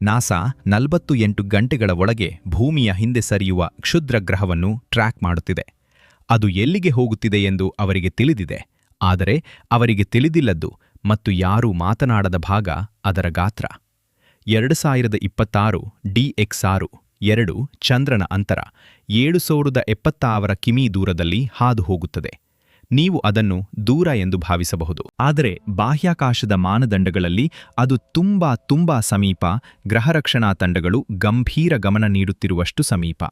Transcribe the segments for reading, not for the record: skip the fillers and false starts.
NASA 48 ಗಂಟೆಗಳ ಒಳಗೆ ಭೂಮಿಯ ಹಿಂದೆ ಸರಿಯುವ ಕ್ಷುದ್ರ ಗ್ರಹವನ್ನು ಟ್ರ್ಯಾಕ್ ಮಾಡುತ್ತಿದೆ. ಅದು ಎಲ್ಲಿಗೆ ಹೋಗುತ್ತಿದೆ ಎಂದು ಅವರಿಗೆ ತಿಳಿದಿದೆ. ಆದರೆ ಅವರಿಗೆ ತಿಳಿದಿಲ್ಲದ್ದು ಮತ್ತು ಯಾರೂ ಮಾತನಾಡದ ಭಾಗ ಅದರ ಗಾತ್ರ. 2026 DX6 2 ಚಂದ್ರನ ಅಂತರ 7076 ಕಿಮಿ ದೂರದಲ್ಲಿ ಹಾದು ಹೋಗುತ್ತದೆ. ನೀವು ಅದನ್ನು ದೂರ ಎಂದು ಭಾವಿಸಬಹುದು, ಆದರೆ ಬಾಹ್ಯಾಕಾಶದ ಮಾನದಂಡಗಳಲ್ಲಿ ಅದು ತುಂಬಾ ಸಮೀಪ. ಗ್ರಹರಕ್ಷಣಾ ತಂಡಗಳು ಗಂಭೀರ ಗಮನ ನೀಡುತ್ತಿರುವಷ್ಟು ಸಮೀಪ.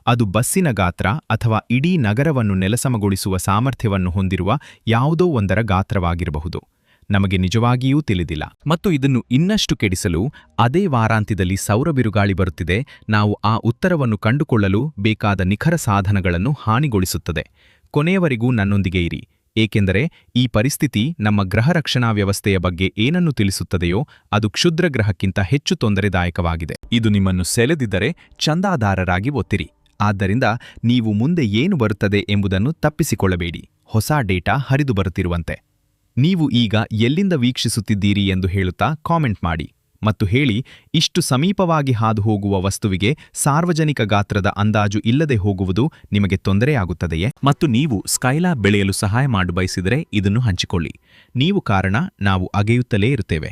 ಅದು ಬಸ್ಸಿನ ಗಾತ್ರ ಅಥವಾ ಇಡೀ ನಗರವನ್ನು ನೆಲಸಮಗೊಳಿಸುವ ಸಾಮರ್ಥ್ಯವನ್ನು ಹೊಂದಿರುವ ಯಾವುದೋ ಒಂದರ ಗಾತ್ರವಾಗಿರಬಹುದು. ನಮಗೆ ನಿಜವಾಗಿಯೂ ತಿಳಿದಿಲ್ಲ. ಮತ್ತು ಇದನ್ನು ಇನ್ನಷ್ಟು ಕೆಡಿಸಲು ಅದೇ ವಾರಾಂತ್ಯದಲ್ಲಿ ಸೌರ ಬಿರುಗಾಳಿ ಬರುತ್ತಿದೆ. ನಾವು ಆ ಉತ್ತರವನ್ನು ಕಂಡುಕೊಳ್ಳಲು ಬೇಕಾದ ನಿಖರ ಸಾಧನಗಳನ್ನು ಹಾನಿಗೊಳಿಸುತ್ತದೆ. ಕೊನೆಯವರೆಗೂ ನನ್ನೊಂದಿಗೆ ಇರಿ, ಏಕೆಂದರೆ ಈ ಪರಿಸ್ಥಿತಿ ನಮ್ಮ ಗ್ರಹ ರಕ್ಷಣಾ ವ್ಯವಸ್ಥೆಯ ಬಗ್ಗೆ ಏನನ್ನು ತಿಳಿಸುತ್ತದೆಯೋ ಅದು ಕ್ಷುದ್ರ ಗ್ರಹಕ್ಕಿಂತ ಹೆಚ್ಚು ತೊಂದರೆದಾಯಕವಾಗಿದೆ. ಇದು ನಿಮ್ಮನ್ನು ಸೆಳೆದಿದ್ದರೆ ಚಂದಾದಾರರಾಗಿ ಒತ್ತಿರಿ. ಆದ್ದರಿಂದ ನೀವು ಮುಂದೆ ಏನು ಬರುತ್ತದೆ ಎಂಬುದನ್ನು ತಪ್ಪಿಸಿಕೊಳ್ಳಬೇಡಿ. ಹೊಸ ಡೇಟಾ ಹರಿದು ಬರುತ್ತಿರುವಂತೆ ನೀವು ಈಗ ಎಲ್ಲಿಂದ ವೀಕ್ಷಿಸುತ್ತಿದ್ದೀರಿ ಎಂದು ಹೇಳುತ್ತಾ ಕಾಮೆಂಟ್ ಮಾಡಿ ಮತ್ತು ಹೇಳಿ, ಇಷ್ಟು ಸಮೀಪವಾಗಿ ಹಾದು ಹೋಗುವ ವಸ್ತುವಿಗೆ ಸಾರ್ವಜನಿಕ ಗಾತ್ರದ ಅಂದಾಜು ಇಲ್ಲದೆ ಹೋಗುವುದು ನಿಮಗೆ ತೊಂದರೆಯಾಗುತ್ತದೆಯೇ? ಮತ್ತು ನೀವು ಸ್ಕೈಲ್ಯಾಬ್ ಬೆಳೆಯಲು ಸಹಾಯ ಮಾಡು ಬಯಸಿದರೆ ಇದನ್ನು ಹಂಚಿಕೊಳ್ಳಿ. ನೀವು ಕಾರಣ, ನಾವು ಅಗೆಯುತ್ತಲೇ ಇರುತ್ತೇವೆ.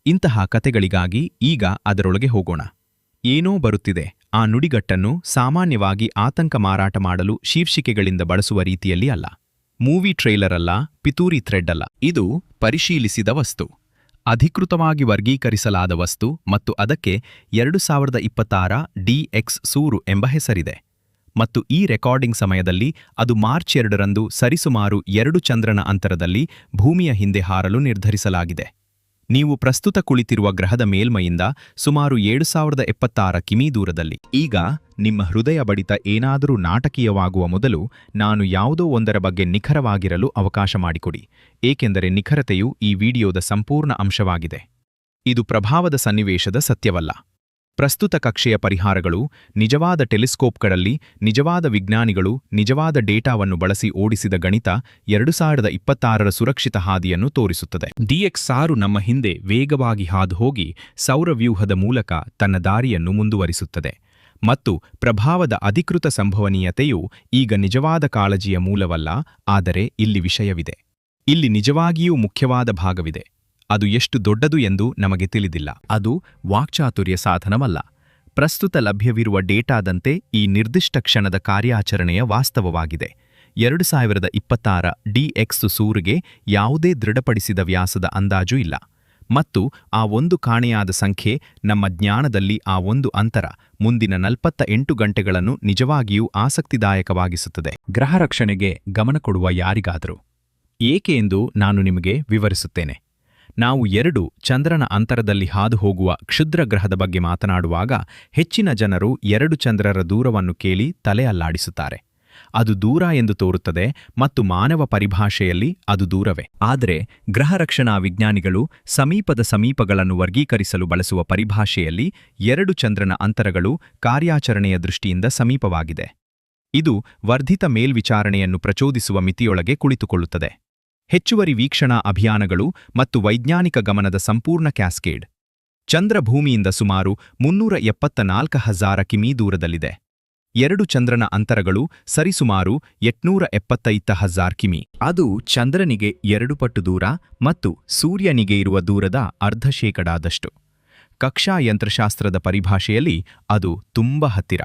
ಇಂತಹ ಕತೆಗಳಿಗಾಗಿ ಈಗ ಅದರೊಳಗೆ ಹೋಗೋಣ. ಏನೋ ಬರುತ್ತಿದೆ. ಆ ನುಡಿಗಟ್ಟನ್ನು ಸಾಮಾನ್ಯವಾಗಿ ಆತಂಕ ಮಾರಾಟ ಮಾಡಲು ಶೀರ್ಷಿಕೆಗಳಿಂದ ಬಳಸುವ ರೀತಿಯಲ್ಲಿ ಅಲ್ಲ. ಮೂವಿ ಟ್ರೇಲರ್ ಅಲ್ಲ, ಪಿತೂರಿ ಥ್ರೆಡ್ ಅಲ್ಲ. ಇದು ಪರಿಶೀಲಿಸಿದ ವಸ್ತು, ಅಧಿಕೃತವಾಗಿ ವರ್ಗೀಕರಿಸಲಾದ ವಸ್ತು ಮತ್ತು ಅದಕ್ಕೆ 2026 DX6 ಎಂಬ ಹೆಸರಿದೆ. ಮತ್ತು ಈ ರೆಕಾರ್ಡಿಂಗ್ ಸಮಯದಲ್ಲಿ ಅದು ಮಾರ್ಚ್ 2ರಂದು ಸರಿಸುಮಾರು 2 ಚಂದ್ರನ ಅಂತರದಲ್ಲಿ ಭೂಮಿಯ ಹಿಂದೆ ಹಾರಲು ನಿರ್ಧರಿಸಲಾಗಿದೆ. ನೀವು ಪ್ರಸ್ತುತ ಕುಳಿತಿರುವ ಗ್ರಹದ ಮೇಲ್ಮೈಯಿಂದ ಸುಮಾರು 7076 ಕಿಮಿ ದೂರದಲ್ಲಿ. ಈಗ ನಿಮ್ಮ ಹೃದಯ ಬಡಿತ ಏನಾದರೂ ನಾಟಕೀಯವಾಗುವ ಮೊದಲು ನಾನು ಯಾವುದೋ ಒಂದರ ಬಗ್ಗೆ ನಿಖರವಾಗಿರಲು ಅವಕಾಶ ಮಾಡಿಕೊಡಿ, ಏಕೆಂದರೆ ನಿಖರತೆಯು ಈ ವಿಡಿಯೋದ ಸಂಪೂರ್ಣ ಅಂಶವಾಗಿದೆ. ಇದು ಪ್ರಭಾವದ ಸನ್ನಿವೇಶದ ಸತ್ಯವಲ್ಲ. ಪ್ರಸ್ತುತ ಕಕ್ಷೆಯ ಪರಿಹಾರಗಳು, ನಿಜವಾದ ಟೆಲಿಸ್ಕೋಪ್ಗಳಲ್ಲಿ ನಿಜವಾದ ವಿಜ್ಞಾನಿಗಳು ನಿಜವಾದ ಡೇಟಾವನ್ನು ಬಳಸಿ ಓಡಿಸಿದ ಗಣಿತ 2026ರ ಸುರಕ್ಷಿತ ಹಾದಿಯನ್ನು ತೋರಿಸುತ್ತದೆ. DX6 ನಮ್ಮ ಹಿಂದೆ ವೇಗವಾಗಿ ಹಾದು ಹೋಗಿ ಸೌರವ್ಯೂಹದ ಮೂಲಕ ತನ್ನ ದಾರಿಯನ್ನು ಮುಂದುವರಿಸುತ್ತದೆ. ಮತ್ತು ಪ್ರಭಾವದ ಅಧಿಕೃತ ಸಂಭವನೀಯತೆಯು ಈಗ ನಿಜವಾದ ಕಾಳಜಿಯ ಮೂಲವಲ್ಲ. ಆದರೆ ಇಲ್ಲಿ ವಿಷಯವಿದೆ. ಇಲ್ಲಿ ನಿಜವಾಗಿಯೂ ಮುಖ್ಯವಾದ ಭಾಗವಿದೆ. ಅದು ಎಷ್ಟು ದೊಡ್ಡದು ಎಂದು ನಮಗೆ ತಿಳಿದಿಲ್ಲ. ಅದು ವಾಕ್ಚಾತುರ್ಯ ಸಾಧನವಲ್ಲ. ಪ್ರಸ್ತುತ ಲಭ್ಯವಿರುವ ಡೇಟಾದಂತೆ ಈ ನಿರ್ದಿಷ್ಟ ಕ್ಷಣದ ಕಾರ್ಯಾಚರಣೆಯ ವಾಸ್ತವವಾಗಿದೆ. 2026 DX6ಗೆ ಯಾವುದೇ ದೃಢಪಡಿಸಿದ ವ್ಯಾಸದ ಅಂದಾಜು ಇಲ್ಲ. ಮತ್ತು ಆ ಒಂದು ಕಾಣೆಯಾದ ಸಂಖ್ಯೆ ನಮ್ಮ ಜ್ಞಾನದಲ್ಲಿ ಆ ಒಂದು ಅಂತರ ಮುಂದಿನ 48 ಗಂಟೆಗಳನ್ನು ನಿಜವಾಗಿಯೂ ಆಸಕ್ತಿದಾಯಕವಾಗಿಸುತ್ತದೆ. ಗ್ರಹ ರಕ್ಷಣೆಗೆ ಗಮನ ಕೊಡುವ ಯಾರಿಗಾದರೂ ಏಕೆ ಎಂದು ನಾನು ನಿಮಗೆ ವಿವರಿಸುತ್ತೇನೆ. ನಾವು 2 ಚಂದ್ರನ ಅಂತರದಲ್ಲಿ ಹಾದು ಹೋಗುವ ಕ್ಷುದ್ರ ಗ್ರಹದ ಬಗ್ಗೆ ಮಾತನಾಡುವಾಗ ಹೆಚ್ಚಿನ ಜನರು 2 ಚಂದ್ರರ ದೂರವನ್ನು ಕೇಳಿ ತಲೆ ಅಲ್ಲಾಡಿಸುತ್ತಾರೆ. ಅದು ದೂರ ಎಂದು ತೋರುತ್ತದೆ ಮತ್ತು ಮಾನವ ಪರಿಭಾಷೆಯಲ್ಲಿ ಅದು ದೂರವೇ. ಆದರೆ ಗ್ರಹ ರಕ್ಷಣಾ ವಿಜ್ಞಾನಿಗಳು ಸಮೀಪಗಳನ್ನು ವರ್ಗೀಕರಿಸಲು ಬಳಸುವ ಪರಿಭಾಷೆಯಲ್ಲಿ 2 ಚಂದ್ರನ ಅಂತರಗಳು ಕಾರ್ಯಾಚರಣೆಯ ದೃಷ್ಟಿಯಿಂದ ಸಮೀಪವಾಗಿದೆ. ಇದು ವರ್ಧಿತ ಮೇಲ್ವಿಚಾರಣೆಯನ್ನು ಪ್ರಚೋದಿಸುವ ಮಿತಿಯೊಳಗೆ ಕುಳಿತುಕೊಳ್ಳುತ್ತದೆ. ಹೆಚ್ಚುವರಿ ವೀಕ್ಷಣಾ ಅಭಿಯಾನಗಳು ಮತ್ತು ವೈಜ್ಞಾನಿಕ ಗಮನದ ಸಂಪೂರ್ಣ ಕ್ಯಾಸ್ಕೇಡ್. ಚಂದ್ರ ಭೂಮಿಯಿಂದ ಸುಮಾರು 374,000 ಕಿಮಿ ದೂರದಲ್ಲಿದೆ. 2 ಚಂದ್ರನ ಅಂತರಗಳು ಸರಿಸುಮಾರು 875,000 ಕಿಮಿ. ಅದು ಚಂದ್ರನಿಗೆ 2 ಪಟ್ಟು ದೂರ ಮತ್ತು ಸೂರ್ಯನಿಗೆ ಇರುವ ದೂರದ ಅರ್ಧಶೇಕಡಾದಷ್ಟು. ಕಕ್ಷಾ ಯಂತ್ರಶಾಸ್ತ್ರದ ಪರಿಭಾಷೆಯಲ್ಲಿ ಅದು ತುಂಬ ಹತ್ತಿರ.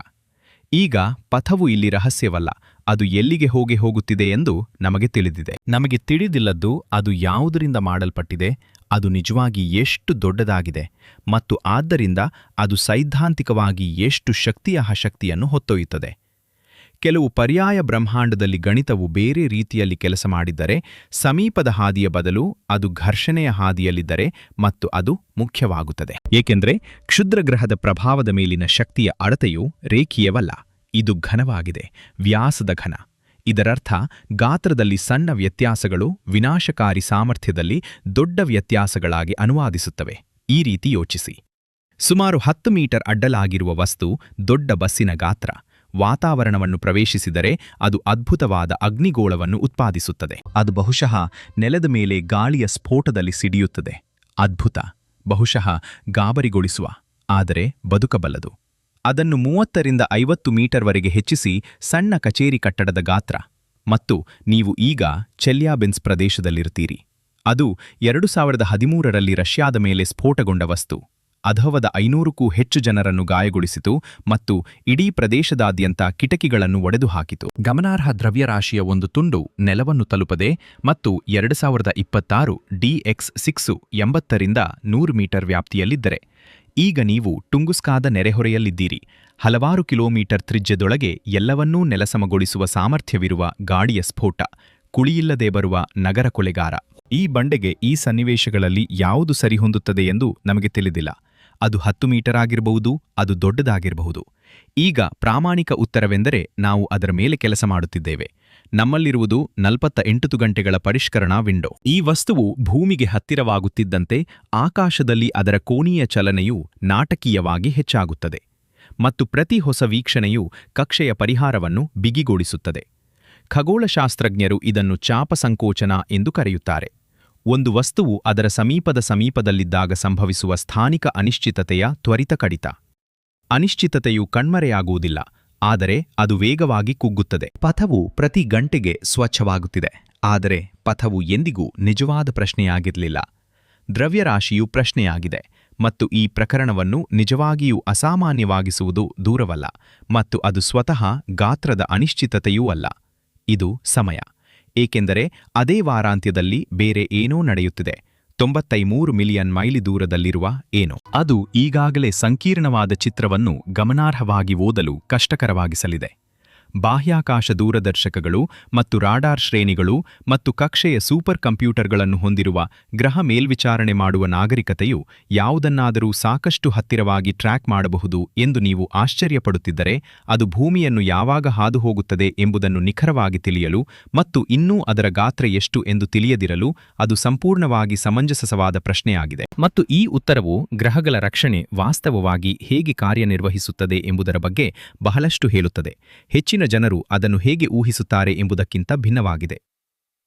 ಈಗ ಪಥವು ಇಲ್ಲಿ ರಹಸ್ಯವಲ್ಲ. ಅದು ಎಲ್ಲಿಗೆ ಹೋಗುತ್ತಿದೆ ಎಂದು ನಮಗೆ ತಿಳಿದಿದೆ. ನಮಗೆ ತಿಳಿದಿಲ್ಲದ್ದು ಅದು ಯಾವುದರಿಂದ ಮಾಡಲ್ಪಟ್ಟಿದೆ, ಅದು ನಿಜವಾಗಿ ಎಷ್ಟು ದೊಡ್ಡದಾಗಿದೆ ಮತ್ತು ಆದ್ದರಿಂದ ಅದು ಸೈದ್ಧಾಂತಿಕವಾಗಿ ಎಷ್ಟು ಶಕ್ತಿಯನ್ನು ಹೊತ್ತೊಯ್ಯುತ್ತದೆ. ಕೆಲವು ಪರ್ಯಾಯ ಬ್ರಹ್ಮಾಂಡದಲ್ಲಿ ಗಣಿತವು ಬೇರೆ ರೀತಿಯಲ್ಲಿ ಕೆಲಸ ಮಾಡಿದ್ದರೆ, ಸಮೀಪದ ಹಾದಿಯ ಬದಲು ಅದು ಘರ್ಷಣೆಯ ಹಾದಿಯಲ್ಲಿದ್ದರೆ ಮತ್ತು ಅದು ಮುಖ್ಯವಾಗುತ್ತದೆ. ಏಕೆಂದರೆ ಕ್ಷುದ್ರಗ್ರಹದ ಪ್ರಭಾವದ ಮೇಲಿನ ಶಕ್ತಿಯ ಅಳತೆಯು ರೇಖೀಯವಲ್ಲ. ಇದು ಘನವಾಗಿದೆ, ವ್ಯಾಸದ ಘನ. ಇದರರ್ಥ ಗಾತ್ರದಲ್ಲಿ ಸಣ್ಣ ವ್ಯತ್ಯಾಸಗಳು ವಿನಾಶಕಾರಿ ಸಾಮರ್ಥ್ಯದಲ್ಲಿ ದೊಡ್ಡ ವ್ಯತ್ಯಾಸಗಳಾಗಿ ಅನುವಾದಿಸುತ್ತವೆ. ಈ ರೀತಿ ಯೋಚಿಸಿ. ಸುಮಾರು 10 ಮೀಟರ್ ಅಡ್ಡಲಾಗಿರುವ ವಸ್ತು ದೊಡ್ಡ ಬಸ್ಸಿನ ಗಾತ್ರ. ವಾತಾವರಣವನ್ನು ಪ್ರವೇಶಿಸಿದರೆ ಅದು ಅದ್ಭುತವಾದ ಅಗ್ನಿಗೋಳವನ್ನು ಉತ್ಪಾದಿಸುತ್ತದೆ. ಅದು ಬಹುಶಃ ನೆಲದ ಮೇಲೆ ಗಾಳಿಯ ಸ್ಫೋಟದಲ್ಲಿ ಸಿಡಿಯುತ್ತದೆ. ಅದ್ಭುತ, ಬಹುಶಃ ಗಾಬರಿಗೊಳಿಸುವ. ಆದರೆ ಬದುಕಬಲ್ಲದು. ಅದನ್ನು 30ರಿಂದ 50 ಮೀಟರ್ವರೆಗೆ ಹೆಚ್ಚಿಸಿ ಸಣ್ಣ ಕಚೇರಿ ಕಟ್ಟಡದ ಗಾತ್ರ. ಮತ್ತು ನೀವು ಈಗ ಚೆಲ್ಯಾಬಿನ್ಸ್ ಪ್ರದೇಶದಲ್ಲಿರ್ತೀರಿ. ಅದು 2013ರಲ್ಲಿ ರಷ್ಯಾದ ಮೇಲೆ ಸ್ಫೋಟಗೊಂಡ ವಸ್ತು. ಅಧವದ 500ಕ್ಕೂ ಹೆಚ್ಚು ಜನರನ್ನು ಗಾಯಗೊಳಿಸಿತು ಮತ್ತು ಇಡೀ ಪ್ರದೇಶದಾದ್ಯಂತ ಕಿಟಕಿಗಳನ್ನು ಒಡೆದು ಹಾಕಿತು. ಗಮನಾರ್ಹ ದ್ರವ್ಯರಾಶಿಯ ಒಂದು ತುಂಡು ನೆಲವನ್ನು ತಲುಪದೆ ಮತ್ತು 2026 DX6 80ರಿಂದ 100 ಮೀಟರ್ ವ್ಯಾಪ್ತಿಯಲ್ಲಿದ್ದರೆ, ಈಗ ನೀವು ಟುಂಗುಸ್ಕಾದ ನೆರೆಹೊರೆಯಲ್ಲಿದ್ದೀರಿ. ಹಲವಾರು ಕಿಲೋಮೀಟರ್ ತ್ರಿಜ್ಯದೊಳಗೆ ಎಲ್ಲವನ್ನೂ ನೆಲಸಮಗೊಳಿಸುವ ಸಾಮರ್ಥ್ಯವಿರುವ ಗಾಡಿಯ ಸ್ಫೋಟ, ಕುಳಿಯಿಲ್ಲದೆ ಬರುವ ನಗರ ಕೊಲೆಗಾರ. ಈ ಬಂಡೆಗೆ ಈ ಸನ್ನಿವೇಶಗಳಲ್ಲಿ ಯಾವುದು ಸರಿಹೊಂದುತ್ತದೆ ಎಂದು ನಮಗೆ ತಿಳಿದಿಲ್ಲ. ಅದು 10 ಮೀಟರ್ ಆಗಿರಬಹುದು, ಅದು ದೊಡ್ಡದಾಗಿರಬಹುದು. ಈಗ ಪ್ರಾಮಾಣಿಕ ಉತ್ತರವೆಂದರೆ ನಾವು ಅದರ ಮೇಲೆ ಕೆಲಸ ಮಾಡುತ್ತಿದ್ದೇವೆ. ನಮ್ಮಲ್ಲಿರುವುದು 48 ಗಂಟೆಗಳ ಪರಿಷ್ಕರಣಾ ವಿಂಡೋ. ಈ ವಸ್ತುವು ಭೂಮಿಗೆ ಹತ್ತಿರವಾಗುತ್ತಿದ್ದಂತೆ ಆಕಾಶದಲ್ಲಿ ಅದರ ಕೋನೀಯ ಚಲನೆಯು ನಾಟಕೀಯವಾಗಿ ಹೆಚ್ಚಾಗುತ್ತದೆ ಮತ್ತು ಪ್ರತಿ ಹೊಸ ವೀಕ್ಷಣೆಯು ಕಕ್ಷೆಯ ಪರಿಹಾರವನ್ನು ಬಿಗಿಗೊಳಿಸುತ್ತದೆ. ಖಗೋಳಶಾಸ್ತ್ರಜ್ಞರು ಇದನ್ನು ಚಾಪ ಸಂಕೋಚನ ಎಂದು ಕರೆಯುತ್ತಾರೆ. ಒಂದು ವಸ್ತುವು ಅದರ ಸಮೀಪದಲ್ಲಿದ್ದಾಗ ಸಂಭವಿಸುವ ಸ್ಥಾನಿಕ ಅನಿಶ್ಚಿತತೆಯ ತ್ವರಿತ ಕಡಿತ. ಅನಿಶ್ಚಿತತೆಯು ಕಣ್ಮರೆಯಾಗುವುದಿಲ್ಲ, ಆದರೆ ಅದು ವೇಗವಾಗಿ ಕುಗ್ಗುತ್ತದೆ. ಪಥವು ಪ್ರತಿ ಗಂಟೆಗೆ ಸ್ವಚ್ಛವಾಗುತ್ತಿದೆ, ಆದರೆ ಪಥವು ಎಂದಿಗೂ ನಿಜವಾದ ಪ್ರಶ್ನೆಯಾಗಿರಲಿಲ್ಲ. ದ್ರವ್ಯರಾಶಿಯು ಪ್ರಶ್ನೆಯಾಗಿದೆ, ಮತ್ತು ಈ ಪ್ರಕರಣವನ್ನು ನಿಜವಾಗಿಯೂ ಅಸಾಮಾನ್ಯವಾಗಿಸುವುದು ದೂರವಲ್ಲ, ಮತ್ತು ಅದು ಸ್ವತಃ ಗಾತ್ರದ ಅನಿಶ್ಚಿತತೆಯೂ ಅಲ್ಲ. ಇದು ಸಮಯ. ಏಕೆಂದರೆ ಅದೇ ವಾರಾಂತ್ಯದಲ್ಲಿ ಬೇರೆ ಏನೋ ನಡೆಯುತ್ತಿದೆ, 93 ಮಿಲಿಯನ್ ಮೈಲಿ ದೂರದಲ್ಲಿರುವ ಏನೋ. ಅದು ಈಗಾಗಲೇ ಸಂಕೀರ್ಣವಾದ ಚಿತ್ರವನ್ನು ಗಮನಾರ್ಹವಾಗಿ ಓದಲು ಕಷ್ಟಕರವಾಗಿಸಲಿದೆ. ಬಾಹ್ಯಾಕಾಶ ದೂರದರ್ಶಕಗಳು ಮತ್ತು ರಾಡಾರ್ ಶ್ರೇಣಿಗಳು ಮತ್ತು ಕಕ್ಷೆಯ ಸೂಪರ್ ಕಂಪ್ಯೂಟರ್ಗಳನ್ನು ಹೊಂದಿರುವ ಗ್ರಹ ಮೇಲ್ವಿಚಾರಣೆ ಮಾಡುವ ನಾಗರಿಕತೆಯು ಯಾವುದನ್ನಾದರೂ ಸಾಕಷ್ಟು ಹತ್ತಿರವಾಗಿ ಟ್ರ್ಯಾಕ್ ಮಾಡಬಹುದು ಎಂದು ನೀವು ಆಶ್ಚರ್ಯಪಡುತ್ತಿದ್ದರೆ, ಅದು ಭೂಮಿಯನ್ನು ಯಾವಾಗ ಹಾದು ಹೋಗುತ್ತದೆ ಎಂಬುದನ್ನು ನಿಖರವಾಗಿ ತಿಳಿಯಲು ಮತ್ತು ಇನ್ನೂ ಅದರ ಗಾತ್ರ ಎಷ್ಟು ಎಂದು ತಿಳಿಯದಿರಲು ಅದು ಸಂಪೂರ್ಣವಾಗಿ ಸಮಂಜಸವಾದ ಪ್ರಶ್ನೆಯಾಗಿದೆ. ಮತ್ತು ಈ ಉತ್ತರವು ಗ್ರಹಗಳ ರಕ್ಷಣೆ ವಾಸ್ತವವಾಗಿ ಹೇಗೆ ಕಾರ್ಯನಿರ್ವಹಿಸುತ್ತದೆ ಎಂಬುದರ ಬಗ್ಗೆ ಬಹಳಷ್ಟು ಹೇಳುತ್ತದೆ. ಹೆಚ್ಚಿನ ಜನರು ಅದನ್ನು ಹೇಗೆ ಊಹಿಸುತ್ತಾರೆ ಎಂಬುದಕ್ಕಿಂತ ಭಿನ್ನವಾಗಿದೆ.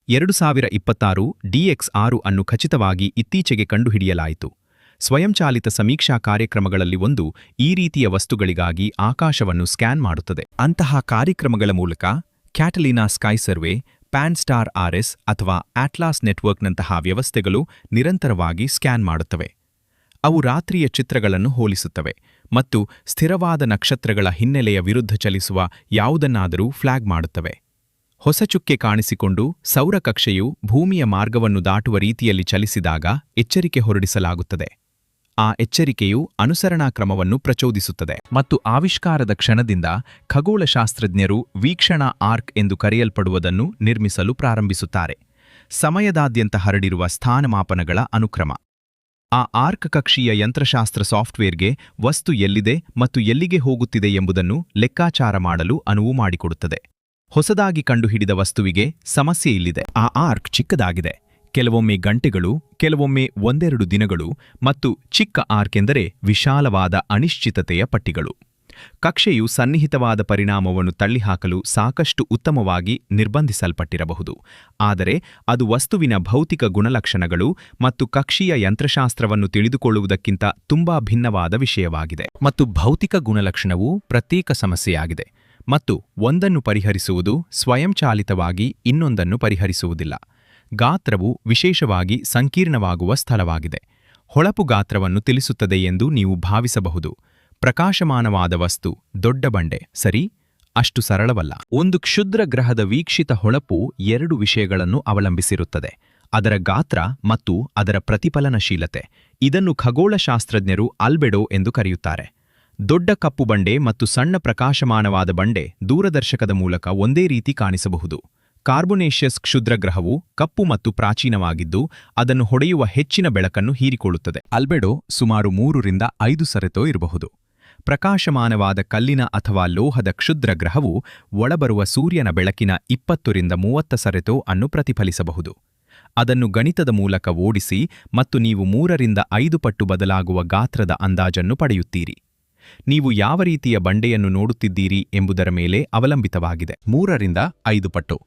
2026 DX6 ಅನ್ನು ಖಚಿತವಾಗಿ ಇತ್ತೀಚೆಗೆ ಕಂಡುಹಿಡಿಯಲಾಯಿತು. ಸ್ವಯಂಚಾಲಿತ ಸಮೀಕ್ಷಾ ಕಾರ್ಯಕ್ರಮಗಳಲ್ಲಿ ಒಂದು ಈ ರೀತಿಯ ವಸ್ತುಗಳಿಗಾಗಿ ಆಕಾಶವನ್ನು ಸ್ಕ್ಯಾನ್ ಮಾಡುತ್ತದೆ. ಅಂತಹ ಕಾರ್ಯಕ್ರಮಗಳ ಮೂಲಕ ಕ್ಯಾಟಲಿನಾ ಸ್ಕೈ ಸರ್ವೆ, ಪ್ಯಾನ್-ಸ್ಟಾರ್ RS ಅಥವಾ ಅಟ್ಲಾಸ್ ನೆಟ್ವರ್ಕ್ನಂತಹ ವ್ಯವಸ್ಥೆಗಳು ನಿರಂತರವಾಗಿ ಸ್ಕ್ಯಾನ್ ಮಾಡುತ್ತವೆ. ಅವು ರಾತ್ರಿಯ ಚಿತ್ರಗಳನ್ನು ಹೋಲಿಸುತ್ತವೆ ಮತ್ತು ಸ್ಥಿರವಾದ ನಕ್ಷತ್ರಗಳ ಹಿನ್ನೆಲೆಯ ವಿರುದ್ಧ ಚಲಿಸುವ ಯಾವುದನ್ನಾದರೂ ಫ್ಲಾಗ್ ಮಾಡುತ್ತವೆ. ಹೊಸ ಚುಕ್ಕೆ ಕಾಣಿಸಿಕೊಂಡು ಸೌರಕಕ್ಷೆಯು ಭೂಮಿಯ ಮಾರ್ಗವನ್ನು ದಾಟುವ ರೀತಿಯಲ್ಲಿ ಚಲಿಸಿದಾಗ ಎಚ್ಚರಿಕೆ ಹೊರಡಿಸಲಾಗುತ್ತದೆ. ಆ ಎಚ್ಚರಿಕೆಯು ಅನುಸರಣಾ ಕ್ರಮವನ್ನು ಪ್ರಚೋದಿಸುತ್ತದೆ ಮತ್ತು ಆವಿಷ್ಕಾರದ ಕ್ಷಣದಿಂದ ಖಗೋಳಶಾಸ್ತ್ರಜ್ಞರು ವೀಕ್ಷಣಾ ಆರ್ಕ್ ಎಂದು ಕರೆಯಲ್ಪಡುವುದನ್ನು ನಿರ್ಮಿಸಲು ಪ್ರಾರಂಭಿಸುತ್ತಾರೆ. ಸಮಯದಾದ್ಯಂತ ಹರಡಿರುವ ಸ್ಥಾನಮಾಪನಗಳ ಅನುಕ್ರಮ. ಆ ಆರ್ಕ್ ಕಕ್ಷೀಯ ಯಂತ್ರಶಾಸ್ತ್ರ ಸಾಫ್ಟ್ವೇರ್ಗೆ ವಸ್ತು ಎಲ್ಲಿದೆ ಮತ್ತು ಎಲ್ಲಿಗೆ ಹೋಗುತ್ತಿದೆ ಎಂಬುದನ್ನು ಲೆಕ್ಕಾಚಾರ ಮಾಡಲು ಅನುವು ಮಾಡಿಕೊಡುತ್ತದೆ. ಹೊಸದಾಗಿ ಕಂಡುಹಿಡಿದ ವಸ್ತುವಿಗೆ ಸಮಸ್ಯೆ ಇಲ್ಲಿದೆ. ಆ ಆರ್ಕ್ ಚಿಕ್ಕದಾಗಿದೆ, ಕೆಲವೊಮ್ಮೆ ಗಂಟೆಗಳು, ಕೆಲವೊಮ್ಮೆ 1-2 ದಿನಗಳು, ಮತ್ತು ಚಿಕ್ಕ ಆರ್ಕ್ ಎಂದರೆ ವಿಶಾಲವಾದ ಅನಿಶ್ಚಿತತೆಯ ಪಟ್ಟಿಗಳು. ಕಕ್ಷೆಯು ಸನ್ನಿಹಿತವಾದ ಪರಿಣಾಮವನ್ನು ತಳ್ಳಿಹಾಕಲು ಸಾಕಷ್ಟು ಉತ್ತಮವಾಗಿ ನಿರ್ಬಂಧಿಸಲ್ಪಟ್ಟಿರಬಹುದು, ಆದರೆ ಅದು ವಸ್ತುವಿನ ಭೌತಿಕ ಗುಣಲಕ್ಷಣಗಳು ಮತ್ತು ಕಕ್ಷೀಯ ಯಂತ್ರಶಾಸ್ತ್ರವನ್ನು ತಿಳಿದುಕೊಳ್ಳುವುದಕ್ಕಿಂತ ತುಂಬಾ ಭಿನ್ನವಾದ ವಿಷಯವಾಗಿದೆ. ಮತ್ತು ಭೌತಿಕ ಗುಣಲಕ್ಷಣವು ಪ್ರತ್ಯೇಕ ಸಮಸ್ಯೆಯಾಗಿದೆ, ಮತ್ತು ಒಂದನ್ನು ಪರಿಹರಿಸುವುದು ಸ್ವಯಂಚಾಲಿತವಾಗಿ ಇನ್ನೊಂದನ್ನು ಪರಿಹರಿಸುವುದಿಲ್ಲ. ಗಾತ್ರವು ವಿಶೇಷವಾಗಿ ಸಂಕೀರ್ಣವಾಗುವ ಸ್ಥಳವಾಗಿದೆ. ಹೊಳಪು ಗಾತ್ರವನ್ನು ತಿಳಿಸುತ್ತದೆ ಎಂದು ನೀವು ಭಾವಿಸಬಹುದು. ಪ್ರಕಾಶಮಾನವಾದ ವಸ್ತು, ದೊಡ್ಡ ಬಂಡೆ, ಸರಿ? ಅಷ್ಟು ಸರಳವಲ್ಲ. ಒಂದು ಕ್ಷುದ್ರ ಗ್ರಹದ ವೀಕ್ಷಿತ ಹೊಳಪು 2 ವಿಷಯಗಳನ್ನು ಅವಲಂಬಿಸಿರುತ್ತದೆ: ಅದರ ಗಾತ್ರ ಮತ್ತು ಅದರ ಪ್ರತಿಫಲನಶೀಲತೆ. ಇದನ್ನು ಖಗೋಳಶಾಸ್ತ್ರಜ್ಞರು ಅಲ್ಬೆಡೋ ಎಂದು ಕರೆಯುತ್ತಾರೆ. ದೊಡ್ಡ ಕಪ್ಪು ಬಂಡೆ ಮತ್ತು ಸಣ್ಣ ಪ್ರಕಾಶಮಾನವಾದ ಬಂಡೆ ದೂರದರ್ಶಕದ ಮೂಲಕ ಒಂದೇ ರೀತಿ ಕಾಣಿಸಬಹುದು. ಕಾರ್ಬೊನೇಷಿಯಸ್ ಕ್ಷುದ್ರಗ್ರಹವು ಕಪ್ಪು ಮತ್ತು ಪ್ರಾಚೀನವಾಗಿದ್ದು, ಅದನ್ನು ಹೊಡೆಯುವ ಹೆಚ್ಚಿನ ಬೆಳಕನ್ನು ಹೀರಿಕೊಳ್ಳುತ್ತದೆ. ಅಲ್ಬೆಡೋ ಸುಮಾರು 3ರಿಂದ 5 ಸೆರೆತೋ ಇರಬಹುದು. ಪ್ರಕಾಶಮಾನವಾದ ಕಲ್ಲಿನ ಅಥವಾ ಲೋಹದ ಕ್ಷುದ್ರ ಗ್ರಹವು ಒಳಬರುವ ಸೂರ್ಯನ ಬೆಳಕಿನ 20ರಿಂದ 30 ಸೆರೆತೋ ಅನ್ನು ಪ್ರತಿಫಲಿಸಬಹುದು. ಅದನ್ನು ಗಣಿತದ ಮೂಲಕ ಓಡಿಸಿ ಮತ್ತು ನೀವು 3ರಿಂದ 5 ಪಟ್ಟು ಬದಲಾಗುವ ಗಾತ್ರದ ಅಂದಾಜನ್ನು ಪಡೆಯುತ್ತೀರಿ. ನೀವು ಯಾವ ರೀತಿಯ ಬಂಡೆಯನ್ನು ನೋಡುತ್ತಿದ್ದೀರಿ ಎಂಬುದರ ಮೇಲೆ ಅವಲಂಬಿತವಾಗಿದೆ. 3ರಿಂದ 5 ಪಟ್ಟು.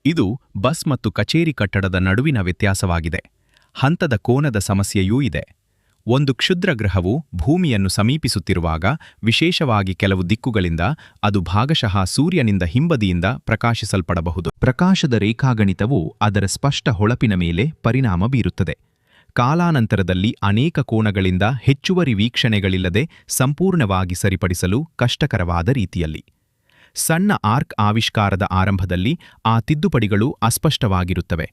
ಇದು ಬಸ್ ಮತ್ತು ಕಚೇರಿ ಕಟ್ಟಡದ ನಡುವಿನ ವ್ಯತ್ಯಾಸವಾಗಿದೆ. ಹಂತದ ಕೋನದ ಸಮಸ್ಯೆಯೂ ಇದೆ. ಒಂದು ಕ್ಷುದ್ರ ಗ್ರಹವು ಭೂಮಿಯನ್ನು ಸಮೀಪಿಸುತ್ತಿರುವಾಗ, ವಿಶೇಷವಾಗಿ ಕೆಲವು ದಿಕ್ಕುಗಳಿಂದ, ಅದು ಭಾಗಶಃ ಸೂರ್ಯನಿಂದ ಹಿಂಬದಿಯಿಂದ ಪ್ರಕಾಶಿಸಲ್ಪಡಬಹುದು. ಪ್ರಕಾಶದ ರೇಖಾಗಣಿತವು ಅದರ ಸ್ಪಷ್ಟ ಹೊಳಪಿನ ಮೇಲೆ ಪರಿಣಾಮ ಬೀರುತ್ತದೆ. ಕಾಲಾನಂತರದಲ್ಲಿ ಅನೇಕ ಕೋನಗಳಿಂದ ಹೆಚ್ಚುವರಿ ವೀಕ್ಷಣೆಗಳಿಲ್ಲದೆ ಸಂಪೂರ್ಣವಾಗಿ ಸರಿಪಡಿಸಲು ಕಷ್ಟಕರವಾದ ರೀತಿಯಲ್ಲಿ. ಸಣ್ಣ ಆರ್ಕ್ ಆವಿಷ್ಕಾರದ ಆರಂಭದಲ್ಲಿ ಆ ತಿದ್ದುಪಡಿಗಳು ಅಸ್ಪಷ್ಟವಾಗಿರುತ್ತವೆ.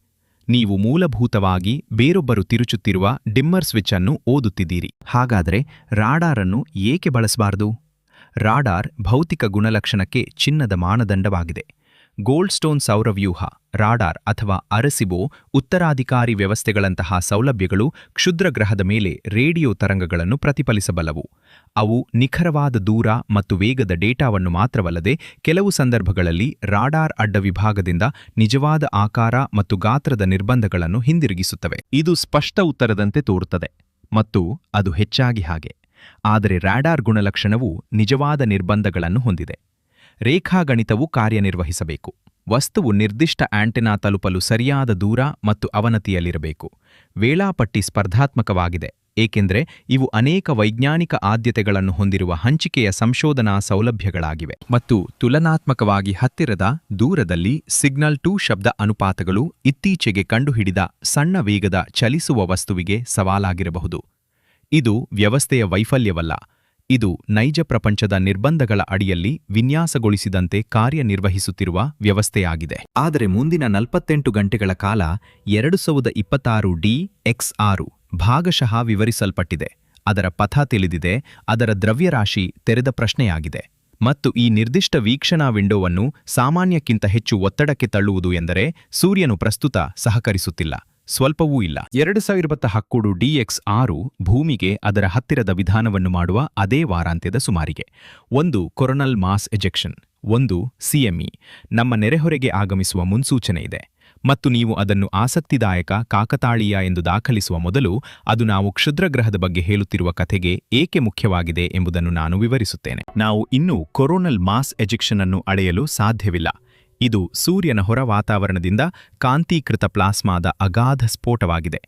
ನೀವು ಮೂಲಭೂತವಾಗಿ ಬೇರೊಬ್ಬರು ತಿರುಚುತ್ತಿರುವ ಡಿಮ್ಮರ್ ಸ್ವಿಚ್ ಅನ್ನು ಓದುತ್ತಿದ್ದೀರಿ. ಹಾಗಾದರೆ ರಾಡಾರ್ ಅನ್ನು ಏಕೆ ಬಳಸಬಾರದು? ರಾಡಾರ್ ಭೌತಿಕ ಗುಣಲಕ್ಷಣಕ್ಕೆ ಚಿನ್ನದ ಮಾನದಂಡವಾಗಿದೆ. ಗೋಲ್ಡ್ಸ್ಟೋನ್ ಸೌರವ್ಯೂಹ, ರಾಡಾರ್ ಅಥವಾ ಅರೆಸಿಬೊ ಉತ್ತರಾಧಿಕಾರಿ ವ್ಯವಸ್ಥೆಗಳಂತಹ ಸೌಲಭ್ಯಗಳು ಕ್ಷುದ್ರ ಗ್ರಹದ ಮೇಲೆ ರೇಡಿಯೋ ತರಂಗಗಳನ್ನು ಪ್ರತಿಫಲಿಸಬಲ್ಲವು. ಅವು ನಿಖರವಾದ ದೂರ ಮತ್ತು ವೇಗದ ಡೇಟಾವನ್ನು ಮಾತ್ರವಲ್ಲದೆ, ಕೆಲವು ಸಂದರ್ಭಗಳಲ್ಲಿ ರಾಡಾರ್ ಅಡ್ಡ ವಿಭಾಗದಿಂದ ನಿಜವಾದ ಆಕಾರ ಮತ್ತು ಗಾತ್ರದ ನಿರ್ಬಂಧಗಳನ್ನು ಹಿಂದಿರುಗಿಸುತ್ತವೆ. ಇದು ಸ್ಪಷ್ಟ ಉತ್ತರದಂತೆ ತೋರುತ್ತದೆ, ಮತ್ತು ಅದು ಹೆಚ್ಚಾಗಿ ಹಾಗೆ. ಆದರೆ ರಾಡಾರ್ ಗುಣಲಕ್ಷಣವು ನಿಜವಾದ ನಿರ್ಬಂಧಗಳನ್ನು ಹೊಂದಿದೆ. ರೇಖಾಗಣಿತವು ಕಾರ್ಯನಿರ್ವಹಿಸಬೇಕು. ವಸ್ತುವು ನಿರ್ದಿಷ್ಟ ಆಂಟೆನಾ ತಲುಪಲು ಸರಿಯಾದ ದೂರ ಮತ್ತು ಅವನತಿಯಲ್ಲಿರಬೇಕು. ವೇಳಾಪಟ್ಟಿ ಸ್ಪರ್ಧಾತ್ಮಕವಾಗಿದೆ, ಏಕೆಂದರೆ ಇವು ಅನೇಕ ವೈಜ್ಞಾನಿಕ ಆದ್ಯತೆಗಳನ್ನು ಹೊಂದಿರುವ ಹಂಚಿಕೆಯ ಸಂಶೋಧನಾ ಸೌಲಭ್ಯಗಳಾಗಿವೆ. ಮತ್ತು ತುಲನಾತ್ಮಕವಾಗಿ ಹತ್ತಿರದ ದೂರದಲ್ಲಿ ಸಿಗ್ನಲ್ ಟು ಶಬ್ದ ಅನುಪಾತಗಳು ಇತ್ತೀಚೆಗೆ ಕಂಡುಹಿಡಿದ ಸಣ್ಣ ವೇಗದ ಚಲಿಸುವ ವಸ್ತುವಿಗೆ ಸವಾಲಾಗಿರಬಹುದು. ಇದು ವ್ಯವಸ್ಥೆಯ ವೈಫಲ್ಯವಲ್ಲ, ಇದು ನೈಜ ಪ್ರಪಂಚದ ನಿರ್ಬಂಧಗಳ ಅಡಿಯಲ್ಲಿ ವಿನ್ಯಾಸಗೊಳಿಸಿದಂತೆ ಕಾರ್ಯನಿರ್ವಹಿಸುತ್ತಿರುವ ವ್ಯವಸ್ಥೆಯಾಗಿದೆ. ಆದರೆ ಮುಂದಿನ 48 ಗಂಟೆಗಳ ಕಾಲ 2026 DX6 ಭಾಗಶಃ ವಿವರಿಸಲ್ಪಟ್ಟಿದೆ. ಅದರ ಪಥ ತಿಳಿದಿದೆ, ಅದರ ದ್ರವ್ಯರಾಶಿ ತೆರೆದ ಪ್ರಶ್ನೆಯಾಗಿದೆ. ಮತ್ತು ಈ ನಿರ್ದಿಷ್ಟ ವೀಕ್ಷಣಾ ವಿಂಡೋವನ್ನು ಸಾಮಾನ್ಯಕ್ಕಿಂತ ಹೆಚ್ಚು ಒತ್ತಡಕ್ಕೆ ತಳ್ಳುವುದು ಎಂದರೆ ಸೂರ್ಯನು ಪ್ರಸ್ತುತ ಸಹಕರಿಸುತ್ತಿಲ್ಲ, ಸ್ವಲ್ಪವೂ ಇಲ್ಲ. 2010 DX6 ಭೂಮಿಗೆ ಅದರ ಹತ್ತಿರದ ವಿಧಾನವನ್ನು ಮಾಡುವ ಅದೇ ವಾರಾಂತ್ಯದ ಸುಮಾರಿಗೆ. ಒಂದು ಕೊರೊನಲ್ ಮಾಸ್ ಎಜೆಕ್ಷನ್, ಒಂದು CME ನಮ್ಮ ನೆರೆಹೊರೆಗೆ ಆಗಮಿಸುವ ಮುನ್ಸೂಚನೆ ಇದೆ. ಮತ್ತು ನೀವು ಅದನ್ನು ಆಸಕ್ತಿದಾಯಕ ಕಾಕತಾಳೀಯ ಎಂದು ದಾಖಲಿಸುವ ಮೊದಲು, ಅದು ನಾವು ಕ್ಷುದ್ರಗ್ರಹದ ಬಗ್ಗೆ ಹೇಳುತ್ತಿರುವ ಕಥೆಗೆ ಏಕೆ ಮುಖ್ಯವಾಗಿದೆ ಎಂಬುದನ್ನು ನಾನು ವಿವರಿಸುತ್ತೇನೆ. ನಾವು ಇನ್ನೂ ಕೊರೊನಲ್ ಮಾಸ್ ಎಜೆಕ್ಷನ್ ಅನ್ನು ಅಳೆಯಲು ಸಾಧ್ಯವಿಲ್ಲ. ಇದು ಸೂರ್ಯನ ಹೊರ ವಾತಾವರಣದಿಂದ ಕಾಂತೀಕೃತ ಪ್ಲಾಸ್ಮಾದ ಅಗಾಧ ಸ್ಫೋಟವಾಗಿದೆ.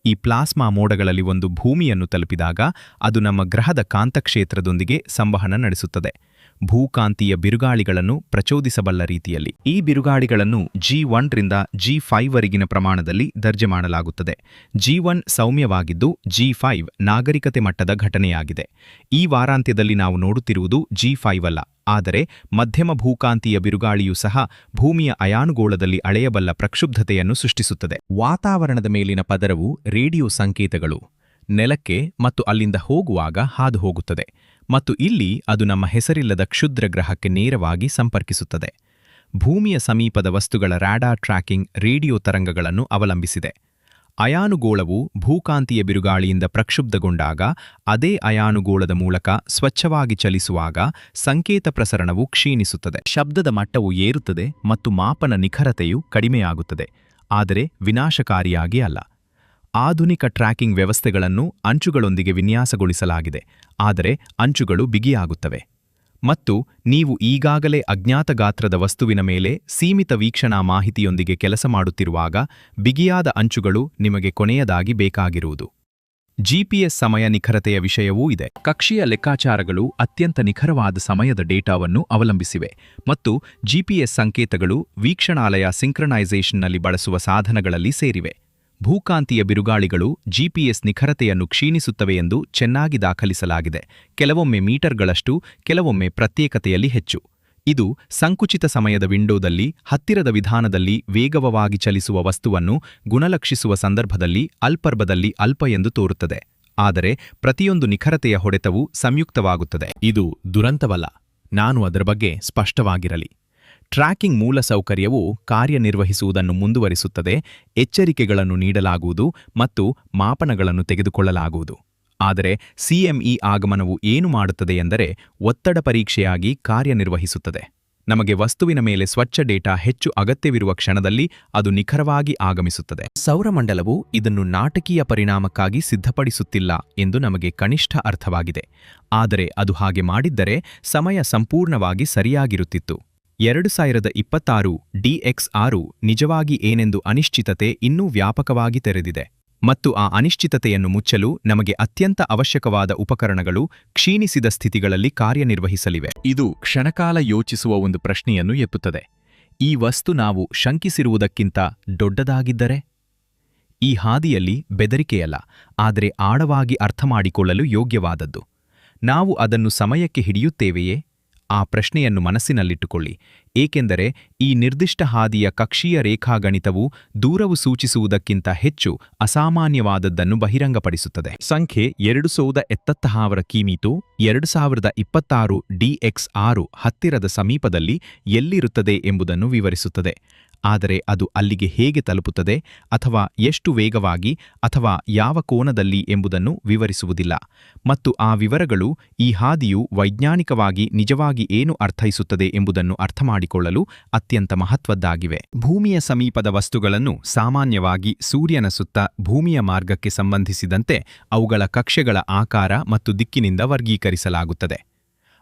ಈ ಪ್ಲಾಸ್ಮಾ ಮೋಡಗಳಲ್ಲಿ ಒಂದು ಭೂಮಿಯನ್ನು ತಲುಪಿದಾಗ ಅದು ನಮ್ಮ ಗ್ರಹದ ಕಾಂತಕ್ಷೇತ್ರದೊಂದಿಗೆ ಸಂವಹನ ನಡೆಸುತ್ತದೆ, ಭೂಕಾಂತೀಯ ಬಿರುಗಾಳಿಗಳನ್ನು ಪ್ರಚೋದಿಸಬಲ್ಲ ರೀತಿಯಲ್ಲಿ. ಈ ಬಿರುಗಾಳಿಗಳನ್ನು G1 ರಿಂದ G5 ವರೆಗಿನ ಪ್ರಮಾಣದಲ್ಲಿ ದರ್ಜೆ ಮಾಡಲಾಗುತ್ತದೆ. G1 ಸೌಮ್ಯವಾಗಿದ್ದು, G5 ನಾಗರಿಕತೆ ಮಟ್ಟದ ಘಟನೆಯಾಗಿದೆ. ಈ ವಾರಾಂತ್ಯದಲ್ಲಿ ನಾವು ನೋಡುತ್ತಿರುವುದು G5 ಅಲ್ಲ, ಆದರೆ ಮಧ್ಯಮ ಭೂಕಾಂತೀಯ ಬಿರುಗಾಳಿಯೂ ಸಹ ಭೂಮಿಯ ಅಯಾನುಗೋಳದಲ್ಲಿ ಅಳೆಯಬಲ್ಲ ಪ್ರಕ್ಷುಬ್ಧತೆಯನ್ನು ಸೃಷ್ಟಿಸುತ್ತದೆ. ವಾತಾವರಣದ ಮೇಲಿನ ಪದರವು ರೇಡಿಯೋ ಸಂಕೇತಗಳು ನೆಲಕ್ಕೆ ಮತ್ತು ಅಲ್ಲಿಂದ ಹೋಗುವಾಗ ಹಾದು ಹೋಗುತ್ತದೆ, ಮತ್ತು ಇಲ್ಲಿ ಅದು ನಮ್ಮ ಹೆಸರಿಲ್ಲದ ಕ್ಷುದ್ರ ಗ್ರಹಕ್ಕೆ ನೇರವಾಗಿ ಸಂಪರ್ಕಿಸುತ್ತದೆ. ಭೂಮಿಯ ಸಮೀಪದ ವಸ್ತುಗಳ ರಾಡಾರ್ ಟ್ರ್ಯಾಕಿಂಗ್ ರೇಡಿಯೋ ತರಂಗಗಳನ್ನು ಅವಲಂಬಿಸಿದೆ. ಅಯಾನುಗೋಳವು ಭೂಕಾಂತೀಯ ಬಿರುಗಾಳಿಯಿಂದ ಪ್ರಕ್ಷುಬ್ಧಗೊಂಡಾಗ, ಅದೇ ಅಯಾನುಗೋಳದ ಮೂಲಕ ಸ್ವಚ್ಛವಾಗಿ ಚಲಿಸುವಾಗ ಸಂಕೇತ ಪ್ರಸರಣವು ಕ್ಷೀಣಿಸುತ್ತದೆ. ಶಬ್ದದ ಮಟ್ಟವು ಏರುತ್ತದೆ ಮತ್ತು ಮಾಪನ ನಿಖರತೆಯು ಕಡಿಮೆಯಾಗುತ್ತದೆ, ಆದರೆ ವಿನಾಶಕಾರಿಯಾಗಿ ಅಲ್ಲ. ಆಧುನಿಕ ಟ್ರ್ಯಾಕಿಂಗ್ ವ್ಯವಸ್ಥೆಗಳನ್ನು ಅಂಚುಗಳೊಂದಿಗೆ ವಿನ್ಯಾಸಗೊಳಿಸಲಾಗಿದೆ, ಆದರೆ ಅಂಚುಗಳು ಬಿಗಿಯಾಗುತ್ತವೆ. ಮತ್ತು ನೀವು ಈಗಾಗಲೇ ಅಜ್ಞಾತ ಗಾತ್ರದ ವಸ್ತುವಿನ ಮೇಲೆ ಸೀಮಿತ ವೀಕ್ಷಣಾ ಮಾಹಿತಿಯೊಂದಿಗೆ ಕೆಲಸ ಮಾಡುತ್ತಿರುವಾಗ, ಬಿಗಿಯಾದ ಅಂಚುಗಳು ನಿಮಗೆ ಕೊನೆಯದಾಗಿ ಬೇಕಾಗಿರುವುದು. GPS ಸಮಯ ನಿಖರತೆಯ ವಿಷಯವೂ ಇದೆ. ಕಕ್ಷೀಯ ಲೆಕ್ಕಾಚಾರಗಳು ಅತ್ಯಂತ ನಿಖರವಾದ ಸಮಯದ ಡೇಟಾವನ್ನು ಅವಲಂಬಿಸಿವೆ, ಮತ್ತು GPS ಸಂಕೇತಗಳು ವೀಕ್ಷಣಾಲಯ ಸಿಂಕ್ರನೈಸೇಷನ್ನಲ್ಲಿ ಬಳಸುವ ಸಾಧನಗಳಲ್ಲಿ ಸೇರಿವೆ. ಭೂಕಾಂತೀಯ ಬಿರುಗಾಳಿಗಳು GPS ನಿಖರತೆಯನ್ನು ಕ್ಷೀಣಿಸುತ್ತವೆ ಎಂದು ಚೆನ್ನಾಗಿ ದಾಖಲಿಸಲಾಗಿದೆ, ಕೆಲವೊಮ್ಮೆ ಮೀಟರ್ಗಳಷ್ಟು, ಕೆಲವೊಮ್ಮೆ ಪ್ರತ್ಯೇಕತೆಯಲ್ಲಿ ಹೆಚ್ಚು. ಇದು ಸಂಕುಚಿತ ಸಮಯದ ವಿಂಡೋದಲ್ಲಿ ಹತ್ತಿರದ ವಿಧಾನದಲ್ಲಿ ವೇಗವಾಗಿ ಚಲಿಸುವ ವಸ್ತುವನ್ನು ಗುಣಲಕ್ಷಿಸುವ ಸಂದರ್ಭದಲ್ಲಿ ಅಲ್ಪರ್ಬದಲ್ಲಿ ಅಲ್ಪ ಎಂದು ತೋರುತ್ತದೆ, ಆದರೆ ಪ್ರತಿಯೊಂದು ನಿಖರತೆಯ ಹೊಡೆತವೂ ಸಂಯುಕ್ತವಾಗುತ್ತದೆ. ಇದು ದುರಂತವಲ್ಲ, ನಾನು ಅದರ ಬಗ್ಗೆ ಸ್ಪಷ್ಟವಾಗಿರಲಿ. ಟ್ರ್ಯಾಕಿಂಗ್ ಮೂಲಸೌಕರ್ಯವು ಕಾರ್ಯನಿರ್ವಹಿಸುವುದನ್ನು ಮುಂದುವರಿಸುತ್ತದೆ, ಎಚ್ಚರಿಕೆಗಳನ್ನು ನೀಡಲಾಗುವುದು ಮತ್ತು ಮಾಪನಗಳನ್ನು ತೆಗೆದುಕೊಳ್ಳಲಾಗುವುದು. ಆದರೆ CME ಆಗಮನವು ಏನು ಮಾಡುತ್ತದೆ ಎಂದರೆ ಒತ್ತಡ ಪರೀಕ್ಷೆಯಾಗಿ ಕಾರ್ಯನಿರ್ವಹಿಸುತ್ತದೆ. ನಮಗೆ ವಸ್ತುವಿನ ಮೇಲೆ ಸ್ವಚ್ಛ ಡೇಟಾ ಹೆಚ್ಚು ಅಗತ್ಯವಿರುವ ಕ್ಷಣದಲ್ಲಿ ಅದು ನಿಖರವಾಗಿ ಆಗಮಿಸುತ್ತದೆ. ಸೌರಮಂಡಲವು ಇದನ್ನು ನಾಟಕೀಯ ಪರಿಣಾಮಕ್ಕಾಗಿ ಸಿದ್ಧಪಡಿಸುತ್ತಿಲ್ಲ ಎಂದು ನಮಗೆ ಕನಿಷ್ಠ ಅರ್ಥವಾಗಿದೆ, ಆದರೆ ಅದು ಹಾಗೆ ಮಾಡಿದ್ದರೆ ಸಮಯ ಸಂಪೂರ್ಣವಾಗಿ ಸರಿಯಾಗಿರುತ್ತಿತ್ತು. 2026 DX6 ನಿಜವಾಗಿ ಏನೆಂದು ಅನಿಶ್ಚಿತತೆ ಇನ್ನೂ ವ್ಯಾಪಕವಾಗಿ ತೆರೆದಿದೆ. ಮತ್ತು ಆ ಅನಿಶ್ಚಿತತೆಯನ್ನು ಮುಚ್ಚಲು ನಮಗೆ ಅತ್ಯಂತ ಅವಶ್ಯಕವಾದ ಉಪಕರಣಗಳು ಕ್ಷೀಣಿಸಿದ ಸ್ಥಿತಿಗಳಲ್ಲಿ ಕಾರ್ಯನಿರ್ವಹಿಸಲಿವೆ. ಇದು ಕ್ಷಣಕಾಲ ಯೋಚಿಸುವ ಒಂದು ಪ್ರಶ್ನೆಯನ್ನು ಎತ್ತುತ್ತದೆ. ಈ ವಸ್ತು ನಾವು ಶಂಕಿಸಿರುವುದಕ್ಕಿಂತ ದೊಡ್ಡದಾಗಿದ್ದರೆ? ಈ ಹಾದಿಯಲ್ಲಿ ಬೆದರಿಕೆಯಲ್ಲ, ಆದರೆ ಆಳವಾಗಿ ಅರ್ಥಮಾಡಿಕೊಳ್ಳಲು ಯೋಗ್ಯವಾದದ್ದು. ನಾವು ಅದನ್ನು ಸಮಯಕ್ಕೆ ಹಿಡಿಯುತ್ತೇವೆಯೇ? ಆ ಪ್ರಶ್ನೆಯನ್ನು ಮನಸ್ಸಿನಲ್ಲಿಟ್ಟುಕೊಳ್ಳಿ, ಏಕೆಂದರೆ ಈ ನಿರ್ದಿಷ್ಟ ಹಾದಿಯ ಕಕ್ಷೀಯ ರೇಖಾಗಣಿತವು ದೂರವು ಸೂಚಿಸುವುದಕ್ಕಿಂತ ಹೆಚ್ಚು ಅಸಾಮಾನ್ಯವಾದದ್ದನ್ನು ಬಹಿರಂಗಪಡಿಸುತ್ತದೆ. ಸಂಖ್ಯೆ 2076 ಕಿಮೀ 2026 DX6 ಹತ್ತಿರದ ಸಮೀಪದಲ್ಲಿ ಎಲ್ಲಿರುತ್ತದೆ ಎಂಬುದನ್ನು ವಿವರಿಸುತ್ತದೆ. ಆದರೆ ಅದು ಅಲ್ಲಿಗೆ ಹೇಗೆ ತಲುಪುತ್ತದೆ, ಅಥವಾ ಎಷ್ಟು ವೇಗವಾಗಿ, ಅಥವಾ ಯಾವ ಕೋನದಲ್ಲಿ ಎಂಬುದನ್ನು ವಿವರಿಸುವುದಿಲ್ಲ. ಮತ್ತು ಆ ವಿವರಗಳು ಈ ಹಾದಿಯು ವೈಜ್ಞಾನಿಕವಾಗಿ ನಿಜವಾಗಿ ಏನು ಅರ್ಥೈಸುತ್ತದೆ ಎಂಬುದನ್ನು ಅರ್ಥಮಾಡಿಕೊಳ್ಳಲು ಅತ್ಯಂತ ಮಹತ್ವದ್ದಾಗಿವೆ. ಭೂಮಿಯ ಸಮೀಪದ ವಸ್ತುಗಳನ್ನು ಸಾಮಾನ್ಯವಾಗಿ ಸೂರ್ಯನ ಸುತ್ತ ಭೂಮಿಯ ಮಾರ್ಗಕ್ಕೆ ಸಂಬಂಧಿಸಿದಂತೆ ಅವುಗಳ ಕಕ್ಷೆಗಳ ಆಕಾರ ಮತ್ತು ದಿಕ್ಕಿನಿಂದ ವರ್ಗೀಕರಿಸಲಾಗುತ್ತದೆ.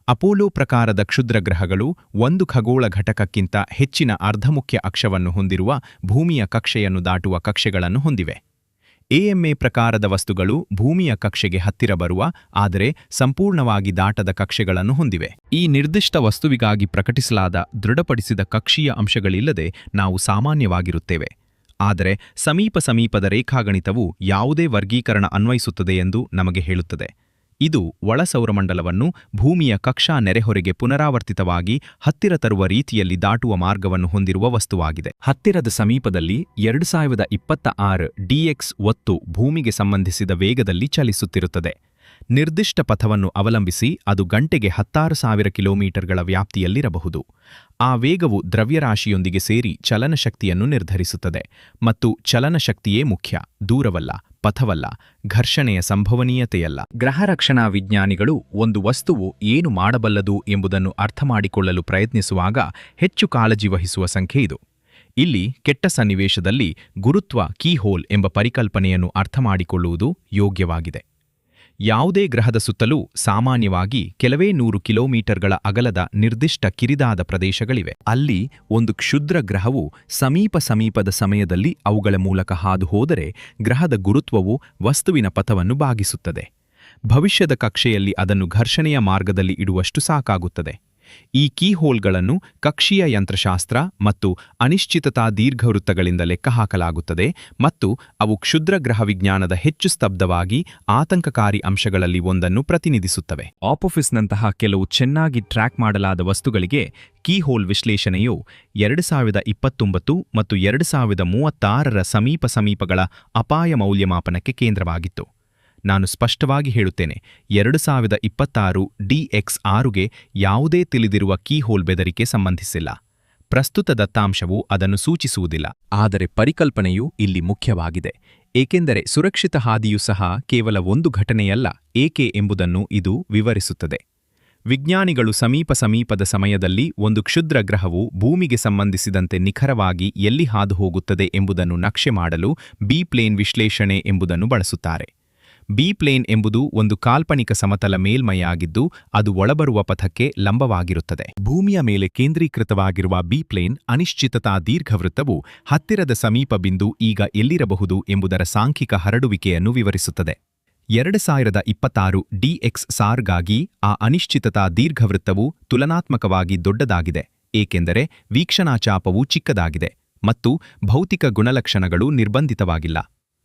ಅಪೋಲೋ ಪ್ರಕಾರದ ಕ್ಷುದ್ರಗ್ರಹಗಳು ಒಂದು ಖಗೋಳ ಘಟಕಕ್ಕಿಂತ ಹೆಚ್ಚಿನ ಅರ್ಧಮುಖ್ಯ ಅಕ್ಷವನ್ನು ಹೊಂದಿರುವ ಭೂಮಿಯ ಕಕ್ಷೆಯನ್ನು ದಾಟುವ ಕಕ್ಷೆಗಳನ್ನು ಹೊಂದಿವೆ. ಎಎಂಎ ಪ್ರಕಾರದ ವಸ್ತುಗಳು ಭೂಮಿಯ ಕಕ್ಷೆಗೆ ಹತ್ತಿರ ಬರುವ, ಆದರೆ ಸಂಪೂರ್ಣವಾಗಿ ದಾಟದ ಕಕ್ಷೆಗಳನ್ನು ಹೊಂದಿವೆ. ಈ ನಿರ್ದಿಷ್ಟ ವಸ್ತುವಿಗಾಗಿ ಪ್ರಕಟಿಸಲಾದ ದೃಢಪಡಿಸಿದ ಕಕ್ಷೀಯ ಅಂಶಗಳಿಲ್ಲದೆ ನಾವು ಸಾಮಾನ್ಯವಾಗಿರುತ್ತೇವೆ. ಆದರೆ ಸಮೀಪದ ರೇಖಾಗಣಿತವು ಯಾವುದೇ ವರ್ಗೀಕರಣ ಅನ್ವಯಿಸುತ್ತದೆ ಎಂದು ನಮಗೆ ಹೇಳುತ್ತದೆ. ಇದು ಒಳ ಸೌರಮಂಡಲವನ್ನು ಭೂಮಿಯ ಕಕ್ಷಾ ನೆರೆಹೊರೆಗೆ ಪುನರಾವರ್ತಿತವಾಗಿ ಹತ್ತಿರ ತರುವ ರೀತಿಯಲ್ಲಿ ದಾಟುವ ಮಾರ್ಗವನ್ನು ಹೊಂದಿರುವ ವಸ್ತುವಾಗಿದೆ. ಹತ್ತಿರದ ಸಮೀಪದಲ್ಲಿ 2026 DX ಒತ್ತು ಭೂಮಿಗೆ ಸಂಬಂಧಿಸಿದ ವೇಗದಲ್ಲಿ ಚಲಿಸುತ್ತಿರುತ್ತದೆ. ನಿರ್ದಿಷ್ಟ ಪಥವನ್ನು ಅವಲಂಬಿಸಿ ಅದು ಗಂಟೆಗೆ 16,000 ಕಿಲೋಮೀಟರ್ಗಳ ವ್ಯಾಪ್ತಿಯಲ್ಲಿರಬಹುದು. ಆ ವೇಗವು ದ್ರವ್ಯರಾಶಿಯೊಂದಿಗೆ ಸೇರಿ ಚಲನಶಕ್ತಿಯನ್ನು ನಿರ್ಧರಿಸುತ್ತದೆ, ಮತ್ತು ಚಲನಶಕ್ತಿಯೇ ಮುಖ್ಯ, ದೂರವಲ್ಲ, ಪಥವಲ್ಲ, ಘರ್ಷಣೆಯ ಸಂಭವನೀಯತೆಯಲ್ಲ. ಗ್ರಹರಕ್ಷಣಾ ವಿಜ್ಞಾನಿಗಳು ಒಂದು ವಸ್ತುವು ಏನು ಮಾಡಬಲ್ಲದು ಎಂಬುದನ್ನು ಅರ್ಥಮಾಡಿಕೊಳ್ಳಲು ಪ್ರಯತ್ನಿಸುವಾಗ ಹೆಚ್ಚು ಕಾಳಜಿ ವಹಿಸುವ ಸಂಖ್ಯೆ ಇದು. ಇಲ್ಲಿ ಕೆಟ್ಟ ಸನ್ನಿವೇಶದಲ್ಲಿ ಗುರುತ್ವ ಕೀಹೋಲ್ ಎಂಬ ಪರಿಕಲ್ಪನೆಯನ್ನು ಅರ್ಥಮಾಡಿಕೊಳ್ಳುವುದು ಯೋಗ್ಯವಾಗಿದೆ. ಯಾವುದೇ ಗ್ರಹದ ಸುತ್ತಲೂ ಸಾಮಾನ್ಯವಾಗಿ ಕೆಲವೇ 100 ಕಿಲೋಮೀಟರ್ಗಳ ಅಗಲದ ನಿರ್ದಿಷ್ಟ ಕಿರಿದಾದ ಪ್ರದೇಶಗಳಿವೆ. ಅಲ್ಲಿ ಒಂದು ಕ್ಷುದ್ರ ಗ್ರಹವು ಸಮೀಪದ ಸಮಯದಲ್ಲಿ ಅವುಗಳ ಮೂಲಕ ಹಾದು ಹೋದರೆ ಗ್ರಹದ ಗುರುತ್ವವು ವಸ್ತುವಿನ ಪಥವನ್ನು ಬಾಗಿಸುತ್ತದೆ. ಭವಿಷ್ಯದ ಕಕ್ಷೆಯಲ್ಲಿ ಅದನ್ನು ಘರ್ಷಣೆಯ ಮಾರ್ಗದಲ್ಲಿ ಇಡುವಷ್ಟು ಸಾಕಾಗುತ್ತದೆ. ಈ ಕೀಹೋಲ್ಗಳನ್ನು ಕಕ್ಷೀಯ ಯಂತ್ರಶಾಸ್ತ್ರ ಮತ್ತು ಅನಿಶ್ಚಿತತಾ ದೀರ್ಘವೃತ್ತಗಳಿಂದ ಲೆಕ್ಕಹಾಕಲಾಗುತ್ತದೆ, ಮತ್ತು ಅವು ಕ್ಷುದ್ರ ಗ್ರಹ ವಿಜ್ಞಾನದ ಹೆಚ್ಚು ಸ್ತಬ್ಧವಾಗಿ ಆತಂಕಕಾರಿ ಅಂಶಗಳಲ್ಲಿ ಒಂದನ್ನು ಪ್ರತಿನಿಧಿಸುತ್ತವೆ. ಆಪೋಫಿಸ್ನಂತಹ ಕೆಲವು ಚೆನ್ನಾಗಿ ಟ್ರ್ಯಾಕ್ ಮಾಡಲಾದ ವಸ್ತುಗಳಿಗೆ ಕೀಹೋಲ್ ವಿಶ್ಲೇಷಣೆಯು 2029 ಮತ್ತು 2036 ಸಮೀಪಗಳ ಅಪಾಯ ಮೌಲ್ಯಮಾಪನಕ್ಕೆ ಕೇಂದ್ರವಾಗಿತ್ತು. ನಾನು ಸ್ಪಷ್ಟವಾಗಿ ಹೇಳುತ್ತೇನೆ, 2026 DX6ಗೆ ಯಾವುದೇ ತಿಳಿದಿರುವ ಕೀಹೋಲ್ ಬೆದರಿಕೆ ಸಂಬಂಧಿಸಿಲ್ಲ. ಪ್ರಸ್ತುತ ದತ್ತಾಂಶವು ಅದನ್ನು ಸೂಚಿಸುವುದಿಲ್ಲ, ಆದರೆ ಪರಿಕಲ್ಪನೆಯು ಇಲ್ಲಿ ಮುಖ್ಯವಾಗಿದೆ, ಏಕೆಂದರೆ ಸುರಕ್ಷಿತ ಹಾದಿಯೂ ಸಹ ಕೇವಲ ಒಂದು ಘಟನೆಯಲ್ಲ ಏಕೆ ಎಂಬುದನ್ನು ಇದು ವಿವರಿಸುತ್ತದೆ. ವಿಜ್ಞಾನಿಗಳು ಸಮೀಪದ ಸಮಯದಲ್ಲಿ ಒಂದು ಕ್ಷುದ್ರ ಗ್ರಹವು ಭೂಮಿಗೆ ಸಂಬಂಧಿಸಿದಂತೆ ನಿಖರವಾಗಿ ಎಲ್ಲಿ ಹಾದು ಹೋಗುತ್ತದೆ ಎಂಬುದನ್ನು ನಕ್ಷೆ ಮಾಡಲು ಬಿ-ಪ್ಲೇನ್ ವಿಶ್ಲೇಷಣೆ ಎಂಬುದನ್ನು ಬಳಸುತ್ತಾರೆ. ಬಿ-ಪ್ಲೇನ್ ಎಂಬುದು ಒಂದು ಕಾಲ್ಪನಿಕ ಸಮತಲ ಮೇಲ್ಮೈಯಾಗಿದ್ದು, ಅದು ಒಳಬರುವ ಪಥಕ್ಕೆ ಲಂಬವಾಗಿರುತ್ತದೆ. ಭೂಮಿಯ ಮೇಲೆ ಕೇಂದ್ರೀಕೃತವಾಗಿರುವ ಬಿ-ಪ್ಲೇನ್ ಅನಿಶ್ಚಿತತಾ ದೀರ್ಘವೃತ್ತವು ಹತ್ತಿರದ ಸಮೀಪ ಬಿಂದು ಈಗ ಎಲ್ಲಿರಬಹುದು ಎಂಬುದರ ಸಾಂಖ್ಯಿಕ ಹರಡುವಿಕೆಯನ್ನು ವಿವರಿಸುತ್ತದೆ. 2026 DX6ಗಾಗಿ ಆ ಅನಿಶ್ಚಿತತಾ ದೀರ್ಘವೃತ್ತವು ತುಲನಾತ್ಮಕವಾಗಿ ದೊಡ್ಡದಾಗಿದೆ, ಏಕೆಂದರೆ ವೀಕ್ಷಣಾಚಾಪವು ಚಿಕ್ಕದಾಗಿದೆ ಮತ್ತು ಭೌತಿಕ ಗುಣಲಕ್ಷಣಗಳು ನಿರ್ಬಂಧಿತವಾಗಿಲ್ಲ.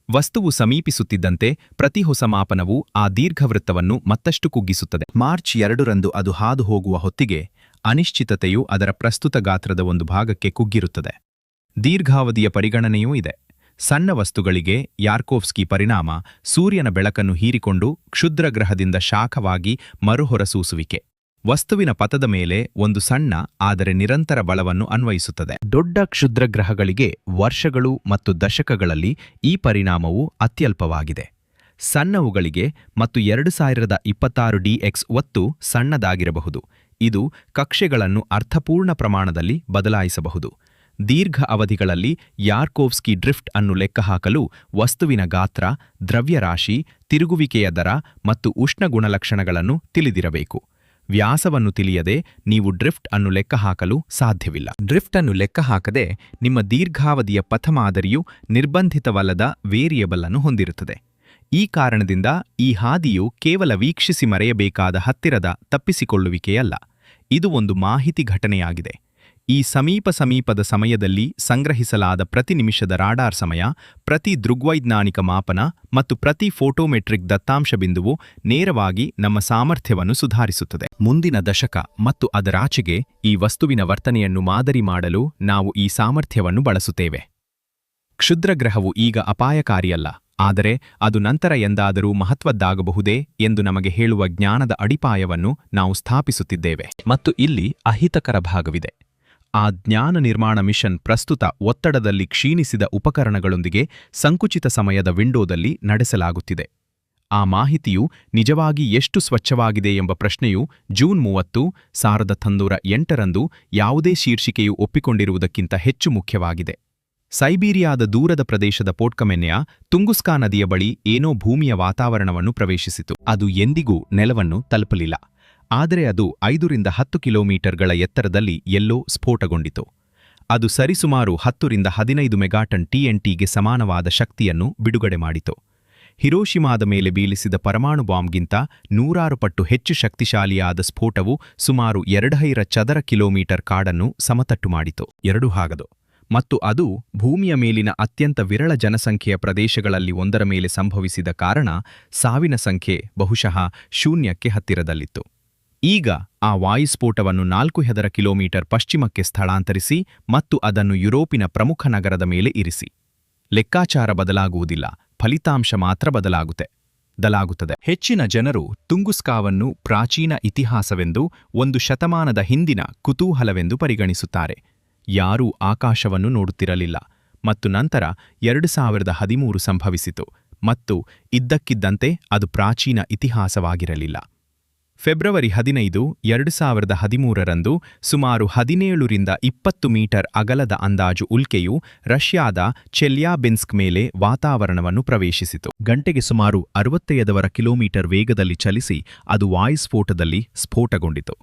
ವಸ್ತುವು ಸಮೀಪಿಸುತ್ತಿದ್ದಂತೆ ಪ್ರತಿ ಹೊಸ ಮಾಪನವು ಆ ದೀರ್ಘವೃತ್ತವನ್ನು ಮತ್ತಷ್ಟು ಕುಗ್ಗಿಸುತ್ತದೆ. ಮಾರ್ಚ್ 2ರಂದು ಅದು ಹಾದು ಹೋಗುವ ಹೊತ್ತಿಗೆ ಅನಿಶ್ಚಿತತೆಯು ಅದರ ಪ್ರಸ್ತುತ ಗಾತ್ರದ ಒಂದು ಭಾಗಕ್ಕೆ ಕುಗ್ಗಿರುತ್ತದೆ. ದೀರ್ಘಾವಧಿಯ ಪರಿಗಣನೆಯೂ ಇದೆ. ಸಣ್ಣ ವಸ್ತುಗಳಿಗೆ ಯಾರ್ಕೋವ್ಸ್ಕಿ ಪರಿಣಾಮ, ಸೂರ್ಯನ ಬೆಳಕನ್ನು ಹೀರಿಕೊಂಡು ಕ್ಷುದ್ರಗ್ರಹದಿಂದ ಶಾಖವಾಗಿ ಮರುಹೊರಸೂಸುವಿಕೆ, ವಸ್ತುವಿನ ಪಥದ ಮೇಲೆ ಒಂದು ಸಣ್ಣ ಆದರೆ ನಿರಂತರ ಬಲವನ್ನು ಅನ್ವಯಿಸುತ್ತದೆ. ದೊಡ್ಡ ಕ್ಷುದ್ರಗ್ರಹಗಳಿಗೆ ವರ್ಷಗಳು ಮತ್ತು ದಶಕಗಳಲ್ಲಿ ಈ ಪರಿಣಾಮವು ಅತ್ಯಲ್ಪವಾಗಿದೆ. ಸಣ್ಣವುಗಳಿಗೆ ಮತ್ತು 2026 DX ಒತ್ತು ಸಣ್ಣದಾಗಿರಬಹುದು. ಇದು ಕಕ್ಷೆಗಳನ್ನು ಅರ್ಥಪೂರ್ಣ ಪ್ರಮಾಣದಲ್ಲಿ ಬದಲಾಯಿಸಬಹುದು. ದೀರ್ಘ ಅವಧಿಗಳಲ್ಲಿ ಯಾರ್ಕೋವ್ಸ್ಕಿ ಡ್ರಿಫ್ಟ್ ಅನ್ನು ಲೆಕ್ಕಹಾಕಲು ವಸ್ತುವಿನ ಗಾತ್ರ, ದ್ರವ್ಯರಾಶಿ, ತಿರುಗುವಿಕೆಯ ದರ ಮತ್ತು ಉಷ್ಣ ಗುಣಲಕ್ಷಣಗಳನ್ನು ತಿಳಿದಿರಬೇಕು. ವ್ಯಾಸವನ್ನು ತಿಳಿಯದೆ ನೀವು ಡ್ರಿಫ್ಟ್ ಅನ್ನು ಲೆಕ್ಕಹಾಕಲು ಸಾಧ್ಯವಿಲ್ಲ. ಡ್ರಿಫ್ಟ್ ಅನ್ನು ಲೆಕ್ಕಹಾಕದೆ ನಿಮ್ಮ ದೀರ್ಘಾವಧಿಯ ಪಥಮಾದರಿಯು ನಿರ್ಬಂಧಿತವಲ್ಲದ ವೇರಿಯಬಲ್ ಅನ್ನು ಹೊಂದಿರುತ್ತದೆ. ಈ ಕಾರಣದಿಂದ ಈ ಹಾದಿಯು ಕೇವಲ ವೀಕ್ಷಿಸಿ ಮರೆಯಬೇಕಾದ ಹತ್ತಿರದ ತಪ್ಪಿಸಿಕೊಳ್ಳುವಿಕೆಯಲ್ಲ, ಇದು ಒಂದು ಮಾಹಿತಿ ಘಟನೆಯಾಗಿದೆ. ಈ ಸಮೀಪದ ಸಮಯದಲ್ಲಿ ಸಂಗ್ರಹಿಸಲಾದ ಪ್ರತಿ ನಿಮಿಷದ ರಾಡಾರ್ ಸಮಯ, ಪ್ರತಿ ದೃಗ್ವೈಜ್ಞಾನಿಕ ಮಾಪನ ಮತ್ತು ಪ್ರತಿ ಫೋಟೋಮೆಟ್ರಿಕ್ ದತ್ತಾಂಶ ಬಿಂದುವು ನೇರವಾಗಿ ನಮ್ಮ ಸಾಮರ್ಥ್ಯವನ್ನು ಸುಧಾರಿಸುತ್ತದೆ. ಮುಂದಿನ ದಶಕ ಮತ್ತು ಅದರಾಚೆಗೆ ಈ ವಸ್ತುವಿನ ವರ್ತನೆಯನ್ನು ಮಾದರಿ ಮಾಡಲು ನಾವು ಈ ಸಾಮರ್ಥ್ಯವನ್ನು ಬಳಸುತ್ತೇವೆ. ಕ್ಷುದ್ರಗ್ರಹವು ಈಗ ಅಪಾಯಕಾರಿಯಲ್ಲ, ಆದರೆ ಅದು ನಂತರ ಎಂದಾದರೂ ಮಹತ್ವದ್ದಾಗಬಹುದೇ ಎಂದು ನಮಗೆ ಹೇಳುವ ಜ್ಞಾನದ ಅಡಿಪಾಯವನ್ನು ನಾವು ಸ್ಥಾಪಿಸುತ್ತಿದ್ದೇವೆ. ಮತ್ತು ಇಲ್ಲಿ ಅಹಿತಕರ ಭಾಗವಿದೆ. ಆ ಜ್ಞಾನ ನಿರ್ಮಾಣ ಮಿಷನ್ ಪ್ರಸ್ತುತ ಒತ್ತಡದಲ್ಲಿ ಕ್ಷೀಣಿಸಿದ ಉಪಕರಣಗಳೊಂದಿಗೆ ಸಂಕುಚಿತ ಸಮಯದ ವಿಂಡೋದಲ್ಲಿ ನಡೆಸಲಾಗುತ್ತಿದೆ. ಆ ಮಾಹಿತಿಯು ನಿಜವಾಗಿ ಎಷ್ಟು ಸ್ವಚ್ಛವಾಗಿದೆ ಎಂಬ ಪ್ರಶ್ನೆಯು ಜೂನ್ 30, 1908ರಂದು ಯಾವುದೇ ಶೀರ್ಷಿಕೆಯು ಒಪ್ಪಿಕೊಂಡಿರುವುದಕ್ಕಿಂತ ಹೆಚ್ಚು ಮುಖ್ಯವಾಗಿದೆ. ಸೈಬೀರಿಯಾದ ದೂರದ ಪ್ರದೇಶದ ಪೋಟ್ಕಮೆನ್ನೆಯ ತುಂಗುಸ್ಕಾ ನದಿಯ ಬಳಿ ಏನೋ ಭೂಮಿಯ ವಾತಾವರಣವನ್ನು ಪ್ರವೇಶಿಸಿತು. ಅದು ಎಂದಿಗೂ ನೆಲವನ್ನು ತಲುಪಲಿಲ್ಲ, ಆದರೆ ಅದು 5 ರಿಂದ 10 ಕಿಲೋಮೀಟರ್ಗಳ ಎತ್ತರದಲ್ಲಿ ಎಲ್ಲೋ ಸ್ಫೋಟಗೊಂಡಿತು. ಅದು ಸರಿಸುಮಾರು 10 ರಿಂದ 15 ಮೆಗಾಟನ್ TNTಗೆ ಸಮಾನವಾದ ಶಕ್ತಿಯನ್ನು ಬಿಡುಗಡೆ ಮಾಡಿತು. ಹಿರೋಶಿಮಾದ ಮೇಲೆ ಬೀಳಿಸಿದ ಪರಮಾಣು ಬಾಂಬ್ಗಿಂತ 100 ಪಟ್ಟು ಹೆಚ್ಚು ಶಕ್ತಿಶಾಲಿಯಾದ ಸ್ಫೋಟವು ಸುಮಾರು 2,000 ಚದರ ಕಿಲೋಮೀಟರ್ ಕಾಡನ್ನು ಸಮತಟ್ಟು ಮಾಡಿತು. ಮತ್ತು ಅದು ಭೂಮಿಯ ಮೇಲಿನ ಅತ್ಯಂತ ವಿರಳ ಜನಸಂಖ್ಯೆಯ ಪ್ರದೇಶಗಳಲ್ಲಿ ಒಂದರ ಮೇಲೆ ಸಂಭವಿಸಿದ ಕಾರಣ ಸಾವಿನ ಸಂಖ್ಯೆ ಬಹುಶಃ 0ಕ್ಕೆ ಹತ್ತಿರದಲ್ಲಿತ್ತು. ಈಗ ಆ ವಾಯುಸ್ಫೋಟವನ್ನು 4,000 ಕಿಲೋಮೀಟರ್ ಪಶ್ಚಿಮಕ್ಕೆ ಸ್ಥಳಾಂತರಿಸಿ ಮತ್ತು ಅದನ್ನು ಯುರೋಪಿನ ಪ್ರಮುಖ ನಗರದ ಮೇಲೆ ಇರಿಸಿ. ಲೆಕ್ಕಾಚಾರ ಬದಲಾಗುವುದಿಲ್ಲ, ಫಲಿತಾಂಶ ಮಾತ್ರ ಬದಲಾಗುತ್ತದೆ. ಹೆಚ್ಚಿನ ಜನರು ತುಂಗುಸ್ಕಾವನ್ನು ಪ್ರಾಚೀನ ಇತಿಹಾಸವೆಂದು, 1 ಶತಮಾನದ ಹಿಂದಿನ ಕುತೂಹಲವೆಂದು ಪರಿಗಣಿಸುತ್ತಾರೆ. ಯಾರೂ ಆಕಾಶವನ್ನು ನೋಡುತ್ತಿರಲಿಲ್ಲ. ಮತ್ತು ನಂತರ 2013 ಸಂಭವಿಸಿತು, ಮತ್ತು ಇದ್ದಕ್ಕಿದ್ದಂತೆ ಅದು ಪ್ರಾಚೀನ ಇತಿಹಾಸವಾಗಿರಲಿಲ್ಲ. ಫೆಬ್ರವರಿ 15, 2013ರಂದು ಸುಮಾರು 17 ರಿಂದ 20 ಮೀಟರ್ ಅಗಲದ ಅಂದಾಜು ಉಲ್ಕೆಯು ರಷ್ಯಾದ ಚೆಲ್ಯಾಬಿನ್ಸ್ಕ್ ಮೇಲೆ ವಾತಾವರಣವನ್ನು ಪ್ರವೇಶಿಸಿತು. ಗಂಟೆಗೆ ಸುಮಾರು 65 ಕಿಲೋಮೀಟರ್ ವೇಗದಲ್ಲಿ ಚಲಿಸಿ ಅದು ವಾಯುಸ್ಫೋಟದಲ್ಲಿ ಸ್ಫೋಟಗೊಂಡಿತು.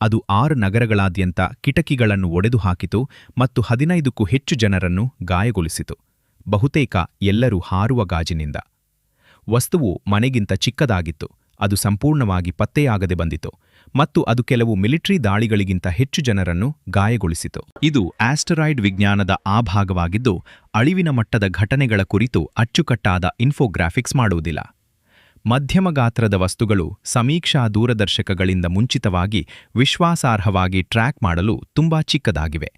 ಅದು 6 ನಗರಗಳಾದ್ಯಂತ ಕಿಟಕಿಗಳನ್ನು ಒಡೆದು ಹಾಕಿತು ಮತ್ತು 15ಕ್ಕೂ ಹೆಚ್ಚು ಜನರನ್ನು ಗಾಯಗೊಳಿಸಿತು, ಬಹುತೇಕ ಎಲ್ಲರೂ ಹಾರುವ ಗಾಜಿನಿಂದ. ವಸ್ತುವು ಮನೆಗಿಂತ ಚಿಕ್ಕದಾಗಿತ್ತು, ಅದು ಸಂಪೂರ್ಣವಾಗಿ ಪತ್ತೆಯಾಗದೆ ಬಂದಿತು, ಮತ್ತು ಅದು ಕೆಲವು ಮಿಲಿಟರಿ ದಾಳಿಗಳಿಗಿಂತ ಹೆಚ್ಚು ಜನರನ್ನು ಗಾಯಗೊಳಿಸಿತು. ಇದು ಆಸ್ಟರಾಯ್ಡ್ ವಿಜ್ಞಾನದ ಆ ಭಾಗವಾಗಿದ್ದು, ಅಳಿವಿನ ಮಟ್ಟದ ಘಟನೆಗಳ ಕುರಿತು ಅಚ್ಚುಕಟ್ಟಾದ ಇನ್ಫೋಗ್ರಾಫಿಕ್ಸ್ ಮಾಡುವುದಿಲ್ಲ. ಮಧ್ಯಮ ಗಾತ್ರದ ವಸ್ತುಗಳು ಸಮೀಕ್ಷಾ ದೂರದರ್ಶಕಗಳಿಂದ ಮುಂಚಿತವಾಗಿ ವಿಶ್ವಾಸಾರ್ಹವಾಗಿ ಟ್ರ್ಯಾಕ್ ಮಾಡಲು ತುಂಬಾ ಚಿಕ್ಕದಾಗಿವೆ.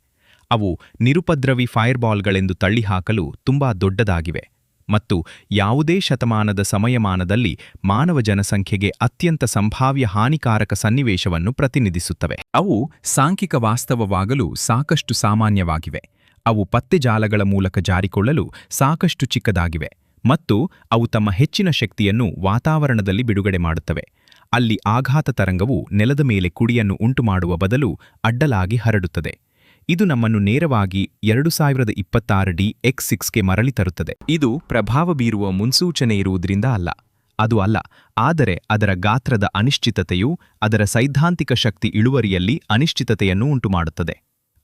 ಅವು ನಿರುಪದ್ರವಿ ಫೈರ್ಬಾಲ್ಗಳೆಂದು ತಳ್ಳಿಹಾಕಲು ತುಂಬಾ ದೊಡ್ಡದಾಗಿವೆ ಮತ್ತು ಯಾವುದೇ ಶತಮಾನದ ಸಮಯಮಾನದಲ್ಲಿ ಮಾನವ ಜನಸಂಖ್ಯೆಗೆ ಅತ್ಯಂತ ಸಂಭಾವ್ಯ ಹಾನಿಕಾರಕ ಸನ್ನಿವೇಶವನ್ನು ಪ್ರತಿನಿಧಿಸುತ್ತವೆ. ಅವು ಸಾಂಖ್ಯಿಕ ವಾಸ್ತವವಾಗಲು ಸಾಕಷ್ಟು ಸಾಮಾನ್ಯವಾಗಿವೆ. ಅವು ಪತ್ತೆಜಾಲಗಳ ಮೂಲಕ ಜಾರಿಕೊಳ್ಳಲು ಸಾಕಷ್ಟು ಚಿಕ್ಕದಾಗಿವೆ ಮತ್ತು ಅವು ತಮ್ಮ ಹೆಚ್ಚಿನ ಶಕ್ತಿಯನ್ನು ವಾತಾವರಣದಲ್ಲಿ ಬಿಡುಗಡೆ ಮಾಡುತ್ತವೆ. ಅಲ್ಲಿ ಆಘಾತ ತರಂಗವು ನೆಲದ ಮೇಲೆ ಕುಡಿಯನ್ನು ಉಂಟುಮಾಡುವ ಬದಲು ಅಡ್ಡಲಾಗಿ ಹರಡುತ್ತದೆ. ಇದು ನಮ್ಮನ್ನು ನೇರವಾಗಿ 2026 DX6ಗೆ ಮರಳಿ ತರುತ್ತದೆ. ಇದು ಪ್ರಭಾವ ಬೀರುವ ಮುನ್ಸೂಚನೆ ಇರುವುದರಿಂದ ಅಲ್ಲ, ಆದರೆ ಅದರ ಗಾತ್ರದ ಅನಿಶ್ಚಿತತೆಯು ಅದರ ಸೈದ್ಧಾಂತಿಕ ಶಕ್ತಿ ಇಳುವರಿಯಲ್ಲಿ ಅನಿಶ್ಚಿತತೆಯನ್ನು ಉಂಟುಮಾಡುತ್ತದೆ.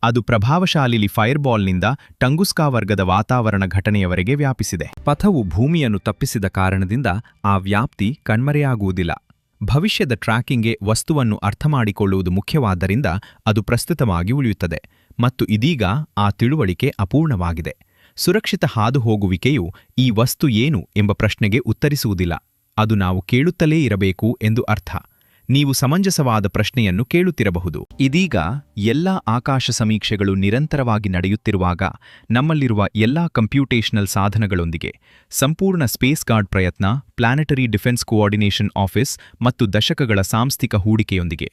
ಅದು ಪ್ರಭಾವಶಾಲಿ ಫೈರ್ಬಾಲ್ನಿಂದ ಟಂಗುಸ್ಕಾ ವರ್ಗದ ವಾತಾವರಣ ಘಟನೆಯವರೆಗೆ ವ್ಯಾಪಿಸಿದೆ. ಪಥವು ಭೂಮಿಯನ್ನು ತಪ್ಪಿಸಿದ ಕಾರಣದಿಂದ ಆ ವ್ಯಾಪ್ತಿ ಕಣ್ಮರೆಯಾಗುವುದಿಲ್ಲ. ಭವಿಷ್ಯದ ಟ್ರ್ಯಾಕಿಂಗ್ಗೆ ವಸ್ತುವನ್ನು ಅರ್ಥಮಾಡಿಕೊಳ್ಳುವುದು ಮುಖ್ಯವಾದ್ದರಿಂದ ಅದು ಪ್ರಸ್ತುತವಾಗಿ ಉಳಿಯುತ್ತದೆ, ಮತ್ತು ಇದೀಗ ಆ ತಿಳುವಳಿಕೆ ಅಪೂರ್ಣವಾಗಿದೆ. ಸುರಕ್ಷಿತ ಹಾದುಹೋಗುವಿಕೆಯು ಈ ವಸ್ತು ಏನು ಎಂಬ ಪ್ರಶ್ನೆಗೆ ಉತ್ತರಿಸುವುದಿಲ್ಲ, ಅದು ನಾವು ಕೇಳುತ್ತಲೇ ಇರಬೇಕು ಎಂದು ಅರ್ಥ. ನೀವು ಸಮಂಜಸವಾದ ಪ್ರಶ್ನೆಯನ್ನು ಕೇಳುತ್ತಿರಬಹುದು. ಇದೀಗ ಎಲ್ಲಾ ಆಕಾಶ ಸಮೀಕ್ಷೆಗಳು ನಿರಂತರವಾಗಿ ನಡೆಯುತ್ತಿರುವಾಗ ನಮ್ಮಲ್ಲಿರುವ ಎಲ್ಲಾ ಕಂಪ್ಯೂಟೇಷನಲ್ ಸಾಧನಗಳೊಂದಿಗೆ, ಸಂಪೂರ್ಣ ಸ್ಪೇಸ್ ಗಾರ್ಡ್ ಪ್ರಯತ್ನ, ಪ್ಲಾನೆಟರಿ ಡಿಫೆನ್ಸ್ ಕೋಆರ್ಡಿನೇಷನ್ ಆಫೀಸ್ ಮತ್ತು ದಶಕಗಳ ಸಾಂಸ್ಥಿಕ ಹೂಡಿಕೆಯೊಂದಿಗೆ.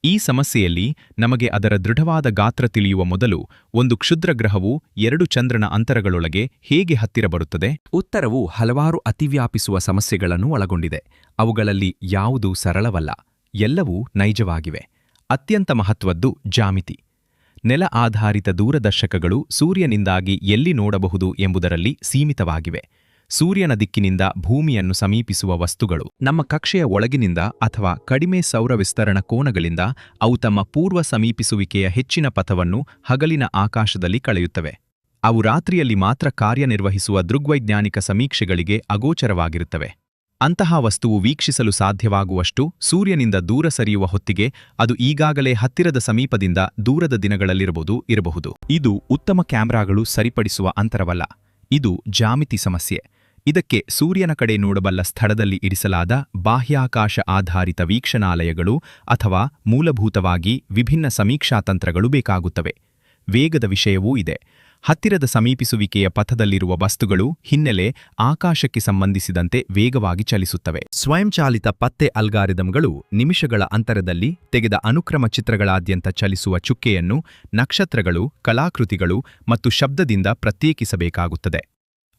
ಈ ಸಮಸ್ಯೆಯಲ್ಲಿ ನಮಗೆ ಅದರ ದೃಢವಾದ ಗಾತ್ರ ತಿಳಿಯುವ ಮೊದಲು, ಒಂದು ಕ್ಷುದ್ರಗ್ರಹವು 2 ಚಂದ್ರನ ಅಂತರಗಳೊಳಗೆ ಹೇಗೆ ಹತ್ತಿರ ಬರುತ್ತದೆ? ಉತ್ತರವು ಹಲವಾರು ಅತಿವ್ಯಾಪಿಸುವ ಸಮಸ್ಯೆಗಳನ್ನು ಒಳಗೊಂಡಿದೆ. ಅವುಗಳಲ್ಲಿ ಯಾವುದೂ ಸರಳವಲ್ಲ, ಎಲ್ಲವೂ ನೈಜವಾಗಿವೆ. ಅತ್ಯಂತ ಮಹತ್ವದ್ದು ಜಾಮಿತಿ. ನೆಲ ಆಧಾರಿತ ದೂರದರ್ಶಕಗಳು ಸೂರ್ಯನಿಂದಾಗಿ ಎಲ್ಲಿ ನೋಡಬಹುದು ಎಂಬುದರಲ್ಲಿ ಸೀಮಿತವಾಗಿವೆ. ಸೂರ್ಯನ ದಿಕ್ಕಿನಿಂದ ಭೂಮಿಯನ್ನು ಸಮೀಪಿಸುವ ವಸ್ತುಗಳು ನಮ್ಮ ಕಕ್ಷೆಯ ಒಳಗಿನಿಂದ ಅಥವಾ ಕಡಿಮೆ ಸೌರ ವಿಸ್ತರಣ ಕೋನಗಳಿಂದ ಅವು ತಮ್ಮ ಪೂರ್ವ ಸಮೀಪಿಸುವಿಕೆಯ ಹೆಚ್ಚಿನ ಪಥವನ್ನು ಹಗಲಿನ ಆಕಾಶದಲ್ಲಿ ಕಳೆಯುತ್ತವೆ. ಅವು ರಾತ್ರಿಯಲ್ಲಿ ಮಾತ್ರ ಕಾರ್ಯನಿರ್ವಹಿಸುವ ದೃಗ್ವೈಜ್ಞಾನಿಕ ಸಮೀಕ್ಷೆಗಳಿಗೆ ಅಗೋಚರವಾಗಿರುತ್ತವೆ. ಅಂತಹ ವಸ್ತುವು ವೀಕ್ಷಿಸಲು ಸಾಧ್ಯವಾಗುವಷ್ಟು ಸೂರ್ಯನಿಂದ ದೂರ ಸರಿಯುವ ಹೊತ್ತಿಗೆ ಅದು ಈಗಾಗಲೇ ಹತ್ತಿರದ ಸಮೀಪದಿಂದ ದೂರದ ದಿನಗಳಲ್ಲಿರಬಹುದು. ಇದು ಉತ್ತಮ ಕ್ಯಾಮೆರಾಗಳು ಸರಿಪಡಿಸುವ ಅಂತರವಲ್ಲ, ಇದು ಜಾಮಿತಿ ಸಮಸ್ಯೆ. ಇದಕ್ಕೆ ಸೂರ್ಯನ ಕಡೆ ನೋಡಬಲ್ಲ ಸ್ಥಳದಲ್ಲಿ ಇರಿಸಲಾದ ಬಾಹ್ಯಾಕಾಶ ಆಧಾರಿತ ವೀಕ್ಷಣಾಲಯಗಳು ಅಥವಾ ಮೂಲಭೂತವಾಗಿ ವಿಭಿನ್ನ ಸಮೀಕ್ಷಾ ತಂತ್ರಗಳು ಬೇಕಾಗುತ್ತವೆ. ವೇಗದ ವಿಷಯವೂ ಇದೆ. ಹತ್ತಿರದ ಸಮೀಪಿಸುವಿಕೆಯ ಪಥದಲ್ಲಿರುವ ವಸ್ತುಗಳು ಹಿನ್ನೆಲೆ ಆಕಾಶಕ್ಕೆ ಸಂಬಂಧಿಸಿದಂತೆ ವೇಗವಾಗಿ ಚಲಿಸುತ್ತವೆ. ಸ್ವಯಂಚಾಲಿತ ಪತ್ತೆ ಅಲ್ಗಾರಿದಮ್ಗಳು ನಿಮಿಷಗಳ ಅಂತರದಲ್ಲಿ ತೆಗೆದ ಅನುಕ್ರಮ ಚಿತ್ರಗಳಾದ್ಯಂತ ಚಲಿಸುವ ಚುಕ್ಕೆಯನ್ನು ನಕ್ಷತ್ರಗಳು, ಕಲಾಕೃತಿಗಳು ಮತ್ತು ಶಬ್ದದಿಂದ ಪ್ರತ್ಯೇಕಿಸಬೇಕಾಗುತ್ತದೆ.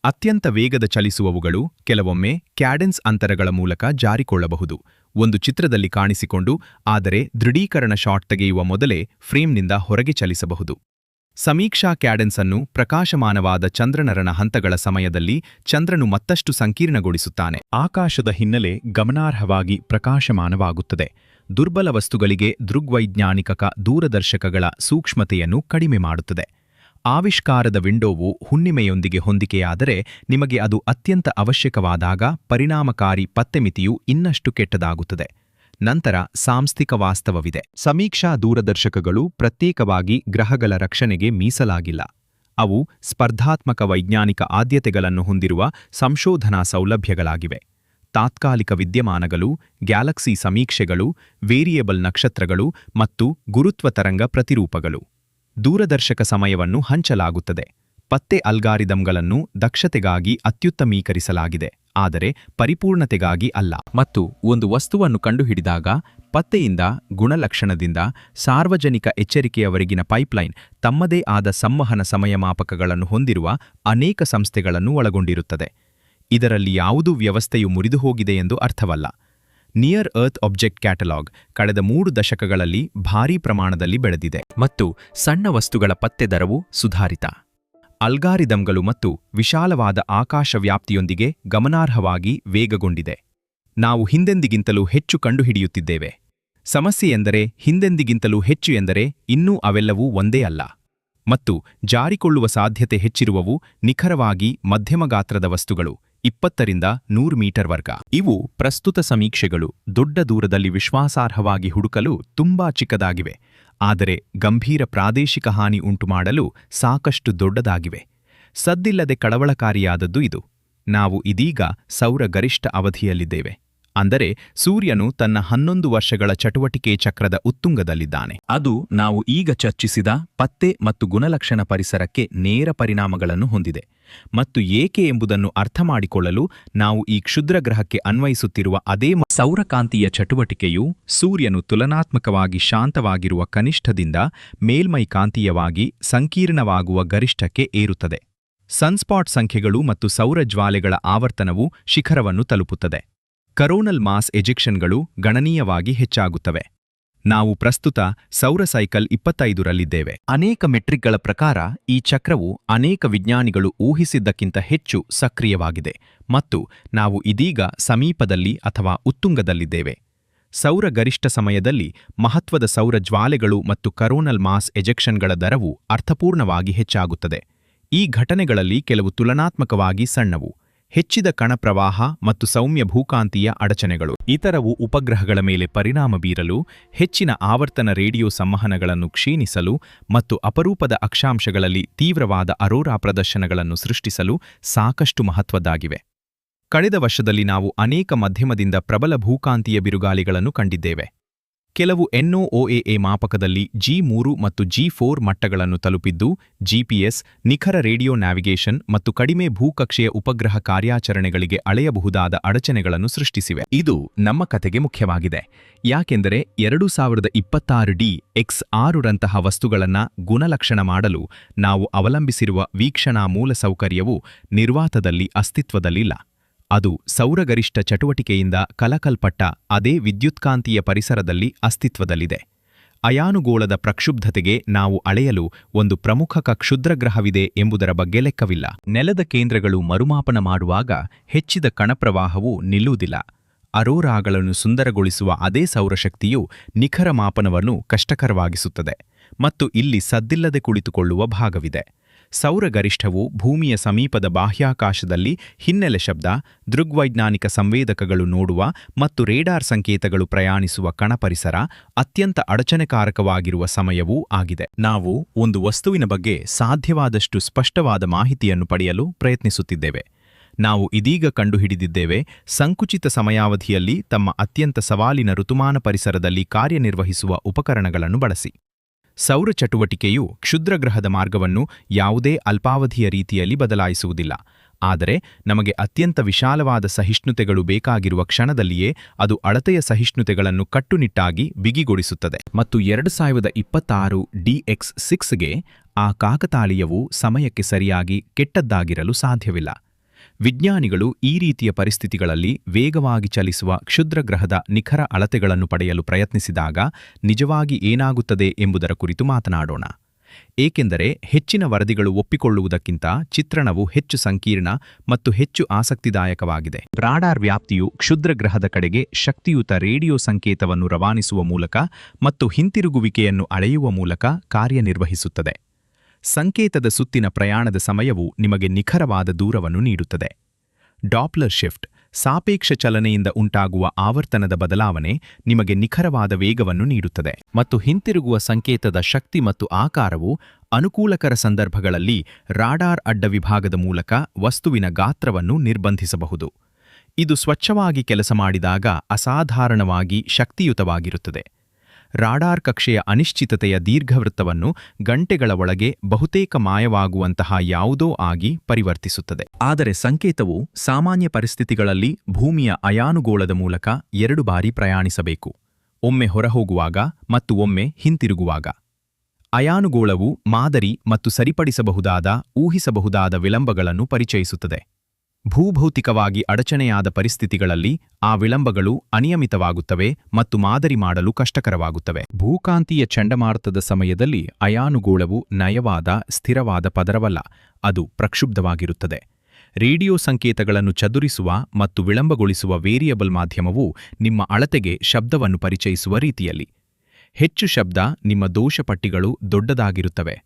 ಅತ್ಯಂತ ವೇಗದ ಚಲಿಸುವವುಗಳು ಕೆಲವೊಮ್ಮೆ ಕ್ಯಾಡೆನ್ಸ್ ಅಂತರಗಳ ಮೂಲಕ ಜಾರಿಕೊಳ್ಳಬಹುದು. ಒಂದು ಚಿತ್ರದಲ್ಲಿ ಕಾಣಿಸಿಕೊಂಡು ಆದರೆ ದೃಢೀಕರಣ ಶಾಟ್ ತೆಗೆಯುವ ಮೊದಲೇ ಫ್ರೇಮ್ನಿಂದ ಹೊರಗೆ ಚಲಿಸಬಹುದು. ಸಮೀಕ್ಷಾ ಕ್ಯಾಡೆನ್ಸ್ ಅನ್ನು ಪ್ರಕಾಶಮಾನವಾದ ಚಂದ್ರನರಣ ಹಂತಗಳ ಸಮಯದಲ್ಲಿ ಚಂದ್ರನು ಮತ್ತಷ್ಟು ಸಂಕೀರ್ಣಗೊಳಿಸುತ್ತಾನೆ. ಆಕಾಶದ ಹಿನ್ನೆಲೆ ಗಮನಾರ್ಹವಾಗಿ ಪ್ರಕಾಶಮಾನವಾಗುತ್ತದೆ. ದುರ್ಬಲ ವಸ್ತುಗಳಿಗೆ ದೃಗ್ವೈಜ್ಞಾನಿಕ ದೂರದರ್ಶಕಗಳ ಸೂಕ್ಷ್ಮತೆಯನ್ನು ಕಡಿಮೆ ಮಾಡುತ್ತದೆ. ಆವಿಷ್ಕಾರದ ವಿಂಡೋವು ಹುಣ್ಣಿಮೆಯೊಂದಿಗೆ ಹೊಂದಿಕೆಯಾದರೆ ನಿಮಗೆ ಅದು ಅತ್ಯಂತ ಅವಶ್ಯಕವಾದಾಗ ಪರಿಣಾಮಕಾರಿ ಪತ್ತೆಮಿತಿಯು ಇನ್ನಷ್ಟು ಕೆಟ್ಟದಾಗುತ್ತದೆ. ನಂತರ ಸಾಂಸ್ಥಿಕ ವಾಸ್ತವವಿದೆ. ಸಮೀಕ್ಷಾ ದೂರದರ್ಶಕಗಳು ಪ್ರತ್ಯೇಕವಾಗಿ ಗ್ರಹಗಳ ರಕ್ಷಣೆಗೆ ಮೀಸಲಾಗಿಲ್ಲ. ಅವು ಸ್ಪರ್ಧಾತ್ಮಕ ವೈಜ್ಞಾನಿಕ ಆದ್ಯತೆಗಳನ್ನು ಹೊಂದಿರುವ ಸಂಶೋಧನಾ ಸೌಲಭ್ಯಗಳಾಗಿವೆ. ತಾತ್ಕಾಲಿಕ ವಿದ್ಯಮಾನಗಳು, ಗ್ಯಾಲಕ್ಸಿ ಸಮೀಕ್ಷೆಗಳು, ವೇರಿಯೇಬಲ್ ನಕ್ಷತ್ರಗಳು ಮತ್ತು ಗುರುತ್ವ ತರಂಗ ಪ್ರತಿರೂಪಗಳು. ದೂರದರ್ಶಕ ಸಮಯವನ್ನು ಹಂಚಲಾಗುತ್ತದೆ. ಪತ್ತೆ ಅಲ್ಗಾರಿದಮ್ಗಳನ್ನು ದಕ್ಷತೆಗಾಗಿ ಅತ್ಯುತ್ತಮೀಕರಿಸಲಾಗಿದೆ, ಆದರೆ ಪರಿಪೂರ್ಣತೆಗಾಗಿ ಅಲ್ಲ. ಮತ್ತು ಒಂದು ವಸ್ತುವನ್ನು ಕಂಡುಹಿಡಿದಾಗ ಪತ್ತೆಯಿಂದ ಗುಣಲಕ್ಷಣದಿಂದ ಸಾರ್ವಜನಿಕ ಎಚ್ಚರಿಕೆಯವರೆಗಿನ ಪೈಪ್ಲೈನ್ ತಮ್ಮದೇ ಆದ ಸಂವಹನ ಸಮಯಮಾಪಕಗಳನ್ನು ಹೊಂದಿರುವ ಅನೇಕ ಸಂಸ್ಥೆಗಳನ್ನು ಒಳಗೊಂಡಿರುತ್ತದೆ. ಇದರಲ್ಲಿ ಯಾವುದೂ ವ್ಯವಸ್ಥೆಯು ಮುರಿದುಹೋಗಿದೆ ಎಂದು ಅರ್ಥವಲ್ಲ. ನಿಯರ್ ಅರ್ತ್ ಆಬ್ಜೆಕ್ಟ್ ಕ್ಯಾಟಲಾಗ್ ಕಳೆದ 3 ದಶಕಗಳಲ್ಲಿ ಭಾರೀ ಪ್ರಮಾಣದಲ್ಲಿ ಬೆಳೆದಿದೆ ಮತ್ತು ಸಣ್ಣ ವಸ್ತುಗಳ ಪತ್ತೆ ದರವು ಸುಧಾರಿತ. ಅಲ್ಗಾರಿದಮ್ಗಳು ಮತ್ತು ವಿಶಾಲವಾದ ಆಕಾಶ ವ್ಯಾಪ್ತಿಯೊಂದಿಗೆ ಗಮನಾರ್ಹವಾಗಿ ವೇಗಗೊಂಡಿದೆ. ನಾವು ಹಿಂದೆಂದಿಗಿಂತಲೂ ಹೆಚ್ಚು ಕಂಡುಹಿಡಿಯುತ್ತಿದ್ದೇವೆ. ಸಮಸ್ಯೆಯೆಂದರೆ ಹಿಂದೆಂದಿಗಿಂತಲೂ ಹೆಚ್ಚು ಎಂದರೆ ಇನ್ನೂ ಅವೆಲ್ಲವೂ ಒಂದೇ ಅಲ್ಲ. ಮತ್ತು ಜಾರಿಕೊಳ್ಳುವ ಸಾಧ್ಯತೆ ಹೆಚ್ಚಿರುವವು ನಿಖರವಾಗಿ ಮಧ್ಯಮ ಗಾತ್ರದ ವಸ್ತುಗಳು, 20 ರಿಂದ 100 ಮೀಟರ್ ವರ್ಗ. ಇವು ಪ್ರಸ್ತುತ ಸಮೀಕ್ಷೆಗಳು ದೊಡ್ಡ ದೂರದಲ್ಲಿ ವಿಶ್ವಾಸಾರ್ಹವಾಗಿ ಹುಡುಕಲು ತುಂಬಾ ಚಿಕ್ಕದಾಗಿವೆ, ಆದರೆ ಗಂಭೀರ ಪ್ರಾದೇಶಿಕ ಹಾನಿ ಉಂಟುಮಾಡಲು ಸಾಕಷ್ಟು ದೊಡ್ಡದಾಗಿವೆ. ಸದ್ದಿಲ್ಲದೆ ಕಳವಳಕಾರಿಯಾದದ್ದು ಇದು. ನಾವು ಇದೀಗ ಸೌರ ಗರಿಷ್ಠ ಅವಧಿಯಲ್ಲಿದ್ದೇವೆ. ಅಂದರೆ ಸೂರ್ಯನು ತನ್ನ 11 ವರ್ಷಗಳ ಚಟುವಟಿಕೆ ಚಕ್ರದ ಉತ್ತುಂಗದಲ್ಲಿದ್ದಾನೆ. ಅದು ನಾವು ಈಗ ಚರ್ಚಿಸಿದ ಪತ್ತೆ ಮತ್ತು ಗುಣಲಕ್ಷಣ ಪರಿಸರಕ್ಕೆ ನೇರ ಪರಿಣಾಮಗಳನ್ನು ಹೊಂದಿದೆ. ಮತ್ತು ಏಕೆ ಎಂಬುದನ್ನು ಅರ್ಥಮಾಡಿಕೊಳ್ಳಲು ನಾವು ಈ ಕ್ಷುದ್ರ ಗ್ರಹಕ್ಕೆ ಅನ್ವಯಿಸುತ್ತಿರುವ ಅದೇ ಸೌರಕಾಂತೀಯ ಚಟುವಟಿಕೆಯು ಸೂರ್ಯನು ತುಲನಾತ್ಮಕವಾಗಿ ಶಾಂತವಾಗಿರುವ ಕನಿಷ್ಠದಿಂದ ಮೇಲ್ಮೈ ಕಾಂತೀಯವಾಗಿ ಸಂಕೀರ್ಣವಾಗುವ ಗರಿಷ್ಠಕ್ಕೆ ಏರುತ್ತದೆ. ಸನ್ಸ್ಪಾಟ್ ಸಂಖ್ಯೆಗಳು ಮತ್ತು ಸೌರ ಜ್ವಾಲೆಗಳ ಆವರ್ತನವು ಶಿಖರವನ್ನು ತಲುಪುತ್ತದೆ. ಕರೋನಲ್ ಮಾಸ್ ಎಜೆಕ್ಷನ್ಗಳು ಗಣನೀಯವಾಗಿ ಹೆಚ್ಚಾಗುತ್ತವೆ. ನಾವು ಪ್ರಸ್ತುತ ಸೌರ ಸೈಕಲ್ 25ರಲ್ಲಿದ್ದೇವೆ. ಅನೇಕ ಮೆಟ್ರಿಕ್ಗಳ ಪ್ರಕಾರ ಈ ಚಕ್ರವು ಅನೇಕ ವಿಜ್ಞಾನಿಗಳು ಊಹಿಸಿದ್ದಕ್ಕಿಂತ ಹೆಚ್ಚು ಸಕ್ರಿಯವಾಗಿದೆ ಮತ್ತು ನಾವು ಇದೀಗ ಸಮೀಪದಲ್ಲಿ ಅಥವಾ ಉತ್ತುಂಗದಲ್ಲಿದ್ದೇವೆ. ಸೌರ ಗರಿಷ್ಠ ಸಮಯದಲ್ಲಿ ಮಹತ್ವದ ಸೌರ ಜ್ವಾಲೆಗಳು ಮತ್ತು ಕರೋನಲ್ ಮಾಸ್ ಎಜೆಕ್ಷನ್ಗಳ ದರವು ಅರ್ಥಪೂರ್ಣವಾಗಿ ಹೆಚ್ಚಾಗುತ್ತದೆ. ಈ ಘಟನೆಗಳಲ್ಲಿ ಕೆಲವು ತುಲನಾತ್ಮಕವಾಗಿ ಸಣ್ಣವು, ಹೆಚ್ಚಿದ ಕಣ ಪ್ರವಾಹ ಮತ್ತು ಸೌಮ್ಯ ಭೂಕಾಂತೀಯ ಅಡಚಣೆಗಳು. ಇತರವು ಉಪಗ್ರಹಗಳ ಮೇಲೆ ಪರಿಣಾಮ ಬೀರಲು, ಹೆಚ್ಚಿನ ಆವರ್ತನ ರೇಡಿಯೋ ಸಂವಹನಗಳನ್ನು ಕ್ಷೀಣಿಸಲು ಮತ್ತು ಅಪರೂಪದ ಅಕ್ಷಾಂಶಗಳಲ್ಲಿ ತೀವ್ರವಾದ ಅರೋರಾ ಪ್ರದರ್ಶನಗಳನ್ನು ಸೃಷ್ಟಿಸಲು ಸಾಕಷ್ಟು ಮಹತ್ವದ್ದಾಗಿವೆ. ಕಳೆದ ವರ್ಷದಲ್ಲಿ ನಾವು ಅನೇಕ ಮಧ್ಯಮದಿಂದ ಪ್ರಬಲ ಭೂಕಾಂತೀಯ ಬಿರುಗಾಳಿಗಳನ್ನು ಕಂಡಿದ್ದೇವೆ. ಕೆಲವು NOAA ಮಾಪಕದಲ್ಲಿ G3 ಮತ್ತು G4 ಮಟ್ಟಗಳನ್ನು ತಲುಪಿದ್ದು, GPS, ನಿಖರ ರೇಡಿಯೋ ನ್ಯಾವಿಗೇಷನ್ ಮತ್ತು ಕಡಿಮೆ ಭೂಕಕ್ಷೆಯ ಉಪಗ್ರಹ ಕಾರ್ಯಾಚರಣೆಗಳಿಗೆ ಅಳೆಯಬಹುದಾದ ಅಡಚಣೆಗಳನ್ನು ಸೃಷ್ಟಿಸಿವೆ. ಇದು ನಮ್ಮ ಕತೆಗೆ ಮುಖ್ಯವಾಗಿದೆ, ಯಾಕೆಂದರೆ 2026D X6 ರಂತಹ ವಸ್ತುಗಳನ್ನು ಗುಣಲಕ್ಷಣ ಮಾಡಲು ನಾವು ಅವಲಂಬಿಸಿರುವ ವೀಕ್ಷಣಾ ಮೂಲಸೌಕರ್ಯವು ನಿರ್ವಾತದಲ್ಲಿ ಅಸ್ತಿತ್ವದಲ್ಲಿಲ್ಲ. ಅದು ಸೌರಗರಿಷ್ಠ ಚಟುವಟಿಕೆಯಿಂದ ಕಲಕಲ್ಪಟ್ಟ ಅದೇ ವಿದ್ಯುತ್ಕಾಂತೀಯ ಪರಿಸರದಲ್ಲಿ ಅಸ್ತಿತ್ವದಲ್ಲಿದೆ. ಅಯಾನುಗೋಳದ ಪ್ರಕ್ಷುಬ್ಧತೆಗೆ ನಾವು ಅಳೆಯಲು ಒಂದು ಪ್ರಮುಖ ಕ್ಷುದ್ರಗ್ರಹವಿದೆ ಎಂಬುದರ ಬಗ್ಗೆ ಲೆಕ್ಕವಿಲ್ಲ. ನೆಲದ ಕೇಂದ್ರಗಳು ಮರುಮಾಪನ ಮಾಡುವಾಗ ಹೆಚ್ಚಿದ ಕಣಪ್ರವಾಹವು ನಿಲ್ಲುವುದಿಲ್ಲ. ಅರೋರಾಗಳನ್ನು ಸುಂದರಗೊಳಿಸುವ ಅದೇ ಸೌರಶಕ್ತಿಯು ನಿಖರ ಮಾಪನವನ್ನು ಕಷ್ಟಕರವಾಗಿಸುತ್ತದೆ. ಮತ್ತು ಇಲ್ಲಿ ಸದ್ದಿಲ್ಲದೆ ಕುಳಿತುಕೊಳ್ಳುವ ಭಾಗವಿದೆ. ಸೌರಗರಿಷ್ಠವು ಭೂಮಿಯ ಸಮೀಪದ ಬಾಹ್ಯಾಕಾಶದಲ್ಲಿ ಹಿನ್ನೆಲೆ ಶಬ್ದ, ದೃಗ್ವೈಜ್ಞಾನಿಕ ಸಂವೇದಕಗಳು ನೋಡುವ ಮತ್ತು ರೇಡಾರ್ ಸಂಕೇತಗಳು ಪ್ರಯಾಣಿಸುವ ಕಣಪರಿಸರ ಅತ್ಯಂತ ಅಡಚಣೆಕಾರಕವಾಗಿರುವ ಸಮಯವೂ ಆಗಿದೆ. ನಾವು ಒಂದು ವಸ್ತುವಿನ ಬಗ್ಗೆ ಸಾಧ್ಯವಾದಷ್ಟು ಸ್ಪಷ್ಟವಾದ ಮಾಹಿತಿಯನ್ನು ಪಡೆಯಲು ಪ್ರಯತ್ನಿಸುತ್ತಿದ್ದೇವೆ. ನಾವು ಇದೀಗ ಕಂಡುಹಿಡಿದಿದ್ದೇವೆ, ಸಂಕುಚಿತ ಸಮಯಾವಧಿಯಲ್ಲಿ ತಮ್ಮ ಅತ್ಯಂತ ಸವಾಲಿನ ಋತುಮಾನ ಪರಿಸರದಲ್ಲಿ ಕಾರ್ಯನಿರ್ವಹಿಸುವ ಉಪಕರಣಗಳನ್ನು ಬಳಸಿ. ಸೌರ ಚಟುವಟಿಕೆಯು ಕ್ಷುದ್ರಗ್ರಹದ ಮಾರ್ಗವನ್ನು ಯಾವುದೇ ಅಲ್ಪಾವಧಿಯ ರೀತಿಯಲ್ಲಿ ಬದಲಾಯಿಸುವುದಿಲ್ಲ. ಆದರೆ ನಮಗೆ ಅತ್ಯಂತ ವಿಶಾಲವಾದ ಸಹಿಷ್ಣುತೆಗಳು ಬೇಕಾಗಿರುವ ಕ್ಷಣದಲ್ಲಿಯೇ ಅದು ಅಳತೆಯ ಸಹಿಷ್ಣುತೆಗಳನ್ನು ಕಟ್ಟುನಿಟ್ಟಾಗಿ ಬಿಗಿಗೊಳಿಸುತ್ತದೆ. ಮತ್ತು 2026 DX6ಗೆ ಆ ಕಾಕತಾಳೀಯವು ಸಮಯಕ್ಕೆ ಸರಿಯಾಗಿ ಕೆಟ್ಟದ್ದಾಗಿರಲು ಸಾಧ್ಯವಿಲ್ಲ. ವಿಜ್ಞಾನಿಗಳು ಈ ರೀತಿಯ ಪರಿಸ್ಥಿತಿಗಳಲ್ಲಿ ವೇಗವಾಗಿ ಚಲಿಸುವ ಕ್ಷುದ್ರಗ್ರಹದ ನಿಖರ ಅಳತೆಗಳನ್ನು ಪಡೆಯಲು ಪ್ರಯತ್ನಿಸಿದಾಗ ನಿಜವಾಗಿ ಏನಾಗುತ್ತದೆ ಎಂಬುದರ ಕುರಿತು ಮಾತನಾಡೋಣ. ಏಕೆಂದರೆ ಹೆಚ್ಚಿನ ವರದಿಗಳು ಒಪ್ಪಿಕೊಳ್ಳುವುದಕ್ಕಿಂತ ಚಿತ್ರಣವು ಹೆಚ್ಚು ಸಂಕೀರ್ಣ ಮತ್ತು ಹೆಚ್ಚು ಆಸಕ್ತಿದಾಯಕವಾಗಿದೆ. ರಾಡಾರ್ ವ್ಯಾಪ್ತಿಯು ಕ್ಷುದ್ರಗ್ರಹದ ಕಡೆಗೆ ಶಕ್ತಿಯುತ ರೇಡಿಯೋ ಸಂಕೇತವನ್ನು ರವಾನಿಸುವ ಮೂಲಕ ಮತ್ತು ಹಿಂತಿರುಗುವಿಕೆಯನ್ನು ಅಳೆಯುವ ಮೂಲಕ ಕಾರ್ಯನಿರ್ವಹಿಸುತ್ತದೆ. ಸಂಕೇತದ ಸುತ್ತಿನ ಪ್ರಯಾಣದ ಸಮಯವು ನಿಮಗೆ ನಿಖರವಾದ ದೂರವನ್ನು ನೀಡುತ್ತದೆ. ಡಾಪ್ಲರ್ ಶಿಫ್ಟ್, ಸಾಪೇಕ್ಷ ಚಲನೆಯಿಂದ ಉಂಟಾಗುವ ಆವರ್ತನದ ಬದಲಾವಣೆ ನಿಮಗೆ ನಿಖರವಾದ ವೇಗವನ್ನು ನೀಡುತ್ತದೆ. ಮತ್ತು ಹಿಂತಿರುಗುವ ಸಂಕೇತದ ಶಕ್ತಿ ಮತ್ತು ಆಕಾರವು ಅನುಕೂಲಕರ ಸಂದರ್ಭಗಳಲ್ಲಿ ರಾಡಾರ್ ಅಡ್ಡ ವಿಭಾಗದ ಮೂಲಕ ವಸ್ತುವಿನ ಗಾತ್ರವನ್ನು ನಿರ್ಬಂಧಿಸಬಹುದು. ಇದು ಸ್ವಚ್ಛವಾಗಿ ಕೆಲಸ ಮಾಡಿದಾಗ ಅಸಾಧಾರಣವಾಗಿ ಶಕ್ತಿಯುತವಾಗಿರುತ್ತದೆ. ರಾಡಾರ್ ಕಕ್ಷೆಯ ಅನಿಶ್ಚಿತತೆಯ ದೀರ್ಘವೃತ್ತವನ್ನು ಗಂಟೆಗಳ ಒಳಗೆ ಬಹುತೇಕ ಮಾಯವಾಗುವಂತಹ ಯಾವುದೋ ಆಗಿ ಪರಿವರ್ತಿಸುತ್ತದೆ. ಆದರೆ ಸಂಕೇತವು ಸಾಮಾನ್ಯ ಪರಿಸ್ಥಿತಿಗಳಲ್ಲಿ ಭೂಮಿಯ ಅಯಾನುಗೋಳದ ಮೂಲಕ 2 ಬಾರಿ ಪ್ರಯಾಣಿಸಬೇಕು, ಒಮ್ಮೆ ಹೊರಹೋಗುವಾಗ ಮತ್ತು ಒಮ್ಮೆ ಹಿಂತಿರುಗುವಾಗ. ಅಯಾನುಗೋಳವು ಮಾದರಿ ಮತ್ತು ಸರಿಪಡಿಸಬಹುದಾದ ಊಹಿಸಬಹುದಾದ ವಿಳಂಬಗಳನ್ನು ಪರಿಚಯಿಸುತ್ತದೆ. ಭೂಭೌತಿಕವಾಗಿ ಅಡಚಣೆಯಾದ ಪರಿಸ್ಥಿತಿಗಳಲ್ಲಿ ಆ ವಿಳಂಬಗಳು ಅನಿಯಮಿತವಾಗುತ್ತವೆ ಮತ್ತು ಮಾದರಿ ಮಾಡಲು ಕಷ್ಟಕರವಾಗುತ್ತವೆ. ಭೂಕಾಂತೀಯ ಚಂಡಮಾರುತದ ಸಮಯದಲ್ಲಿ ಅಯಾನುಗೋಳವು ನಯವಾದ, ಸ್ಥಿರವಾದ ಪದರವಲ್ಲ, ಅದು ಪ್ರಕ್ಷುಬ್ಧವಾಗಿರುತ್ತದೆ. ರೇಡಿಯೋ ಸಂಕೇತಗಳನ್ನು ಚದುರಿಸುವ ಮತ್ತು ವಿಳಂಬಗೊಳಿಸುವ ವೇರಿಯಬಲ್ ಮಾಧ್ಯಮವು ನಿಮ್ಮ ಅಳತೆಗೆ ಶಬ್ದವನ್ನು ಪರಿಚಯಿಸುವ ರೀತಿಯಲ್ಲಿ. ಹೆಚ್ಚು ಶಬ್ದ ನಿಮ್ಮ ದೋಷಪಟ್ಟಿಗಳು ದೊಡ್ಡದಾಗಿರುತ್ತವೆ.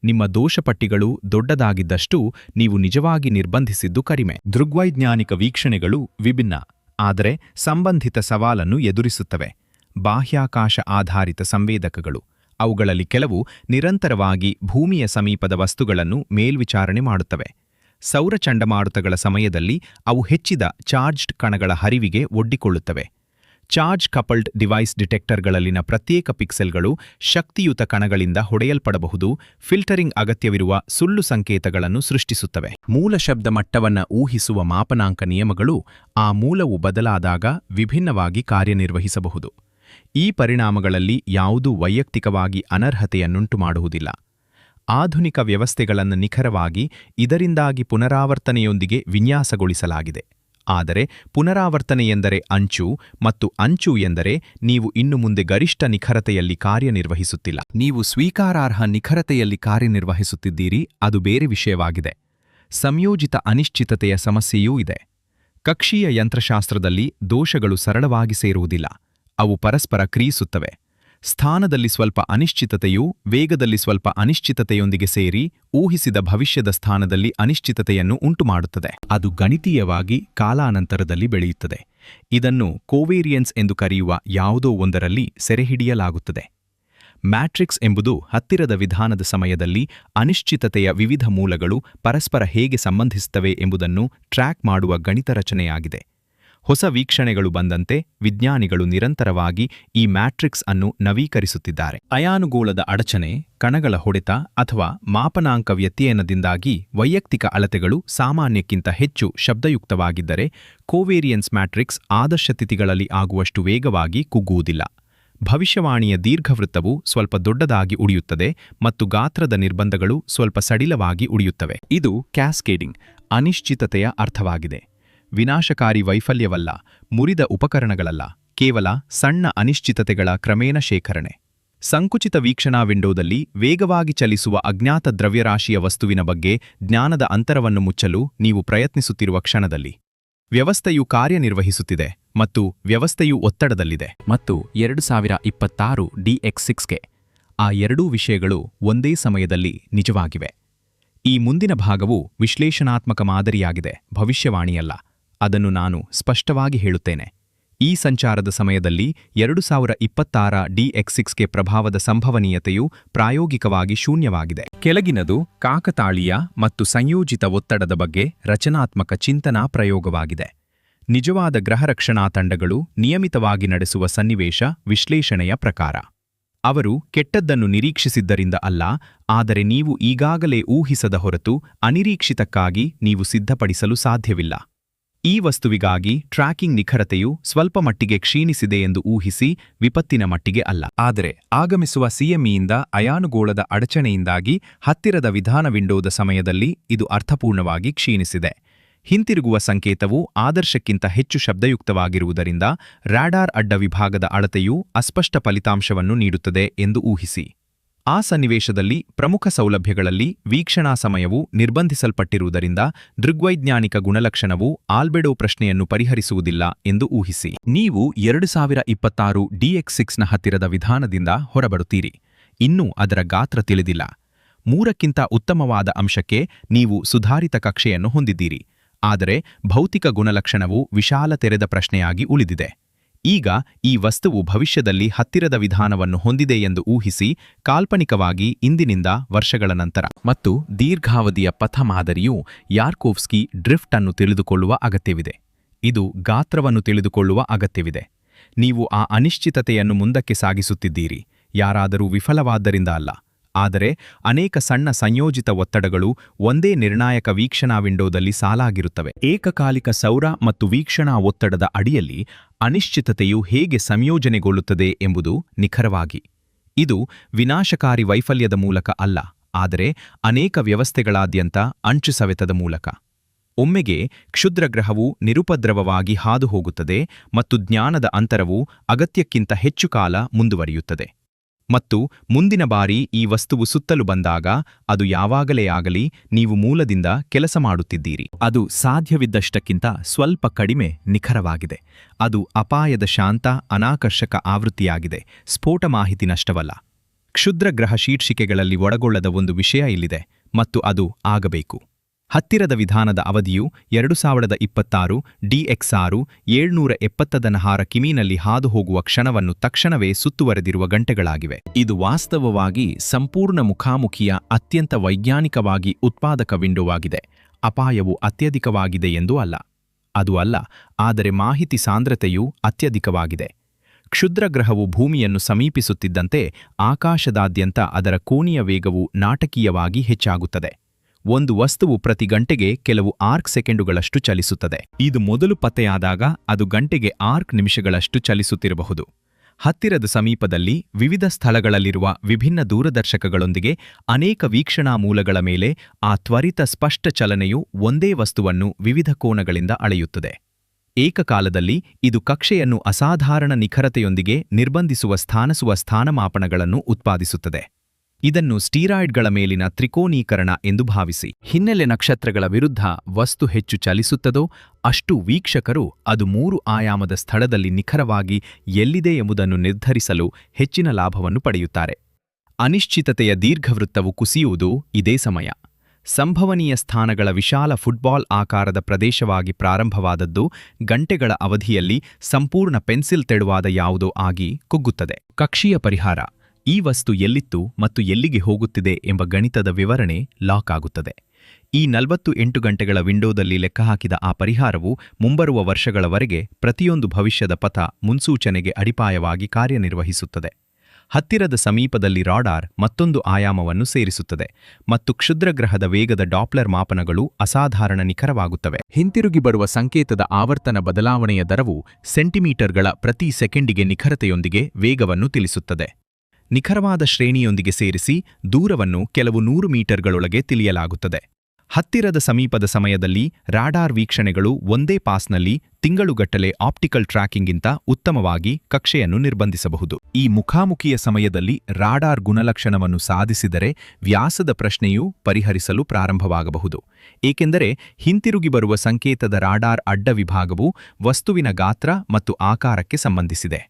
ನಿಮ್ಮ ದೋಷಪಟ್ಟಿಗಳು ದೊಡ್ಡದಾಗಿದ್ದಷ್ಟೂ ನೀವು ನಿಜವಾಗಿ ನಿರ್ಬಂಧಿಸಿದ್ದು ಕಡಿಮೆ. ದೃಗ್ವೈಜ್ಞಾನಿಕ ವೀಕ್ಷಣೆಗಳು ವಿಭಿನ್ನ, ಆದರೆ ಸಂಬಂಧಿತ ಸವಾಲನ್ನು ಎದುರಿಸುತ್ತವೆ. ಬಾಹ್ಯಾಕಾಶ ಆಧಾರಿತ ಸಂವೇದಕಗಳು, ಅವುಗಳಲ್ಲಿ ಕೆಲವು ನಿರಂತರವಾಗಿ ಭೂಮಿಯ ಸಮೀಪದ ವಸ್ತುಗಳನ್ನು ಮೇಲ್ವಿಚಾರಣೆ ಮಾಡುತ್ತವೆ. ಸೌರ ಚಂಡಮಾರುತಗಳ ಸಮಯದಲ್ಲಿ ಅವು ಹೆಚ್ಚಿದ ಚಾರ್ಜ್ಡ್ ಕಣಗಳ ಹರಿವಿಗೆ ಒಡ್ಡಿಕೊಳ್ಳುತ್ತವೆ. ಚಾರ್ಜ್ ಕಪಲ್ಡ್ ಡಿವೈಸ್ ಡಿಟೆಕ್ಟರ್ಗಳಲ್ಲಿನ ಪ್ರತ್ಯೇಕ ಪಿಕ್ಸೆಲ್ಗಳು ಶಕ್ತಿಯುತ ಕಣಗಳಿಂದ ಹೊಡೆಯಲ್ಪಡಬಹುದು, ಫಿಲ್ಟರಿಂಗ್ ಅಗತ್ಯವಿರುವ ಸುಳ್ಳು ಸಂಕೇತಗಳನ್ನು ಸೃಷ್ಟಿಸುತ್ತವೆ. ಮೂಲ ಶಬ್ದ ಮಟ್ಟವನ್ನು ಊಹಿಸುವ ಮಾಪನಾಂಕ ನಿಯಮಗಳು ಆ ಮೂಲವು ಬದಲಾದಾಗ ವಿಭಿನ್ನವಾಗಿ ಕಾರ್ಯನಿರ್ವಹಿಸಬಹುದು. ಈ ಪರಿಣಾಮಗಳಲ್ಲಿ ಯಾವುದೂ ವೈಯಕ್ತಿಕವಾಗಿ ಅನರ್ಹತೆಯನ್ನುಂಟು ಮಾಡುವುದಿಲ್ಲ. ಆಧುನಿಕ ವ್ಯವಸ್ಥೆಗಳನ್ನು ನಿಖರವಾಗಿ ಇದರಿಂದಾಗಿ ಪುನರಾವರ್ತನೆಯೊಂದಿಗೆ ವಿನ್ಯಾಸಗೊಳಿಸಲಾಗಿದೆ. ಆದರೆ ಪುನರಾವರ್ತನೆ ಎಂದರೆ ಅಂಚು, ಮತ್ತು ಅಂಚು ಎಂದರೆ ನೀವು ಇನ್ನು ಮುಂದೆ ಗರಿಷ್ಠ ನಿಖರತೆಯಲ್ಲಿ ಕಾರ್ಯನಿರ್ವಹಿಸುತ್ತಿಲ್ಲ. ನೀವು ಸ್ವೀಕಾರಾರ್ಹ ನಿಖರತೆಯಲ್ಲಿ ಕಾರ್ಯನಿರ್ವಹಿಸುತ್ತಿದ್ದೀರಿ, ಅದು ಬೇರೆ ವಿಷಯವಾಗಿದೆ. ಸಂಯೋಜಿತ ಅನಿಶ್ಚಿತತೆಯ ಸಮಸ್ಯೆಯೂ ಇದೆ. ಕಕ್ಷೀಯ ಯಂತ್ರಶಾಸ್ತ್ರದಲ್ಲಿ ದೋಷಗಳು ಸರಳವಾಗಿ ಸೇರುವುದಿಲ್ಲ, ಅವು ಪರಸ್ಪರ ಕ್ರಿಯಿಸುತ್ತವೆ. ಸ್ಥಾನದಲ್ಲಿ ಸ್ವಲ್ಪ ಅನಿಶ್ಚಿತತೆಯು ವೇಗದಲ್ಲಿ ಸ್ವಲ್ಪ ಅನಿಶ್ಚಿತತೆಯೊಂದಿಗೆ ಸೇರಿ ಊಹಿಸಿದ ಭವಿಷ್ಯದ ಸ್ಥಾನದಲ್ಲಿ ಅನಿಶ್ಚಿತತೆಯನ್ನು ಉಂಟುಮಾಡುತ್ತದೆ. ಅದು ಗಣಿತೀಯವಾಗಿ ಕಾಲಾನಂತರದಲ್ಲಿ ಬೆಳೆಯುತ್ತದೆ. ಇದನ್ನು ಕೋವೇರಿಯನ್ಸ್ ಎಂದು ಕರೆಯುವ ಯಾವುದೋ ಒಂದರಲ್ಲಿ ಸೆರೆಹಿಡಿಯಲಾಗುತ್ತದೆ. ಮ್ಯಾಟ್ರಿಕ್ಸ್ ಎಂಬುದು ಹತ್ತಿರದ ವಿಧಾನದ ಸಮಯದಲ್ಲಿ ಅನಿಶ್ಚಿತತೆಯ ವಿವಿಧ ಮೂಲಗಳು ಪರಸ್ಪರ ಹೇಗೆ ಸಂಬಂಧಿಸುತ್ತವೆ ಎಂಬುದನ್ನು ಟ್ರ್ಯಾಕ್ ಮಾಡುವ ಗಣಿತ ರಚನೆಯಾಗಿದೆ. ಹೊಸ ವೀಕ್ಷಣೆಗಳು ಬಂದಂತೆ ವಿಜ್ಞಾನಿಗಳು ನಿರಂತರವಾಗಿ ಈ ಮ್ಯಾಟ್ರಿಕ್ಸ್ ಅನ್ನು ನವೀಕರಿಸುತ್ತಿದ್ದಾರೆ. ಅಯಾನುಗೋಳದ ಅಡಚಣೆ, ಕಣಗಳ ಹೊಡೆತ ಅಥವಾ ಮಾಪನಾಂಕ ವ್ಯತ್ಯಯನದಿಂದಾಗಿ ವೈಯಕ್ತಿಕ ಅಳತೆಗಳು ಸಾಮಾನ್ಯಕ್ಕಿಂತ ಹೆಚ್ಚು ಶಬ್ದಯುಕ್ತವಾಗಿದ್ದರೆ ಕೋವೇರಿಯನ್ಸ್ ಮ್ಯಾಟ್ರಿಕ್ಸ್ ಆದರ್ಶ ಸ್ಥಿತಿಗಳಲ್ಲಿ ಆಗುವಷ್ಟು ವೇಗವಾಗಿ ಕುಗ್ಗುವುದಿಲ್ಲ. ಭವಿಷ್ಯವಾಣಿಯ ದೀರ್ಘವೃತ್ತವು ಸ್ವಲ್ಪ ದೊಡ್ಡದಾಗಿ ಉಳಿಯುತ್ತದೆ ಮತ್ತು ಗಾತ್ರದ ನಿರ್ಬಂಧಗಳು ಸ್ವಲ್ಪ ಸಡಿಲವಾಗಿ ಉಳಿಯುತ್ತವೆ. ಇದು ಕ್ಯಾಸ್ಕೇಡಿಂಗ್ ಅನಿಶ್ಚಿತತೆಯ ಅರ್ಥವಾಗಿದೆ. ವಿನಾಶಕಾರಿ ವೈಫಲ್ಯವಲ್ಲ, ಮುರಿದ ಉಪಕರಣಗಳಲ್ಲ, ಕೇವಲ ಸಣ್ಣ ಅನಿಶ್ಚಿತತೆಗಳ ಕ್ರಮೇಣ ಶೇಖರಣೆ. ಸಂಕುಚಿತ ವೀಕ್ಷಣಾ ವಿಂಡೋದಲ್ಲಿ ವೇಗವಾಗಿ ಚಲಿಸುವ ಅಜ್ಞಾತ ದ್ರವ್ಯರಾಶಿಯ ವಸ್ತುವಿನ ಬಗ್ಗೆ ಜ್ಞಾನದ ಅಂತರವನ್ನು ಮುಚ್ಚಲು ನೀವು ಪ್ರಯತ್ನಿಸುತ್ತಿರುವ ಕ್ಷಣದಲ್ಲಿ ವ್ಯವಸ್ಥೆಯು ಕಾರ್ಯನಿರ್ವಹಿಸುತ್ತಿದೆ ಮತ್ತು ವ್ಯವಸ್ಥೆಯು ಒತ್ತಡದಲ್ಲಿದೆ. ಮತ್ತು 2026 DX6ಗೆ ಆ ಎರಡೂ ವಿಷಯಗಳು ಒಂದೇ ಸಮಯದಲ್ಲಿ ನಿಜವಾಗಿವೆ. ಈ ಮುಂದಿನ ಭಾಗವು ವಿಶ್ಲೇಷಣಾತ್ಮಕ ಮಾದರಿಯಾಗಿದೆ, ಭವಿಷ್ಯವಾಣಿಯಲ್ಲ. ಅದನ್ನು ನಾನು ಸ್ಪಷ್ಟವಾಗಿ ಹೇಳುತ್ತೇನೆ. ಈ ಸಂಚಾರದ ಸಮಯದಲ್ಲಿ 2026 DX6ಗೆ ಪ್ರಭಾವದ ಸಂಭವನೀಯತೆಯು ಪ್ರಾಯೋಗಿಕವಾಗಿ ಶೂನ್ಯವಾಗಿದೆ. ಕೆಳಗಿನದು ಕಾಕತಾಳೀಯ ಮತ್ತು ಸಂಯೋಜಿತ ಒತ್ತಡದ ಬಗ್ಗೆ ರಚನಾತ್ಮಕ ಚಿಂತನಾ ಪ್ರಯೋಗವಾಗಿದೆ. ನಿಜವಾದ ಗೃಹರಕ್ಷಣಾ ತಂಡಗಳು ನಿಯಮಿತವಾಗಿ ನಡೆಸುವ ಸನ್ನಿವೇಶ ವಿಶ್ಲೇಷಣೆಯ ಪ್ರಕಾರ. ಅವರು ಕೆಟ್ಟದ್ದನ್ನು ನಿರೀಕ್ಷಿಸಿದ್ದರಿಂದ ಅಲ್ಲ, ಆದರೆ ನೀವು ಈಗಾಗಲೇ ಊಹಿಸದ ಹೊರತು ಅನಿರೀಕ್ಷಿತಕ್ಕಾಗಿ ನೀವು ಸಿದ್ಧಪಡಿಸಲು ಸಾಧ್ಯವಿಲ್ಲ. ಈ ವಸ್ತುವಿಗಾಗಿ ಟ್ರ್ಯಾಕಿಂಗ್ ನಿಖರತೆಯು ಸ್ವಲ್ಪ ಮಟ್ಟಿಗೆ ಕ್ಷೀಣಿಸಿದೆ ಎಂದು ಊಹಿಸಿ, ವಿಪತ್ತಿನ ಮಟ್ಟಿಗೆ ಅಲ್ಲ. ಆದರೆ ಆಗಮಿಸುವ ಸಿಎಂಇಯಿಂದ ಅಯಾನುಗೋಳದ ಅಡಚಣೆಯಿಂದಾಗಿ ಹತ್ತಿರದ ವಿಧಾನ ವಿಂಡೋದ ಸಮಯದಲ್ಲಿ ಇದು ಅರ್ಥಪೂರ್ಣವಾಗಿ ಕ್ಷೀಣಿಸಿದೆ. ಹಿಂತಿರುಗುವ ಸಂಕೇತವು ಆದರ್ಶಕ್ಕಿಂತ ಹೆಚ್ಚು ಶಬ್ದಯುಕ್ತವಾಗಿರುವುದರಿಂದ ರಾಡಾರ್ ಅಡ್ಡ ವಿಭಾಗದ ಅಳತೆಯು ಅಸ್ಪಷ್ಟ ಫಲಿತಾಂಶವನ್ನು ನೀಡುತ್ತದೆ ಎಂದು ಊಹಿಸಿ. ಆ ಸನ್ನಿವೇಶದಲ್ಲಿ ಪ್ರಮುಖ ಸೌಲಭ್ಯಗಳಲ್ಲಿ ವೀಕ್ಷಣಾ ಸಮಯವು ನಿರ್ಬಂಧಿಸಲ್ಪಟ್ಟಿರುವುದರಿಂದ ದೃಗ್ವೈಜ್ಞಾನಿಕ ಗುಣಲಕ್ಷಣವು ಆಲ್ಬೆಡೋ ಪ್ರಶ್ನೆಯನ್ನು ಪರಿಹರಿಸುವುದಿಲ್ಲ ಎಂದು ಊಹಿಸಿ. ನೀವು 2026 DX6ನ ಹತ್ತಿರದ ವಿಧಾನದಿಂದ ಹೊರಬರುತ್ತೀರಿ. ಇನ್ನೂ ಅದರ ಗಾತ್ರ ತಿಳಿದಿಲ್ಲ. 3ಕ್ಕಿಂತ ಉತ್ತಮವಾದ ಅಂಶಕ್ಕೆ ನೀವು ಸುಧಾರಿತ ಕಕ್ಷೆಯನ್ನು ಹೊಂದಿದ್ದೀರಿ, ಆದರೆ ಭೌತಿಕ ಗುಣಲಕ್ಷಣವು ವಿಶಾಲ ತೆರೆದ ಪ್ರಶ್ನೆಯಾಗಿ ಉಳಿದಿದೆ. ಈಗ ಈ ವಸ್ತುವು ಭವಿಷ್ಯದಲ್ಲಿ ಹತ್ತಿರದ ವಿಧಾನವನ್ನು ಹೊಂದಿದೆ ಎಂದು ಊಹಿಸಿ, ಕಾಲ್ಪನಿಕವಾಗಿ ಇಂದಿನಿಂದ ವರ್ಷಗಳ ನಂತರ. ಮತ್ತು ದೀರ್ಘಾವಧಿಯ ಪಥ ಮಾದರಿಯು ಯಾರ್ಕೋವ್ಸ್ಕಿ ಡ್ರಿಫ್ಟ್ ಅನ್ನು ತಿಳಿದುಕೊಳ್ಳುವ ಅಗತ್ಯವಿದೆ. ಇದು ಗಾತ್ರವನ್ನು ತಿಳಿದುಕೊಳ್ಳುವ ಅಗತ್ಯವಿದೆ. ನೀವು ಆ ಅನಿಶ್ಚಿತತೆಯನ್ನು ಮುಂದಕ್ಕೆ ಸಾಗಿಸುತ್ತಿದ್ದೀರಿ, ಯಾರಾದರೂ ವಿಫಲವಾದ್ದರಿಂದ ಅಲ್ಲ, ಆದರೆ ಅನೇಕ ಸಣ್ಣ ಸಂಯೋಜಿತ ಒತ್ತಡಗಳು ಒಂದೇ ನಿರ್ಣಾಯಕ ವೀಕ್ಷಣಾ ವಿಂಡೋದಲ್ಲಿ ಸಾಲಾಗಿರುತ್ತವೆ. ಏಕಕಾಲಿಕ ಸೌರ ಮತ್ತು ವೀಕ್ಷಣಾ ಒತ್ತಡದ ಅಡಿಯಲ್ಲಿ ಅನಿಶ್ಚಿತತೆಯು ಹೇಗೆ ಸಂಯೋಜನೆಗೊಳ್ಳುತ್ತದೆ ಎಂಬುದು ನಿಖರವಾಗಿ. ಇದು ವಿನಾಶಕಾರಿ ವೈಫಲ್ಯದ ಮೂಲಕ ಅಲ್ಲ, ಆದರೆ ಅನೇಕ ವ್ಯವಸ್ಥೆಗಳಾದ್ಯಂತ ಅಂಚು ಸವೆತದ ಮೂಲಕ. ಒಮ್ಮೆಗೆ ಕ್ಷುದ್ರಗ್ರಹವು ನಿರುಪದ್ರವವಾಗಿ ಹಾದುಹೋಗುತ್ತದೆ ಮತ್ತು ಜ್ಞಾನದ ಅಂತರವು ಅಗತ್ಯಕ್ಕಿಂತ ಹೆಚ್ಚು ಕಾಲ ಮುಂದುವರಿಯುತ್ತದೆ. ಮತ್ತು ಮುಂದಿನ ಬಾರಿ ಈ ವಸ್ತುವು ಸುತ್ತಲು ಬಂದಾಗ, ಅದು ಯಾವಾಗಲೇ ಆಗಲಿ, ನೀವು ಮೂಲದಿಂದ ಕೆಲಸ ಮಾಡುತ್ತಿದ್ದೀರಿ. ಅದು ಸಾಧ್ಯವಿದ್ದಷ್ಟಕ್ಕಿಂತ ಸ್ವಲ್ಪ ಕಡಿಮೆ ನಿಖರವಾಗಿದೆ. ಅದು ಅಪಾಯದ ಶಾಂತ, ಅನಾಕರ್ಷಕ ಆವೃತ್ತಿಯಾಗಿದೆ, ಸ್ಫೋಟ ಮಾಹಿತಿ ನಷ್ಟವಲ್ಲ. ಕ್ಷುದ್ರಗ್ರಹ ಶೀರ್ಷಿಕೆಗಳಲ್ಲಿ ಒಳಗೊಳ್ಳದ ಒಂದು ವಿಷಯ ಇಲ್ಲಿದೆ, ಮತ್ತು ಅದು ಆಗಬೇಕು. ಹತ್ತಿರದ ವಿಧಾನದ ಅವಧಿಯು 2026 DX6 770 ಕಿಮಿನಲ್ಲಿ ಹಾದುಹೋಗುವ ಕ್ಷಣವನ್ನು ತಕ್ಷಣವೇ ಸುತ್ತುವರೆದಿರುವ ಗಂಟೆಗಳಾಗಿವೆ. ಇದು ವಾಸ್ತವವಾಗಿ ಸಂಪೂರ್ಣ ಮುಖಾಮುಖಿಯ ಅತ್ಯಂತ ವೈಜ್ಞಾನಿಕವಾಗಿ ಉತ್ಪಾದಕ ವಿಂಡೋವಾಗಿದೆ. ಅಪಾಯವು ಅತ್ಯಧಿಕವಾಗಿದೆ ಎಂದು ಅಲ್ಲ, ಅದು ಅಲ್ಲ, ಆದರೆ ಮಾಹಿತಿ ಸಾಂದ್ರತೆಯು ಅತ್ಯಧಿಕವಾಗಿದೆ. ಕ್ಷುದ್ರಗ್ರಹವು ಭೂಮಿಯನ್ನು ಸಮೀಪಿಸುತ್ತಿದ್ದಂತೆ ಆಕಾಶದಾದ್ಯಂತ ಅದರ ಕೋನೀಯ ವೇಗವು ನಾಟಕೀಯವಾಗಿ ಹೆಚ್ಚಾಗುತ್ತದೆ. ಒಂದು ವಸ್ತುವು ಪ್ರತಿ ಗಂಟೆಗೆ ಕೆಲವು ಆರ್ಕ್ ಸೆಕೆಂಡುಗಳಷ್ಟು ಚಲಿಸುತ್ತದೆ. ಇದು ಮೊದಲು ಪತ್ತೆಯಾದಾಗ ಅದು ಗಂಟೆಗೆ ಆರ್ಕ್ ನಿಮಿಷಗಳಷ್ಟು ಚಲಿಸುತ್ತಿರಬಹುದು. ಹತ್ತಿರದ ಸಮೀಪದಲ್ಲಿ ವಿವಿಧ ಸ್ಥಳಗಳಲ್ಲಿರುವ ವಿಭಿನ್ನ ದೂರದರ್ಶಕಗಳೊಂದಿಗೆ ಅನೇಕ ವೀಕ್ಷಣಾ ಮೂಲಗಳ ಮೇಲೆ ಆ ತ್ವರಿತ ಸ್ಪಷ್ಟ ಚಲನೆಯು ಒಂದೇ ವಸ್ತುವನ್ನು ವಿವಿಧ ಕೋನಗಳಿಂದ ಅಳೆಯುತ್ತದೆ. ಏಕಕಾಲದಲ್ಲಿ ಇದು ಕಕ್ಷೆಯನ್ನು ಅಸಾಧಾರಣ ನಿಖರತೆಯೊಂದಿಗೆ ನಿರ್ಬಂಧಿಸುವ ಸ್ಥಾನಮಾಪನಗಳನ್ನು ಉತ್ಪಾದಿಸುತ್ತದೆ. ಇದನ್ನು ಸ್ಟೀರಾಯ್ಡ್ಗಳ ಮೇಲಿನ ತ್ರಿಕೋನೀಕರಣ ಎಂದು ಭಾವಿಸಿ. ಹಿನ್ನೆಲೆ ನಕ್ಷತ್ರಗಳ ವಿರುದ್ಧ ವಸ್ತು ಹೆಚ್ಚು ಚಲಿಸುತ್ತದೋ ಅಷ್ಟು ವೀಕ್ಷಕರು ಅದು 3 ಆಯಾಮದ ಸ್ಥಳದಲ್ಲಿ ನಿಖರವಾಗಿ ಎಲ್ಲಿದೆ ಎಂಬುದನ್ನು ನಿರ್ಧರಿಸಲು ಹೆಚ್ಚಿನ ಲಾಭವನ್ನು ಪಡೆಯುತ್ತಾರೆ. ಅನಿಶ್ಚಿತತೆಯ ದೀರ್ಘವೃತ್ತವು ಕುಸಿಯುವುದು ಇದೇ ಸಮಯ. ಸಂಭವನೀಯ ಸ್ಥಾನಗಳ ವಿಶಾಲ ಫುಟ್ಬಾಲ್ ಆಕಾರದ ಪ್ರದೇಶವಾಗಿ ಪ್ರಾರಂಭವಾದದ್ದು ಗಂಟೆಗಳ ಅವಧಿಯಲ್ಲಿ ಸಂಪೂರ್ಣ ಪೆನ್ಸಿಲ್ ತೆಳುವಾದ ಯಾವುದೋ ಆಗಿ ಕುಗ್ಗುತ್ತದೆ. ಕಕ್ಷೀಯ ಪರಿಹಾರ: ಈ ವಸ್ತು ಎಲ್ಲಿತ್ತು ಮತ್ತು ಎಲ್ಲಿಗೆ ಹೋಗುತ್ತಿದೆ ಎಂಬ ಗಣಿತದ ವಿವರಣೆ ಲಾಕ್ ಆಗುತ್ತದೆ. ಈ 48 ಗಂಟೆಗಳ ವಿಂಡೋದಲ್ಲಿ ಲೆಕ್ಕಹಾಕಿದ ಆ ಪರಿಹಾರವು ಮುಂಬರುವ ವರ್ಷಗಳವರೆಗೆ ಪ್ರತಿಯೊಂದು ಭವಿಷ್ಯದ ಪಥ ಮುನ್ಸೂಚನೆಗೆ ಅಡಿಪಾಯವಾಗಿ ಕಾರ್ಯನಿರ್ವಹಿಸುತ್ತದೆ. ಹತ್ತಿರದ ಸಮೀಪದಲ್ಲಿ ರಾಡಾರ್ ಮತ್ತೊಂದು ಆಯಾಮವನ್ನು ಸೇರಿಸುತ್ತದೆ ಮತ್ತು ಕ್ಷುದ್ರಗ್ರಹದ ವೇಗದ ಡಾಪ್ಲರ್ ಮಾಪನಗಳು ಅಸಾಧಾರಣ ನಿಖರವಾಗುತ್ತವೆ. ಹಿಂತಿರುಗಿ ಬರುವ ಸಂಕೇತದ ಆವರ್ತನ ಬದಲಾವಣೆಯ ದರವು ಸೆಂಟಿಮೀಟರ್ಗಳ ಪ್ರತಿ ಸೆಕೆಂಡಿಗೆ ನಿಖರತೆಯೊಂದಿಗೆ ವೇಗವನ್ನು ತಿಳಿಸುತ್ತದೆ. ನಿಖರವಾದ ಶ್ರೇಣಿಯೊಂದಿಗೆ ಸೇರಿಸಿ ದೂರವನ್ನು ಕೆಲವು 100 ಮೀಟರ್ಗಳೊಳಗೆ ತಿಳಿಯಲಾಗುತ್ತದೆ. ಹತ್ತಿರದ ಸಮೀಪದ ಸಮಯದಲ್ಲಿ ರಾಡಾರ್ ವೀಕ್ಷಣೆಗಳು ಒಂದೇ ಪಾಸ್ನಲ್ಲಿ ತಿಂಗಳುಗಟ್ಟಲೆ ಆಪ್ಟಿಕಲ್ ಟ್ರ್ಯಾಕಿಂಗ್ಗಿಂತ ಉತ್ತಮವಾಗಿ ಕಕ್ಷೆಯನ್ನು ನಿರ್ಬಂಧಿಸಬಹುದು. ಈ ಮುಖಾಮುಖಿಯ ಸಮಯದಲ್ಲಿ ರಾಡಾರ್ ಗುಣಲಕ್ಷಣವನ್ನು ಸಾಧಿಸಿದರೆ ವ್ಯಾಸದ ಪ್ರಶ್ನೆಯೂ ಪರಿಹರಿಸಲು ಪ್ರಾರಂಭವಾಗಬಹುದು. ಏಕೆಂದರೆ ಹಿಂತಿರುಗಿ ಬರುವ ಸಂಕೇತದ ರಾಡಾರ್ ಅಡ್ಡ ವಿಭಾಗವು ವಸ್ತುವಿನ ಗಾತ್ರ ಮತ್ತು ಆಕಾರಕ್ಕೆ ಸಂಬಂಧಿಸಿದೆ.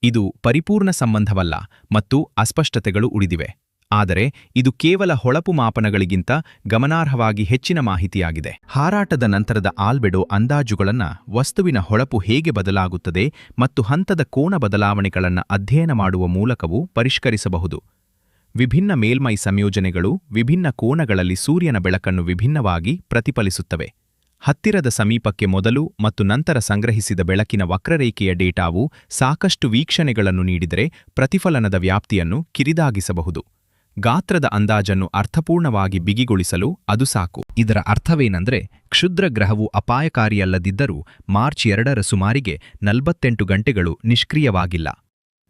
ಇದು ಪರಿಪೂರ್ಣ ಸಂಬಂಧವಲ್ಲ ಮತ್ತು ಅಸ್ಪಷ್ಟತೆಗಳು ಉಳಿದಿವೆ. ಆದರೆ ಇದು ಕೇವಲ ಹೊಳಪು ಮಾಪನಗಳಿಗಿಂತ ಗಮನಾರ್ಹವಾಗಿ ಹೆಚ್ಚಿನ ಮಾಹಿತಿಯಾಗಿದೆ. ಹಾರಾಟದ ನಂತರದ ಆಲ್ಬೆಡೋ ಅಂದಾಜುಗಳನ್ನು ವಸ್ತುವಿನ ಹೊಳಪು ಹೇಗೆ ಬದಲಾಗುತ್ತದೆ ಮತ್ತು ಹಂತದ ಕೋನ ಬದಲಾವಣೆಗಳನ್ನು ಅಧ್ಯಯನ ಮಾಡುವ ಮೂಲಕವೂ ಪರಿಷ್ಕರಿಸಬಹುದು. ವಿಭಿನ್ನ ಮೇಲ್ಮೈ ಸಂಯೋಜನೆಗಳು ವಿಭಿನ್ನ ಕೋನಗಳಲ್ಲಿ ಸೂರ್ಯನ ಬೆಳಕನ್ನು ವಿಭಿನ್ನವಾಗಿ ಪ್ರತಿಫಲಿಸುತ್ತವೆ. ಹತ್ತಿರದ ಸಮೀಪಕ್ಕೆ ಮೊದಲು ಮತ್ತು ನಂತರ ಸಂಗ್ರಹಿಸಿದ ಬೆಳಕಿನ ವಕ್ರರೇಖೆಯ ಡೇಟಾವು ಸಾಕಷ್ಟು ವೀಕ್ಷಣೆಗಳನ್ನು ನೀಡಿದರೆ ಪ್ರತಿಫಲನದ ವ್ಯಾಪ್ತಿಯನ್ನು ಕಿರಿದಾಗಿಸಬಹುದು. ಗಾತ್ರದ ಅಂದಾಜನ್ನು ಅರ್ಥಪೂರ್ಣವಾಗಿ ಬಿಗಿಗೊಳಿಸಲು ಅದು ಸಾಕು. ಇದರ ಅರ್ಥವೇನೆಂದರೆ, ಕ್ಷುದ್ರ ಗ್ರಹವು ಅಪಾಯಕಾರಿಯಲ್ಲದಿದ್ದರೂ ಮಾರ್ಚ್ 2ರ ಸುಮಾರಿಗೆ 48 ಗಂಟೆಗಳು ನಿಷ್ಕ್ರಿಯವಾಗಿಲ್ಲ.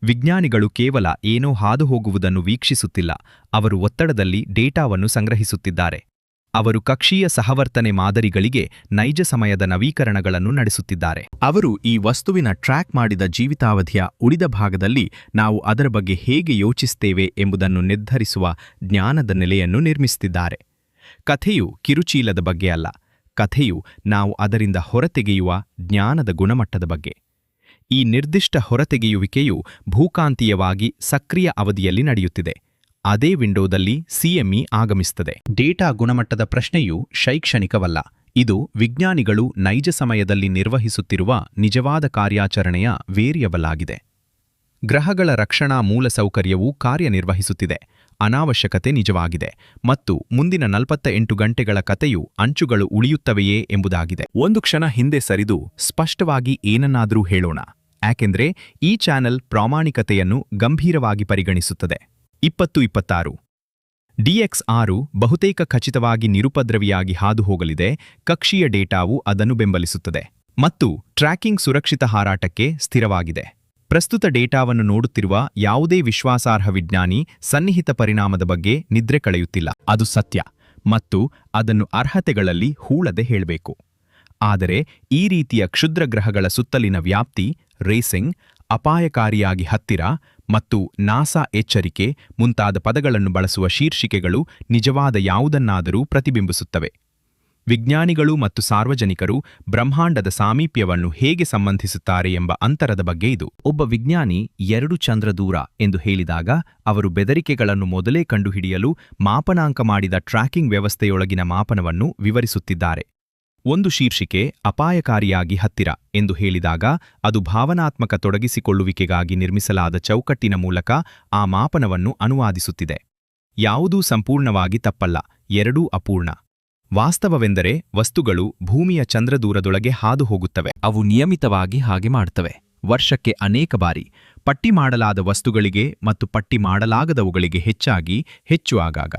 ವಿಜ್ಞಾನಿಗಳು ಕೇವಲ ಏನೋ ಹಾದುಹೋಗುವುದನ್ನು ವೀಕ್ಷಿಸುತ್ತಿಲ್ಲ, ಅವರು ಒತ್ತಡದಲ್ಲಿ ಡೇಟಾವನ್ನು ಸಂಗ್ರಹಿಸುತ್ತಿದ್ದಾರೆ. ಅವರು ಕಕ್ಷೀಯ ಸಹವರ್ತನೆ ಮಾದರಿಗಳಿಗೆ ನೈಜ ಸಮಯದ ನವೀಕರಣಗಳನ್ನು ನಡೆಸುತ್ತಿದ್ದಾರೆ. ಅವರು ಈ ವಸ್ತುವಿನ ಟ್ರ್ಯಾಕ್ ಮಾಡಿದ ಜೀವಿತಾವಧಿಯ ಉಳಿದ ಭಾಗದಲ್ಲಿ ನಾವು ಅದರ ಬಗ್ಗೆ ಹೇಗೆ ಯೋಚಿಸುತ್ತೇವೆ ಎಂಬುದನ್ನು ನಿರ್ಧರಿಸುವ ಜ್ಞಾನದ ನೆಲೆಯನ್ನು ನಿರ್ಮಿಸುತ್ತಿದ್ದಾರೆ. ಕಥೆಯು ಕಿರುಚೀಲದ ಬಗ್ಗೆ ಅಲ್ಲ, ಕಥೆಯು ನಾವು ಅದರಿಂದ ಹೊರತೆಗೆಯುವ ಜ್ಞಾನದ ಗುಣಮಟ್ಟದ ಬಗ್ಗೆ. ಈ ನಿರ್ದಿಷ್ಟ ಹೊರತೆಗೆಯುವಿಕೆಯು ಭೂಕಾಂತೀಯವಾಗಿ ಸಕ್ರಿಯ ಅವಧಿಯಲ್ಲಿ ನಡೆಯುತ್ತಿದೆ. ಅದೇ ವಿಂಡೋದಲ್ಲಿ ಸಿಎಂಇ ಆಗಮಿಸುತ್ತದೆ. ಡೇಟಾ ಗುಣಮಟ್ಟದ ಪ್ರಶ್ನೆಯು ಶೈಕ್ಷಣಿಕವಲ್ಲ, ಇದು ವಿಜ್ಞಾನಿಗಳು ನೈಜ ಸಮಯದಲ್ಲಿ ನಿರ್ವಹಿಸುತ್ತಿರುವ ನಿಜವಾದ ಕಾರ್ಯಾಚರಣೆಯ ವೇರಿಯಬಲ್ ಆಗಿದೆ. ಗ್ರಹಗಳ ರಕ್ಷಣಾ ಮೂಲಸೌಕರ್ಯವು ಕಾರ್ಯನಿರ್ವಹಿಸುತ್ತಿದೆ, ಅನಾವಶ್ಯಕತೆ ನಿಜವಾಗಿದೆ, ಮತ್ತು ಮುಂದಿನ 48 ಗಂಟೆಗಳ ಕಥೆಯು ಅಂಚುಗಳು ಉಳಿಯುತ್ತವೆಯೇ ಎಂಬುದಾಗಿದೆ. ಒಂದು ಕ್ಷಣ ಹಿಂದೆ ಸರಿದು ಸ್ಪಷ್ಟವಾಗಿ ಏನನ್ನಾದರೂ ಹೇಳೋಣ, ಯಾಕೆಂದರೆ ಈ ಚಾನೆಲ್ ಪ್ರಾಮಾಣಿಕತೆಯನ್ನು ಗಂಭೀರವಾಗಿ ಪರಿಗಣಿಸುತ್ತದೆ. 2026 DX6 ಬಹುತೇಕ ಖಚಿತವಾಗಿ ನಿರುಪದ್ರವಿಯಾಗಿ ಹಾದುಹೋಗಲಿದೆ. ಕಕ್ಷೀಯ ಡೇಟಾವು ಅದನ್ನು ಬೆಂಬಲಿಸುತ್ತದೆ ಮತ್ತು ಟ್ರ್ಯಾಕಿಂಗ್ ಸುರಕ್ಷಿತ ಹಾರಾಟಕ್ಕೆ ಸ್ಥಿರವಾಗಿದೆ. ಪ್ರಸ್ತುತ ಡೇಟಾವನ್ನು ನೋಡುತ್ತಿರುವ ಯಾವುದೇ ವಿಶ್ವಾಸಾರ್ಹ ವಿಜ್ಞಾನಿ ಸನ್ನಿಹಿತ ಪರಿಣಾಮದ ಬಗ್ಗೆ ನಿದ್ರೆ ಕಳೆಯುತ್ತಿಲ್ಲ. ಅದು ಸತ್ಯ ಮತ್ತು ಅದನ್ನು ಅರ್ಹತೆಗಳಲ್ಲಿ ಹೂಳದೆ ಹೇಳಬೇಕು. ಆದರೆ ಈ ರೀತಿಯ ಕ್ಷುದ್ರ ಗ್ರಹಗಳ ಸುತ್ತಲಿನ ವ್ಯಾಪ್ತಿ, ರೇಸಿಂಗ್, ಅಪಾಯಕಾರಿಯಾಗಿ ಹತ್ತಿರ ಮತ್ತು ನಾಸಾ ಎಚ್ಚರಿಕೆ ಮುಂತಾದ ಪದಗಳನ್ನು ಬಳಸುವ ಶೀರ್ಷಿಕೆಗಳು ನಿಜವಾದ ಯಾವುದನ್ನಾದರೂ ಪ್ರತಿಬಿಂಬಿಸುತ್ತವೆ. ವಿಜ್ಞಾನಿಗಳು ಮತ್ತು ಸಾರ್ವಜನಿಕರು ಬ್ರಹ್ಮಾಂಡದ ಸಾಮೀಪ್ಯವನ್ನು ಹೇಗೆ ಸಂಬಂಧಿಸುತ್ತಾರೆ ಎಂಬ ಅಂತರದ ಬಗ್ಗೆ ಇದು. ಒಬ್ಬ ವಿಜ್ಞಾನಿ 2 ಚಂದ್ರ ದೂರ ಎಂದು ಹೇಳಿದಾಗ ಅವರು ಬೆದರಿಕೆಗಳನ್ನು ಮೊದಲೇ ಕಂಡುಹಿಡಿಯಲು ಮಾಪನಾಂಕ ಮಾಡಿದ ಟ್ರ್ಯಾಕಿಂಗ್ ವ್ಯವಸ್ಥೆಯೊಳಗಿನ ಮಾಪನವನ್ನು ವಿವರಿಸುತ್ತಿದ್ದಾರೆ. ಒಂದು ಶೀರ್ಷಿಕೆ ಅಪಾಯಕಾರಿಯಾಗಿ ಹತ್ತಿರ ಎಂದು ಹೇಳಿದಾಗ ಅದು ಭಾವನಾತ್ಮಕ ತೊಡಗಿಸಿಕೊಳ್ಳುವಿಕೆಗಾಗಿ ನಿರ್ಮಿಸಲಾದ ಚೌಕಟ್ಟಿನ ಮೂಲಕ ಆ ಮಾಪನವನ್ನು ಅನುವಾದಿಸುತ್ತಿದೆ. ಯಾವುದೂ ಸಂಪೂರ್ಣವಾಗಿ ತಪ್ಪಲ್ಲ, ಎರಡೂ ಅಪೂರ್ಣ. ವಾಸ್ತವವೆಂದರೆ ವಸ್ತುಗಳು ಭೂಮಿಯ ಚಂದ್ರದೂರದೊಳಗೆ ಹಾದು ಹೋಗುತ್ತವೆ. ಅವು ನಿಯಮಿತವಾಗಿ ಹಾಗೆ ಮಾಡುತ್ತವೆ, ವರ್ಷಕ್ಕೆ ಅನೇಕ ಬಾರಿ. ಪಟ್ಟಿ ಮಾಡಲಾದ ವಸ್ತುಗಳಿಗೆ ಮತ್ತು ಪಟ್ಟಿ ಮಾಡಲಾಗದವುಗಳಿಗೆ ಹೆಚ್ಚು ಆಗಾಗ.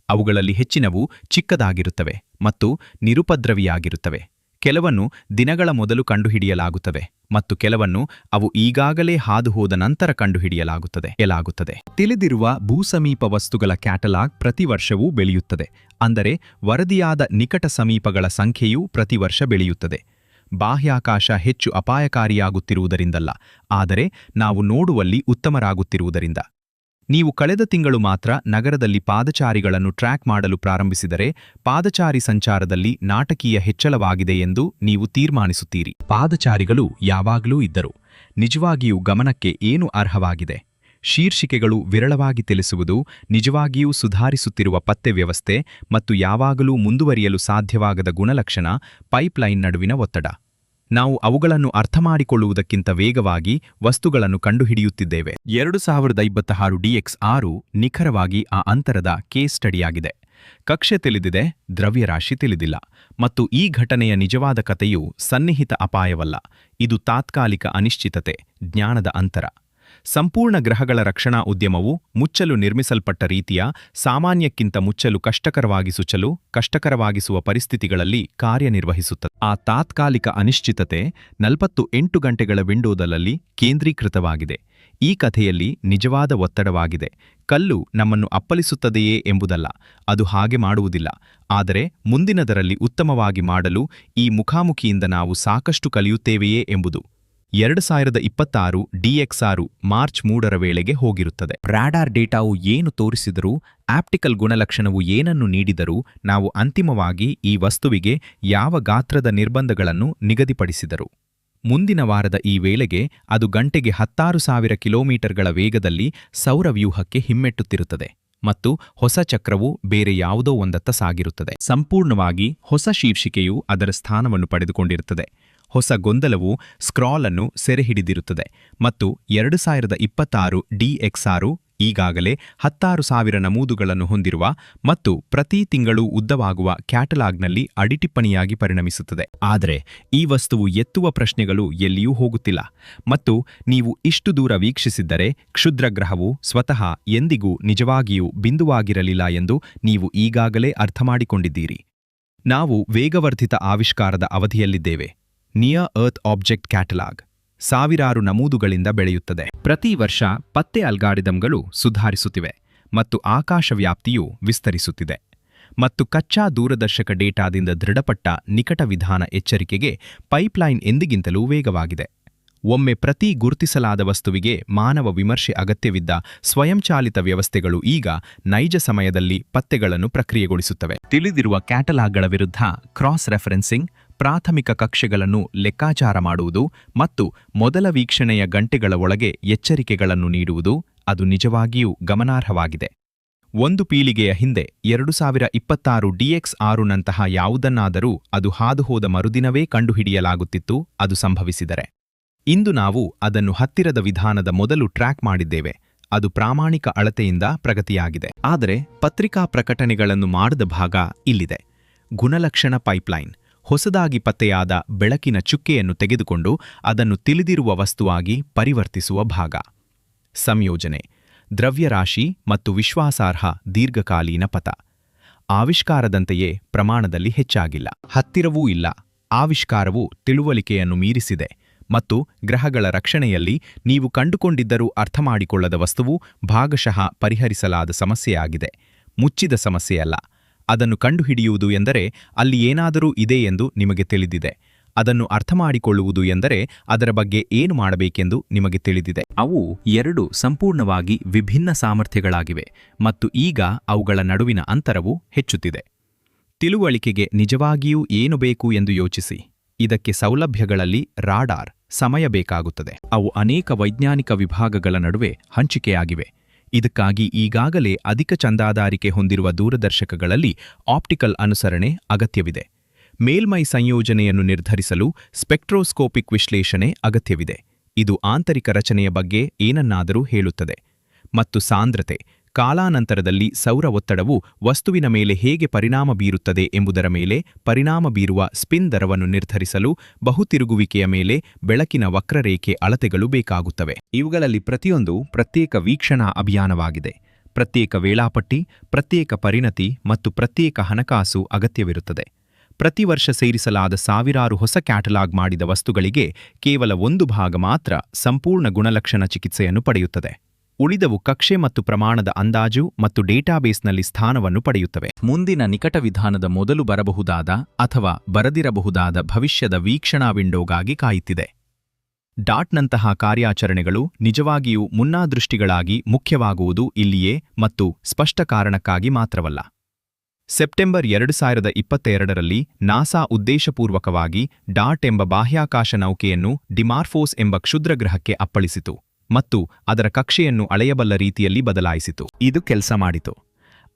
ಅವುಗಳಲ್ಲಿ ಹೆಚ್ಚಿನವು ಚಿಕ್ಕದಾಗಿರುತ್ತವೆ ಮತ್ತು ನಿರುಪದ್ರವಿಯಾಗಿರುತ್ತವೆ. ಕೆಲವನ್ನು ದಿನಗಳ ಮೊದಲು ಕಂಡುಹಿಡಿಯಲಾಗುತ್ತವೆ ಮತ್ತು ಕೆಲವನ್ನು ಅವು ಈಗಾಗಲೇ ಹಾದುಹೋದ ನಂತರ ಕಂಡುಹಿಡಿಯಲಾಗುತ್ತದೆ. ತಿಳಿದಿರುವ ಭೂಸಮೀಪ ವಸ್ತುಗಳ ಕ್ಯಾಟಲಾಗ್ ಪ್ರತಿ ವರ್ಷವೂ ಬೆಳೆಯುತ್ತದೆ. ಅಂದರೆ ವರದಿಯಾದ ನಿಕಟ ಸಮೀಪಗಳ ಸಂಖ್ಯೆಯೂ ಪ್ರತಿ ವರ್ಷ ಬೆಳೆಯುತ್ತದೆ. ಬಾಹ್ಯಾಕಾಶ ಹೆಚ್ಚು ಅಪಾಯಕಾರಿಯಾಗುತ್ತಿರುವುದರಿಂದಲ್ಲ, ಆದರೆ ನಾವು ನೋಡುವಲ್ಲಿ ಉತ್ತಮರಾಗುತ್ತಿರುವುದರಿಂದ. ನೀವು ಕಳೆದ ತಿಂಗಳು ಮಾತ್ರ ನಗರದಲ್ಲಿ ಪಾದಚಾರಿಗಳನ್ನು ಟ್ರ್ಯಾಕ್ ಮಾಡಲು ಪ್ರಾರಂಭಿಸಿದರೆ ಪಾದಚಾರಿ ಸಂಚಾರದಲ್ಲಿ ನಾಟಕೀಯ ಹೆಚ್ಚಳವಾಗಿದೆ ಎಂದು ನೀವು ತೀರ್ಮಾನಿಸುತ್ತೀರಿ. ಪಾದಚಾರಿಗಳು ಯಾವಾಗಲೂ ಇದ್ದರು. ನಿಜವಾಗಿಯೂ ಗಮನಕ್ಕೆ ಏನು ಅರ್ಹವಾಗಿದೆ? ಶೀರ್ಷಿಕೆಗಳು ವಿರಳವಾಗಿ ತಿಳಿಸುವುದು, ನಿಜವಾಗಿಯೂ ಸುಧಾರಿಸುತ್ತಿರುವ ಪತ್ತೆ ವ್ಯವಸ್ಥೆ ಮತ್ತು ಯಾವಾಗಲೂ ಮುಂದುವರಿಯಲು ಸಾಧ್ಯವಾಗದ ಗುಣಲಕ್ಷಣ ಪೈಪ್ಲೈನ್ ನಡುವಿನ ಒತ್ತಡ. ನಾವು ಅವುಗಳನ್ನು ಅರ್ಥಮಾಡಿಕೊಳ್ಳುವುದಕ್ಕಿಂತ ವೇಗವಾಗಿ ವಸ್ತುಗಳನ್ನು ಕಂಡುಹಿಡಿಯುತ್ತಿದ್ದೇವೆ. 2026 DX6 ನಿಖರವಾಗಿ ಆ ಅಂತರದ ಕೇಸ್ ಸ್ಟಡಿಯಾಗಿದೆ. ಕಕ್ಷೆ ತಿಳಿದಿದೆ, ದ್ರವ್ಯರಾಶಿ ತಿಳಿದಿಲ್ಲ. ಮತ್ತು ಈ ಘಟನೆಯ ನಿಜವಾದ ಕಥೆಯು ಸನ್ನಿಹಿತ ಅಪಾಯವಲ್ಲ, ಇದು ತಾತ್ಕಾಲಿಕ ಅನಿಶ್ಚಿತತೆ, ಜ್ಞಾನದ ಅಂತರ. ಸಂಪೂರ್ಣ ಗ್ರಹಗಳ ರಕ್ಷಣಾ ಉದ್ಯಮವು ಮುಚ್ಚಲು ನಿರ್ಮಿಸಲ್ಪಟ್ಟ ರೀತಿಯ ಸಾಮಾನ್ಯಕ್ಕಿಂತ ಮುಚ್ಚಲು ಕಷ್ಟಕರವಾಗಿಸುವ ಪರಿಸ್ಥಿತಿಗಳಲ್ಲಿ ಕಾರ್ಯನಿರ್ವಹಿಸುತ್ತದೆ. ಆ ತಾತ್ಕಾಲಿಕ ಅನಿಶ್ಚಿತತೆ 48 ಗಂಟೆಗಳ ವಿಂಡೋದಲ್ಲಿ ಕೇಂದ್ರೀಕೃತವಾಗಿದೆ. ಈ ಕಥೆಯಲ್ಲಿ ನಿಜವಾದ ಒತ್ತಡವಾಗಿದೆ. ಕಲ್ಲು ನಮ್ಮನ್ನು ಅಪ್ಪಳಿಸುತ್ತದೆಯೇ ಎಂಬುದಲ್ಲ, ಅದು ಹಾಗೆ ಮಾಡುವುದಿಲ್ಲ. ಆದರೆ ಮುಂದಿನದರಲ್ಲಿ ಉತ್ತಮವಾಗಿ ಮಾಡಲು ಈ ಮುಖಾಮುಖಿಯಿಂದ ನಾವು ಸಾಕಷ್ಟು ಕಲಿಯುತ್ತೇವೆಯೇ ಎಂಬುದು. 2026 DX6 ಮಾರ್ಚ್ 3ರ ವೇಳೆಗೆ ಹೋಗಿರುತ್ತದೆ. ರಾಡಾರ್ ಡೇಟಾವು ಏನು ತೋರಿಸಿದರೂ, ಆಪ್ಟಿಕಲ್ ಗುಣಲಕ್ಷಣವು ಏನನ್ನು ನೀಡಿದರೂ, ನಾವು ಅಂತಿಮವಾಗಿ ಈ ವಸ್ತುವಿಗೆ ಯಾವ ಗಾತ್ರದ ನಿರ್ಬಂಧಗಳನ್ನು ನಿಗದಿಪಡಿಸಿದರು. ಮುಂದಿನ ವಾರದ ಈ ವೇಳೆಗೆ ಅದು ಗಂಟೆಗೆ 16,000 ಕಿಲೋಮೀಟರ್ಗಳ ವೇಗದಲ್ಲಿ ಸೌರವ್ಯೂಹಕ್ಕೆ ಹಿಮ್ಮೆಟ್ಟುತ್ತಿರುತ್ತದೆ ಮತ್ತು ಹೊಸ ಚಕ್ರವು ಬೇರೆ ಯಾವುದೋ ಒಂದತ್ತ ಸಾಗಿರುತ್ತದೆ. ಸಂಪೂರ್ಣವಾಗಿ ಹೊಸ ಶೀರ್ಷಿಕೆಯು ಅದರ ಸ್ಥಾನವನ್ನು ಪಡೆದುಕೊಂಡಿರುತ್ತದೆ. ಹೊಸ ಗೊಂದಲವು ಸ್ಕ್ರಾಲ್ ಅನ್ನು ಸೆರೆಹಿಡಿದಿರುತ್ತದೆ ಮತ್ತು 2026 DX6 ಈಗಾಗಲೇ 16,000 ನಮೂದುಗಳನ್ನು ಹೊಂದಿರುವ ಮತ್ತು ಪ್ರತಿ ತಿಂಗಳು ಉದ್ದವಾಗುವ ಕ್ಯಾಟಲಾಗ್ನಲ್ಲಿ ಅಡಿಟಿಪ್ಪಣಿಯಾಗಿ ಪರಿಣಮಿಸುತ್ತದೆ. ಆದರೆ ಈ ವಸ್ತುವು ಎತ್ತುವ ಪ್ರಶ್ನೆಗಳು ಎಲ್ಲಿಯೂ ಹೋಗುತ್ತಿಲ್ಲ ಮತ್ತು ನೀವು ಇಷ್ಟು ದೂರ ವೀಕ್ಷಿಸಿದ್ದರೆ ಕ್ಷುದ್ರಗ್ರಹವು ಸ್ವತಃ ಎಂದಿಗೂ ನಿಜವಾಗಿಯೂ ಬಿಂದುವಾಗಿರಲಿಲ್ಲ ಎಂದು ನೀವು ಈಗಾಗಲೇ ಅರ್ಥಮಾಡಿಕೊಂಡಿದ್ದೀರಿ. ನಾವು ವೇಗವರ್ಧಿತ ಆವಿಷ್ಕಾರದ ಅವಧಿಯಲ್ಲಿದ್ದೇವೆ. ನಿಯರ್ ಅರ್ತ್ ಆಬ್ಜೆಕ್ಟ್ ಕ್ಯಾಟಲಾಗ್ ಸಾವಿರಾರು ನಮೂದುಗಳಿಂದ ಬೆಳೆಯುತ್ತದೆ. ಪ್ರತಿ ವರ್ಷ ಪತ್ತೆ ಅಲ್ಗಾರಿದಮ್ಗಳು ಸುಧಾರಿಸುತ್ತಿವೆ ಮತ್ತು ಆಕಾಶ ವ್ಯಾಪ್ತಿಯು ವಿಸ್ತರಿಸುತ್ತಿದೆ ಮತ್ತು ಕಚ್ಚಾ ದೂರದರ್ಶಕ ಡೇಟಾದಿಂದ ದೃಢಪಟ್ಟ ನಿಕಟ ವಿಧಾನ ಎಚ್ಚರಿಕೆಗೆ ಪೈಪ್ಲೈನ್ ಎಂದಿಗಿಂತಲೂ ವೇಗವಾಗಿದೆ. ಒಮ್ಮೆ ಪ್ರತಿ ಗುರುತಿಸಲಾದ ವಸ್ತುವಿಗೆ ಮಾನವ ವಿಮರ್ಶೆ ಅಗತ್ಯವಿದ್ದ ಸ್ವಯಂಚಾಲಿತ ವ್ಯವಸ್ಥೆಗಳು ಈಗ ನೈಜ ಸಮಯದಲ್ಲಿ ಪತ್ತೆಗಳನ್ನು ಪ್ರಕ್ರಿಯೆಗೊಳಿಸುತ್ತವೆ. ತಿಳಿದಿರುವ ಕ್ಯಾಟಲಾಗ್ಗಳ ವಿರುದ್ಧ ಕ್ರಾಸ್ ರೆಫರೆನ್ಸಿಂಗ್, ಪ್ರಾಥಮಿಕ ಕಕ್ಷೆಗಳನ್ನು ಲೆಕ್ಕಾಚಾರ ಮಾಡುವುದು ಮತ್ತು ಮೊದಲ ವೀಕ್ಷಣೆಯ ಗಂಟೆಗಳ ಒಳಗೆ ಎಚ್ಚರಿಕೆಗಳನ್ನು ನೀಡುವುದು ಅದು ನಿಜವಾಗಿಯೂ ಗಮನಾರ್ಹವಾಗಿದೆ. ಒಂದು ಪೀಳಿಗೆಯ ಹಿಂದೆ 2026 DX6ನಂತಹ ಯಾವುದನ್ನಾದರೂ ಅದು ಹಾದುಹೋದ ಮರುದಿನವೇ ಕಂಡುಹಿಡಿಯಲಾಗುತ್ತಿತ್ತು. ಅದು ಸಂಭವಿಸಿದರೆ ಇಂದು ನಾವು ಅದನ್ನು ಹತ್ತಿರದ ವಿಧಾನದ ಮೊದಲು ಟ್ರ್ಯಾಕ್ ಮಾಡಿದ್ದೇವೆ. ಅದು ಪ್ರಾಮಾಣಿಕ ಅಳತೆಯಿಂದ ಪ್ರಗತಿಯಾಗಿದೆ. ಆದರೆ ಪತ್ರಿಕಾ ಪ್ರಕಟಣೆಗಳನ್ನು ಮಾಡದ ಭಾಗ ಇಲ್ಲಿದೆ. ಗುಣಲಕ್ಷಣ ಪೈಪ್ಲೈನ್ ಹೊಸದಾಗಿ ಪತ್ತೆಯಾದ ಬೆಳಕಿನ ಚುಕ್ಕೆಯನ್ನು ತೆಗೆದುಕೊಂಡು ಅದನ್ನು ತಿಳಿದಿರುವ ವಸ್ತುವಾಗಿ ಪರಿವರ್ತಿಸುವ ಭಾಗ. ಸಂಯೋಜನೆ, ದ್ರವ್ಯರಾಶಿ ಮತ್ತು ವಿಶ್ವಾಸಾರ್ಹ ದೀರ್ಘಕಾಲೀನ ಪಥ. ಆವಿಷ್ಕಾರದಂತೆಯೇ ಪ್ರಮಾಣದಲ್ಲಿ ಹೆಚ್ಚಾಗಿಲ್ಲ, ಹತ್ತಿರವೂ ಇಲ್ಲ. ಆವಿಷ್ಕಾರವು ತಿಳುವಳಿಕೆಯನ್ನು ಮೀರಿಸಿದೆ ಮತ್ತು ಗ್ರಹಗಳ ರಕ್ಷಣೆಯಲ್ಲಿ ನೀವು ಕಂಡುಕೊಂಡಿದ್ದರೂ ಅರ್ಥಮಾಡಿಕೊಳ್ಳದ ವಸ್ತುವು ಭಾಗಶಃ ಪರಿಹರಿಸಲಾದ ಸಮಸ್ಯೆಯಾಗಿದೆ. ಮುಚ್ಚಿದ ಸಮಸ್ಯೆಯಲ್ಲ. ಅದನ್ನು ಕಂಡುಹಿಡಿಯುವುದು ಎಂದರೆ ಅಲ್ಲಿ ಏನಾದರೂ ಇದೆ ಎಂದು ನಿಮಗೆ ತಿಳಿದಿದೆ. ಅದನ್ನು ಅರ್ಥಮಾಡಿಕೊಳ್ಳುವುದು ಎಂದರೆ ಅದರ ಬಗ್ಗೆ ಏನು ಮಾಡಬೇಕೆಂದು ನಿಮಗೆ ತಿಳಿದಿದೆ. ಅವು ಎರಡು ಸಂಪೂರ್ಣವಾಗಿ ವಿಭಿನ್ನ ಸಾಮರ್ಥ್ಯಗಳಾಗಿವೆ ಮತ್ತು ಈಗ ಅವುಗಳ ನಡುವಿನ ಅಂತರವು ಹೆಚ್ಚುತ್ತಿದೆ. ತಿಳುವಳಿಕೆಗೆ ನಿಜವಾಗಿಯೂ ಏನು ಬೇಕು ಎಂದು ಯೋಚಿಸಿ. ಇದಕ್ಕೆ ಸೌಲಭ್ಯಗಳಲ್ಲಿ ರಾಡಾರ್ ಸಮಯ ಬೇಕಾಗುತ್ತದೆ. ಅವು ಅನೇಕ ವೈಜ್ಞಾನಿಕ ವಿಭಾಗಗಳ ನಡುವೆ ಹಂಚಿಕೆಯಾಗಿವೆ. ಇದಕ್ಕಾಗಿ ಈಗಾಗಲೇ ಅಧಿಕ ಚಂದಾದಾರಿಕೆ ಹೊಂದಿರುವ ದೂರದರ್ಶಕಗಳಲ್ಲಿ ಆಪ್ಟಿಕಲ್ ಅನುಸರಣೆ ಅಗತ್ಯವಿದೆ. ಮೇಲ್ಮೈ ಸಂಯೋಜನೆಯನ್ನು ನಿರ್ಧರಿಸಲು ಸ್ಪೆಕ್ಟ್ರೋಸ್ಕೋಪಿಕ್ ವಿಶ್ಲೇಷಣೆ ಅಗತ್ಯವಿದೆ. ಇದು ಆಂತರಿಕ ರಚನೆಯ ಬಗ್ಗೆ ಏನನ್ನಾದರೂ ಹೇಳುತ್ತದೆ. ಮತ್ತು ಸಾಂದ್ರತೆ, ಕಾಲಾನಂತರದಲ್ಲಿ ಸೌರ ಒತ್ತಡವು ವಸ್ತುವಿನ ಮೇಲೆ ಹೇಗೆ ಪರಿಣಾಮ ಬೀರುತ್ತದೆ ಎಂಬುದರ ಮೇಲೆ ಪರಿಣಾಮ ಬೀರುವ ಸ್ಪಿನ್ ದರವನ್ನು ನಿರ್ಧರಿಸಲು ಬಹುತಿರುಗುವಿಕೆಯ ಮೇಲೆ ಬೆಳಕಿನ ವಕ್ರರೇಖೆ ಅಳತೆಗಳು ಬೇಕಾಗುತ್ತವೆ. ಇವುಗಳಲ್ಲಿ ಪ್ರತಿಯೊಂದು ಪ್ರತ್ಯೇಕ ವೀಕ್ಷಣಾ ಅಭಿಯಾನವಾಗಿದೆ. ಪ್ರತ್ಯೇಕ ವೇಳಾಪಟ್ಟಿ, ಪ್ರತ್ಯೇಕ ಪರಿಣತಿ ಮತ್ತು ಪ್ರತ್ಯೇಕ ಹಣಕಾಸು ಅಗತ್ಯವಿರುತ್ತದೆ. ಪ್ರತಿ ವರ್ಷ ಸೇರಿಸಲಾದ ಸಾವಿರಾರು ಹೊಸ ಕ್ಯಾಟಲಾಗ್ ಮಾಡಿದ ವಸ್ತುಗಳಿಗೆ ಕೇವಲ ಒಂದು ಭಾಗ ಮಾತ್ರ ಸಂಪೂರ್ಣ ಗುಣಲಕ್ಷಣ ಚಿಕಿತ್ಸೆಯನ್ನು ಪಡೆಯುತ್ತದೆ. ಉಳಿದವು ಕಕ್ಷೆ ಮತ್ತು ಪ್ರಮಾಣದ ಅಂದಾಜು ಮತ್ತು ಡೇಟಾಬೇಸ್ನಲ್ಲಿ ಸ್ಥಾನವನ್ನು ಪಡೆಯುತ್ತವೆ. ಮುಂದಿನ ನಿಕಟ ವಿಧಾನದ ಮೊದಲು ಬರಬಹುದಾದ ಅಥವಾ ಬರದಿರಬಹುದಾದ ಭವಿಷ್ಯದ ವೀಕ್ಷಣಾ ವಿಂಡೋಗಾಗಿ ಕಾಯುತ್ತಿದೆ. ಡಾಟ್ನಂತಹ ಕಾರ್ಯಾಚರಣೆಗಳು ನಿಜವಾಗಿಯೂ ಮುನ್ನಾದೃಷ್ಟಿಗಳಾಗಿ ಮುಖ್ಯವಾಗುವುದು ಇಲ್ಲಿಯೇ ಮತ್ತು ಸ್ಪಷ್ಟ ಕಾರಣಕ್ಕಾಗಿ ಮಾತ್ರವಲ್ಲ. ಸೆಪ್ಟೆಂಬರ್ 2022ರಲ್ಲಿ ನಾಸಾ ಉದ್ದೇಶಪೂರ್ವಕವಾಗಿ ಡಾಟ್ ಎಂಬ ಬಾಹ್ಯಾಕಾಶ ನೌಕೆಯನ್ನು ಡಿಮಾರ್ಫೋಸ್ ಎಂಬ ಕ್ಷುದ್ರಗ್ರಹಕ್ಕೆ ಅಪ್ಪಳಿಸಿತು ಮತ್ತು ಅದರ ಕಕ್ಷೆಯನ್ನು ಅಳೆಯಬಲ್ಲ ರೀತಿಯಲ್ಲಿ ಬದಲಾಯಿಸಿತು. ಇದು ಕೆಲಸ ಮಾಡಿತು.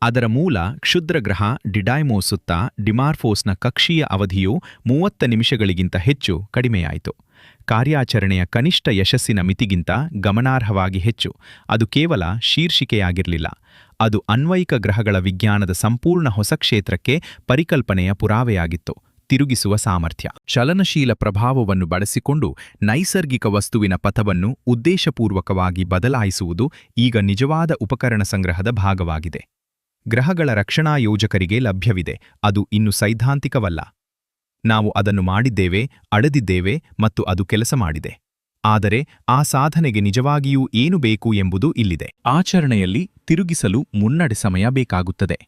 ಅದರ ಮೂಲ ಕ್ಷುದ್ರಗ್ರಹ ಡಿಡೈಮೋಸ್ ಸುತ್ತ ಡಿಮಾರ್ಫೋಸ್ನ ಕಕ್ಷೀಯ ಅವಧಿಯು 30 ನಿಮಿಷಗಳಿಗಿಂತ ಹೆಚ್ಚು ಕಡಿಮೆಯಾಯಿತು. ಕಾರ್ಯಾಚರಣೆಯ ಕನಿಷ್ಠ ಯಶಸ್ಸಿನ ಮಿತಿಗಿಂತ ಗಮನಾರ್ಹವಾಗಿ ಹೆಚ್ಚು. ಅದು ಕೇವಲ ಶೀರ್ಷಿಕೆಯಾಗಿರಲಿಲ್ಲ, ಅದು ಅನ್ವಯಿಕ ಗ್ರಹಗಳ ವಿಜ್ಞಾನದ ಸಂಪೂರ್ಣ ಹೊಸ ಕ್ಷೇತ್ರಕ್ಕೆ ಪರಿಕಲ್ಪನೆಯ ಪುರಾವೆಯಾಗಿತ್ತು. ತಿರುಗಿಸುವ ಸಾಮರ್ಥ್ಯ, ಚಲನಶೀಲ ಪ್ರಭಾವವನ್ನು ಬಳಸಿಕೊಂಡು ನೈಸರ್ಗಿಕ ವಸ್ತುವಿನ ಪಥವನ್ನು ಉದ್ದೇಶಪೂರ್ವಕವಾಗಿ ಬದಲಾಯಿಸುವುದು ಈಗ ನಿಜವಾದ ಉಪಕರಣ ಸಂಗ್ರಹದ ಭಾಗವಾಗಿದೆ. ಗ್ರಹಗಳ ರಕ್ಷಣಾ ಯೋಜಕರಿಗೆ ಲಭ್ಯವಿದೆ. ಅದು ಇನ್ನು ಸೈದ್ಧಾಂತಿಕವಲ್ಲ. ನಾವು ಅದನ್ನು ಮಾಡಿದ್ದೇವೆ, ಅಳೆದಿದ್ದೇವೆ ಮತ್ತು ಅದು ಕೆಲಸ ಮಾಡಿದೆ. ಆದರೆ ಆ ಸಾಧನೆಗೆ ನಿಜವಾಗಿಯೂ ಏನು ಬೇಕು ಎಂಬುದು ಇಲ್ಲಿದೆ. ಆಚರಣೆಯಲ್ಲಿ ತಿರುಗಿಸಲು ಮುನ್ನಡೆ ಸಮಯ ಬೇಕಾಗುತ್ತದೆ.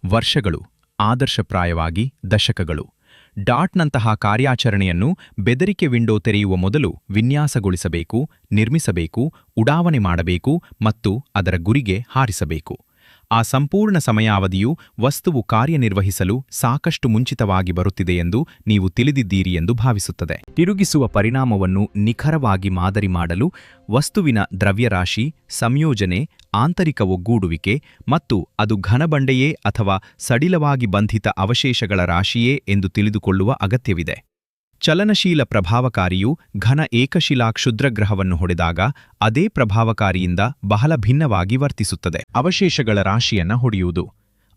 ವರ್ಷಗಳು, ಆದರ್ಶಪ್ರಾಯವಾಗಿ ದಶಕಗಳು. ಡಾಟ್ನಂತಹ ಕಾರ್ಯಾಚರಣೆಯನ್ನು ಬೆದರಿಕೆ ವಿಂಡೋ ತೆರೆಯುವ ಮೊದಲು ವಿನ್ಯಾಸಗೊಳಿಸಬೇಕು, ನಿರ್ಮಿಸಬೇಕು, ಉಡಾವಣೆ ಮಾಡಬೇಕು ಮತ್ತು ಅದರ ಗುರಿಗೆ ಹಾರಿಸಬೇಕು. ಆ ಸಂಪೂರ್ಣ ಸಮಯಾವಧಿಯು ವಸ್ತುವು ಕಾರ್ಯನಿರ್ವಹಿಸಲು ಸಾಕಷ್ಟು ಮುಂಚಿತವಾಗಿ ಬರುತ್ತಿದೆ ಎಂದು ನೀವು ತಿಳಿದಿದ್ದೀರಿ ಎಂದು ಭಾವಿಸುತ್ತದೆ. ತಿರುಗಿಸುವ ಪರಿಣಾಮವನ್ನು ನಿಖರವಾಗಿ ಮಾದರಿ ಮಾಡಲು ವಸ್ತುವಿನ ದ್ರವ್ಯರಾಶಿ, ಸಂಯೋಜನೆ, ಆಂತರಿಕ ಒಗ್ಗೂಡುವಿಕೆ ಮತ್ತು ಅದು ಘನಬಂಡೆಯೇ ಅಥವಾ ಸಡಿಲವಾಗಿ ಬಂಧಿತ ಅವಶೇಷಗಳ ರಾಶಿಯೇ ಎಂದು ತಿಳಿದುಕೊಳ್ಳುವ ಅಗತ್ಯವಿದೆ. ಚಲನಶೀಲ ಪ್ರಭಾವಕಾರಿಯು ಘನ ಏಕಶಿಲಾ ಕ್ಷುದ್ರಗ್ರಹವನ್ನು ಹೊಡೆದಾಗ ಅದೇ ಪ್ರಭಾವಕಾರಿಯಿಂದ ಬಹಳ ಭಿನ್ನವಾಗಿ ವರ್ತಿಸುತ್ತದೆ. ಅವಶೇಷಗಳ ರಾಶಿಯನ್ನ ಹೊಡೆಯುವುದು,